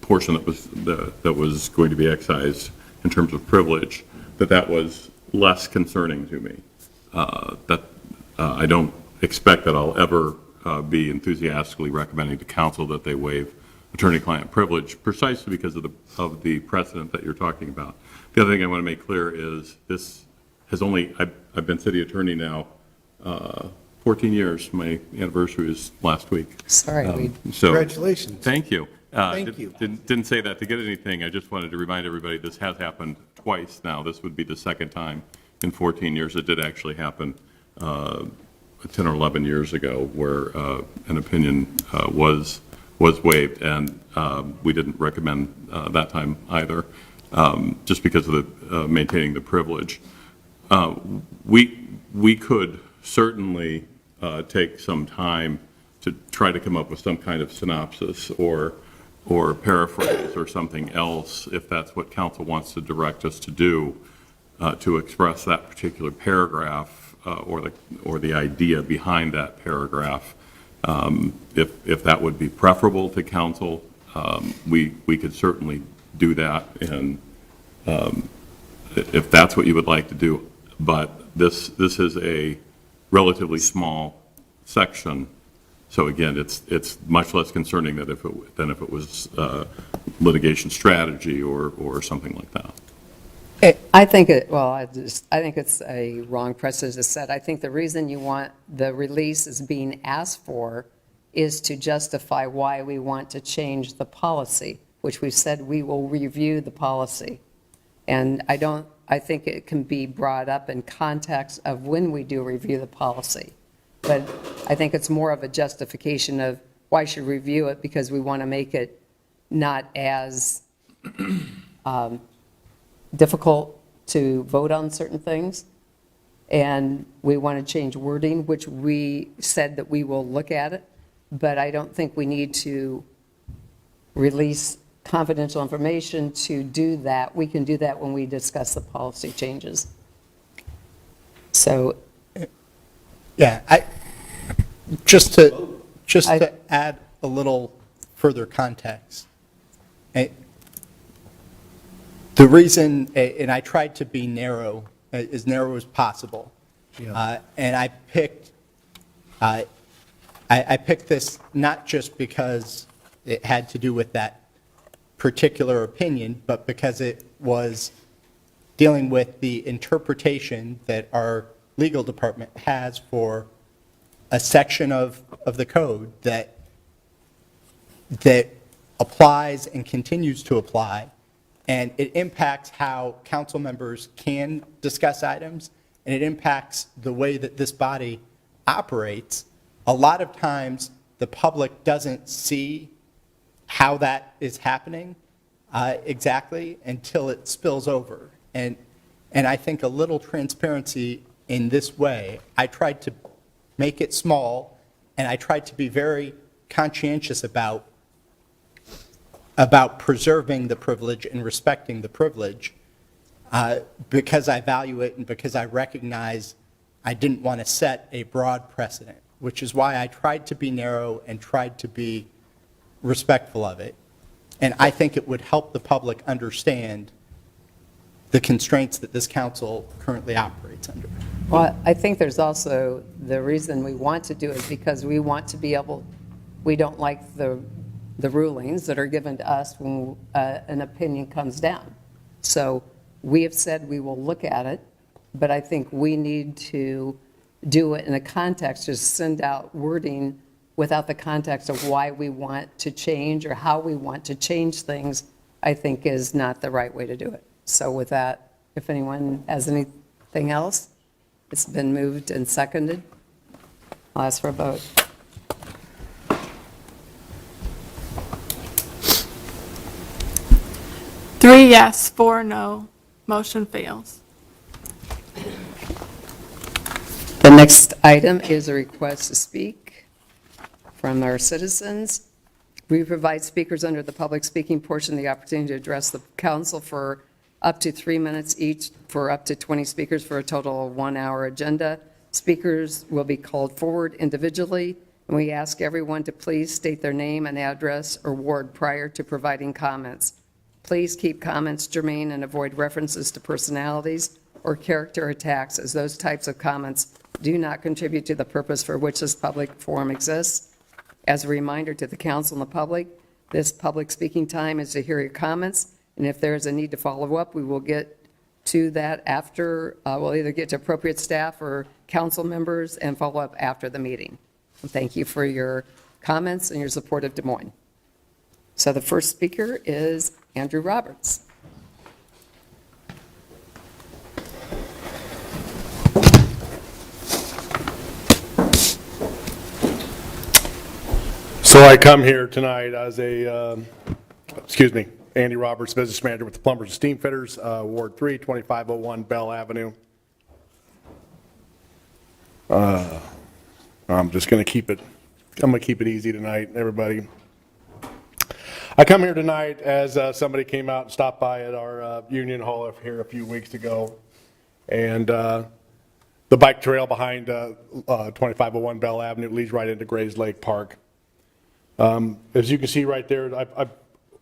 portion that was going to be excised in terms of privilege, that was less concerning to me. I don't expect that I'll ever be enthusiastically recommending to council that they waive attorney-client privilege, precisely because of the precedent that you're talking about. The other thing I want to make clear is this has only, I've been city attorney now 14 years. My anniversary is last week.
Sorry.
Congratulations.
Thank you.
Thank you.
Didn't say that to get anything. I just wanted to remind everybody this has happened twice now. This would be the second time in 14 years. It did actually happen 10 or 11 years ago, where an opinion was waived, and we didn't recommend that time either, just because of maintaining the privilege. We could certainly take some time to try to come up with some kind of synopsis or paraphrase or something else, if that's what council wants to direct us to do, to express that particular paragraph or the idea behind that paragraph. If that would be preferable to council, we could certainly do that, and if that's what you would like to do. But this is a relatively small section. So again, it's much less concerning than if it was litigation strategy or something like that.
I think I think it's a wrong precedent to set. I think the reason you want the release is being asked for is to justify why we want to change the policy, which we've said we will review the policy. And I think it can be brought up in context of when we do review the policy. But I think it's more of a justification of why should we review it, because we want to make it not as difficult to vote on certain things. And we want to change wording, which we said that we will look at it. But I don't think we need to release confidential information to do that. We can do that when we discuss the policy changes. So.
Yeah, just to add a little further context. The reason, and I tried to be narrow as possible, and I picked this not just because it had to do with that particular opinion, but because it was dealing with the interpretation that our legal department has for a section of the code that that applies and continues to apply, and it impacts how council members can discuss items, and it impacts the way that this body operates. A lot of times, the public doesn't see how that is happening exactly until it spills over. And I think a little transparency in this way, I tried to make it small, and I tried to be very conscientious about preserving the privilege and respecting the privilege because I value it and because I recognize I didn't want to set a broad precedent, which is why I tried to be narrow and tried to be respectful of it. And I think it would help the public understand the constraints that this council currently operates under.
Well, I think there's also, the reason we want to do it is because we want to be able, we don't like the rulings that are given to us when an opinion comes down. So we have said we will look at it, but I think we need to do it in a context, just send out wording without the context of why we want to change or how we want to change things, I think is not the right way to do it. So with that, if anyone has anything else, it's been moved and seconded. I'll ask for a vote.
Three yes, 4 no. Motion fails.
The next item is a request to speak from our citizens. We provide speakers under the public speaking portion the opportunity to address the council for up to 3 minutes each for up to 20 speakers for a total of 1 hour agenda. Speakers will be called forward individually, and we ask everyone to please state their name and address or ward prior to providing comments. Please keep comments germane and avoid references to personalities or character attacks, as those types of comments do not contribute to the purpose for which this public forum exists. As a reminder to the council and the public, this public speaking time is to hear your comments, and if there is a need to follow up, we will get to that after, we'll either get to appropriate staff or council members and follow up after the meeting. And thank you for your comments and your support of Des Moines. So the first speaker is Andrew Roberts.
So I come here tonight as Andy Roberts, business manager with the Plumbers and Steam Fitters, Ward 3, 2501 Bell Avenue. I'm just going to keep it easy tonight, everybody. I come here tonight as somebody came out and stopped by at our Union Hall here a few weeks ago, and the bike trail behind 2501 Bell Avenue leads right into Grays Lake Park. As you can see right there,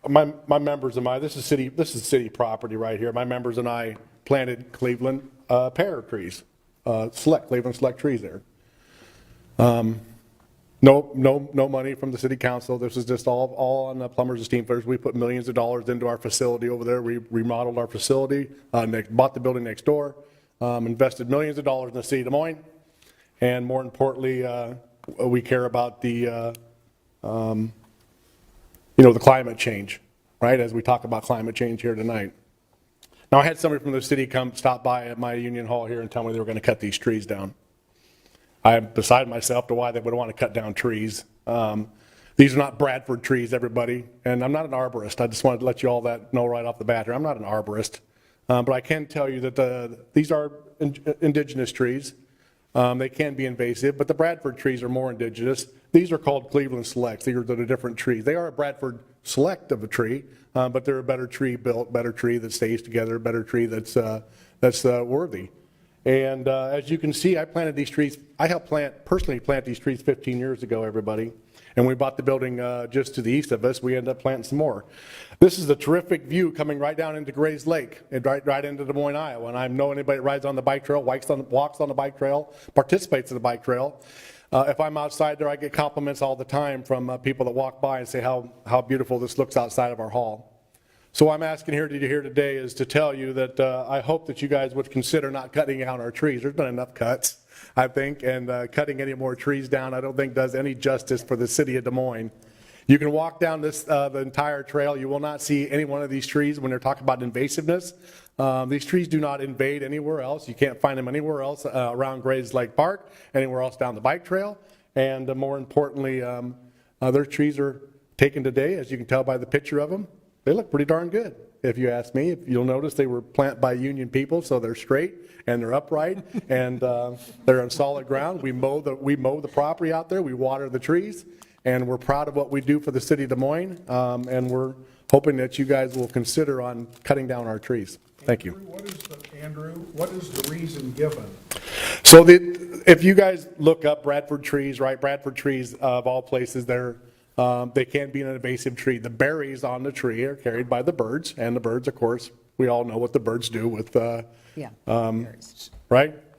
my members and this is city property right here. My members and I planted Cleveland pear trees, Cleveland select trees there. No money from the city council. This is just all on the Plumbers and Steam Fitters. We put millions of dollars into our facility over there. We remodeled our facility, bought the building next door, invested millions of dollars in the city of Des Moines, and more importantly, we care about the climate change, right? As we talk about climate change here tonight. Now, I had somebody from the city come stop by at my Union Hall here and tell me they were going to cut these trees down. I'm beside myself to why they would want to cut down trees. These are not Bradford trees, everybody, and I'm not an arborist. I just wanted to let you all that know right off the bat here. I'm not an arborist, but I can tell you that these are indigenous trees. They can be invasive, but the Bradford trees are more indigenous. These are called Cleveland Selects. These are the different trees. They are a Bradford Select of a tree, but they're a better tree built, better tree that stays together, a better tree that's worthy. And as you can see, I planted these trees. I helped personally plant these trees 15 years ago, everybody. And we bought the building just to the east of us. We ended up planting some more. This is a terrific view coming right down into Grays Lake and right into Des Moines, Iowa. And I know anybody that rides on the bike trail, walks on the bike trail, participates in the bike trail. If I'm outside there, I get compliments all the time from people that walk by and say how beautiful this looks outside of our hall. So what I'm asking here today is to tell you that I hope that you guys would consider not cutting down our trees. There's been enough cuts, I think, and cutting any more trees down I don't think does any justice for the city of Des Moines. You can walk down this, the entire trail. You will not see any one of these trees when they're talking about invasiveness. These trees do not invade anywhere else. You can't find them anywhere else around Grays Lake Park, anywhere else down the bike trail. And more importantly, their trees are taken today, as you can tell by the picture of them. They look pretty darn good, if you ask me. If you'll notice, they were planted by union people, so they're straight and they're upright and they're on solid ground. We mow the property out there. We water the trees, and we're proud of what we do for the city of Des Moines. And we're hoping that you guys will consider on cutting down our trees. Thank you.
Andrew, what is the reason given?
So if you guys look up Bradford trees, right? Bradford trees, of all places, they can be an invasive tree. The berries on the tree are carried by the birds, and the birds, of course, we all know what the birds do with, right?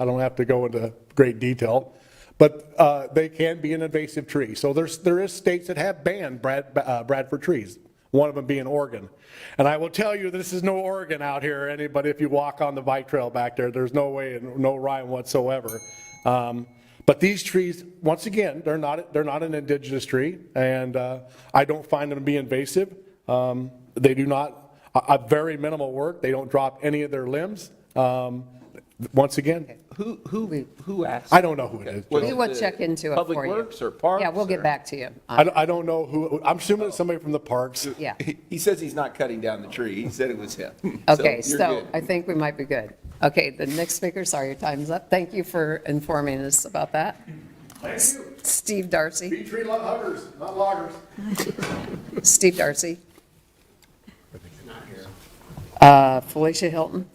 I don't have to go into great detail, but they can be an invasive tree. So there is states that have banned Bradford trees, one of them being Oregon. And I will tell you, this is no Oregon out here. Anybody, if you walk on the bike trail back there, there's no way and no rhyme whatsoever. But these trees, once again, they're not an indigenous tree, and I don't find them to be invasive. They do not, very minimal work. They don't drop any of their limbs. Once again,
Who asked?
I don't know who it is.
We will check into it for you.
Public Works or Parks?
Yeah, we'll get back to you.
I don't know who. I'm assuming it's somebody from the parks.
Yeah.
He says he's not cutting down the tree. He said it was him.
Okay,
you're
so
good.
I think we might be good. Okay, the next speaker, sorry, your time's up. Thank you for informing us about that. Steve Darcy.
Be tree huggers, not loggers.
Steve Darcy. Felicia Hilton.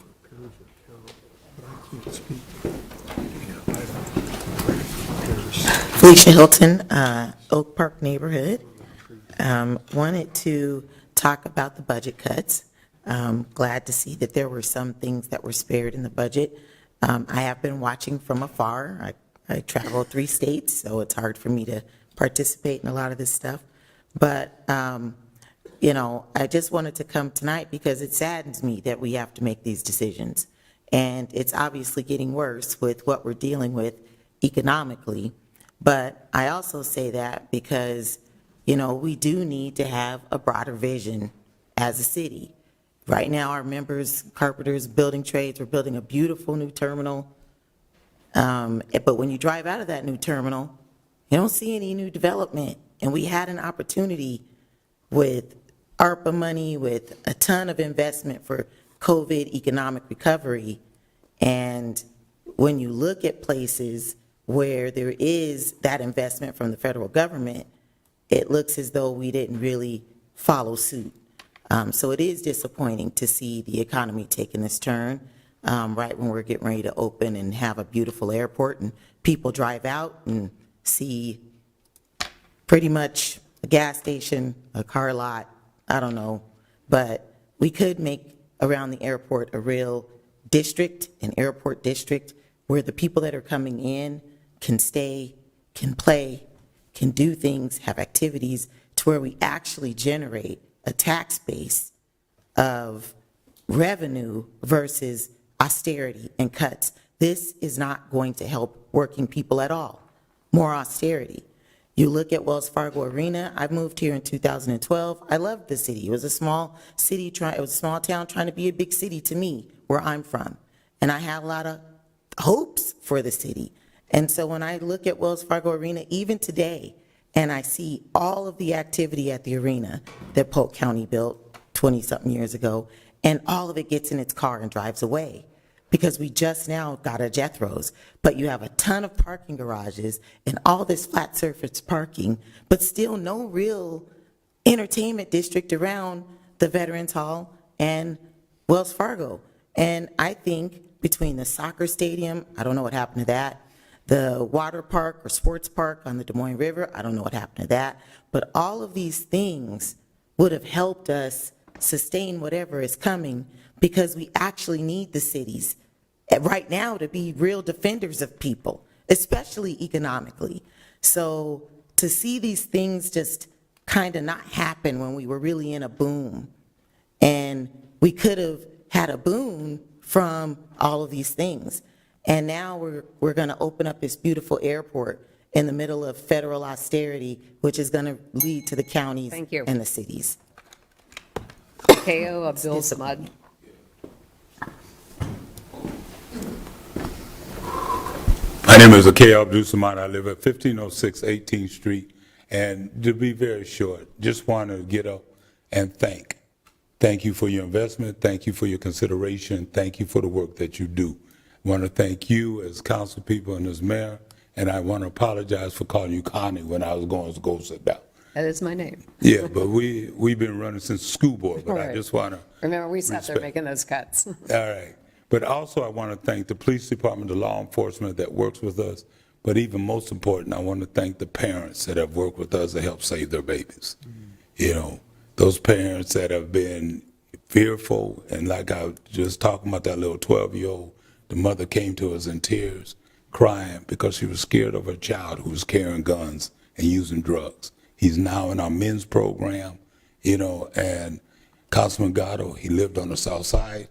Felicia Hilton, Oak Park neighborhood. Wanted to talk about the budget cuts. Glad to see that there were some things that were spared in the budget. I have been watching from afar. I travel 3 states, so it's hard for me to participate in a lot of this stuff. But, I just wanted to come tonight because it saddens me that we have to make these decisions. And it's obviously getting worse with what we're dealing with economically. But I also say that because, we do need to have a broader vision as a city. Right now, our members, carpenters, building trades, we're building a beautiful new terminal. But when you drive out of that new terminal, you don't see any new development. And we had an opportunity with ARPA money, with a ton of investment for COVID economic recovery. And when you look at places where there is that investment from the federal government, it looks as though we didn't really follow suit. So it is disappointing to see the economy taking this turn right when we're getting ready to open and have a beautiful airport, and people drive out and see pretty much a gas station, a car lot, I don't know. But we could make around the airport a real district, an airport district, where the people that are coming in can stay, can play, can do things, have activities, to where we actually generate a tax base of revenue versus austerity and cuts. This is not going to help working people at all. More austerity. You look at Wells Fargo Arena. I moved here in 2012. I loved the city. It was a small city, it was a small town trying to be a big city to me, where I'm from. And I had a lot of hopes for the city. And so when I look at Wells Fargo Arena, even today, and I see all of the activity at the arena that Polk County built 20-something years ago, and all of it gets in its car and drives away, because we just now got a Jethro's. But you have a ton of parking garages and all this flat surface parking, but still no real entertainment district around the Veterans Hall and Wells Fargo. And I think between the soccer stadium, I don't know what happened to that, the water park or sports park on the Des Moines River, I don't know what happened to that, but all of these things would have helped us sustain whatever is coming, because we actually need the cities right now to be real defenders of people, especially economically. So to see these things just kind of not happen when we were really in a boom, and we could have had a boon from all of these things. And now we're going to open up this beautiful airport. in the middle of federal austerity, which is going to lead to the counties
Thank you.
and the cities.
Ko Abdul Samad.
My name is Akay Abdul-Samad. I live at 1506 18th Street. And to be very short, just want to get up and thank you for your investment. Thank you for your consideration. Thank you for the work that you do. I want to thank you as council people and as mayor. And I want to apologize for calling you Connie when I was going to go sit down.
That is my name.
Yeah, but we've been running since school board, but I
Right.
just want to
Remember, we sat there
respect.
making those cuts.
All right. But also, I want to thank the police department, the law enforcement that works with us. But even most important, I want to thank the parents that have worked with us to help save their babies. You know, those parents that have been fearful, and like I was just talking about that little 12-year-old, the mother came to us in tears, crying because she was scared of her child who was carrying guns and using drugs. He's now in our men's program, you know, and Councilman Gatto, he lived on the south side.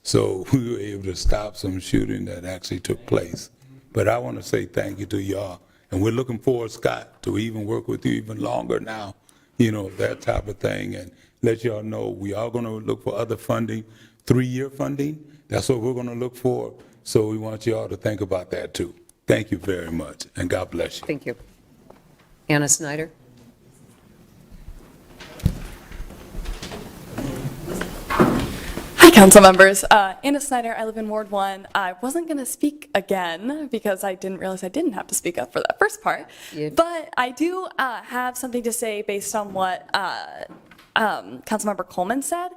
So we were able to stop some shooting that actually took place. But I want to say thank you to y'all. And we're looking forward, Scott, to even work with you even longer now, you know, that type of thing. And let y'all know we are going to look for other funding, 3-year funding. That's what we're going to look for. So we want y'all to think about that too. Thank you very much, and God bless you.
Thank you. Anna Snyder.
Hi, council members. Anna Snyder, I live in Ward 1. I wasn't going to speak again because I didn't realize I didn't have to speak up for that first part.
Yeah.
But I do have something to say based on what Councilmember Coleman said.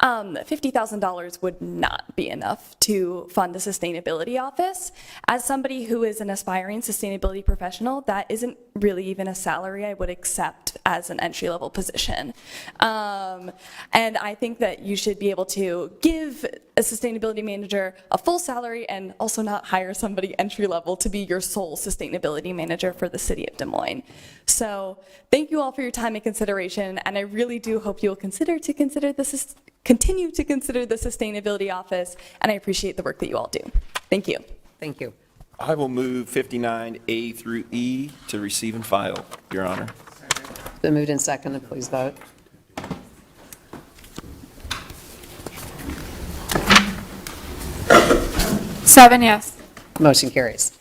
$50,000 would not be enough to fund a sustainability office. As somebody who is an aspiring sustainability professional, that isn't really even a salary I would accept as an entry-level position. And I think that you should be able to give a sustainability manager a full salary and also not hire somebody entry-level to be your sole sustainability manager for the city of Des Moines. So thank you all for your time and consideration, and I really do hope you will continue to consider the sustainability office, and I appreciate the work that you all do. Thank you.
Thank you.
I will move 59A through E to receive and file, Your Honor.
Been moved and seconded. Please vote.
Seven yes.
Motion carries.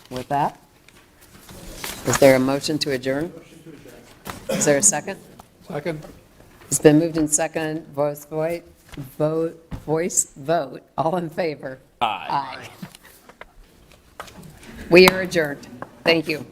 With that, is there a motion to adjourn? Is there a second?
Second.
It's been moved and seconded. Voice vote. All in favor?
Aye.
Aye. We are adjourned. Thank you.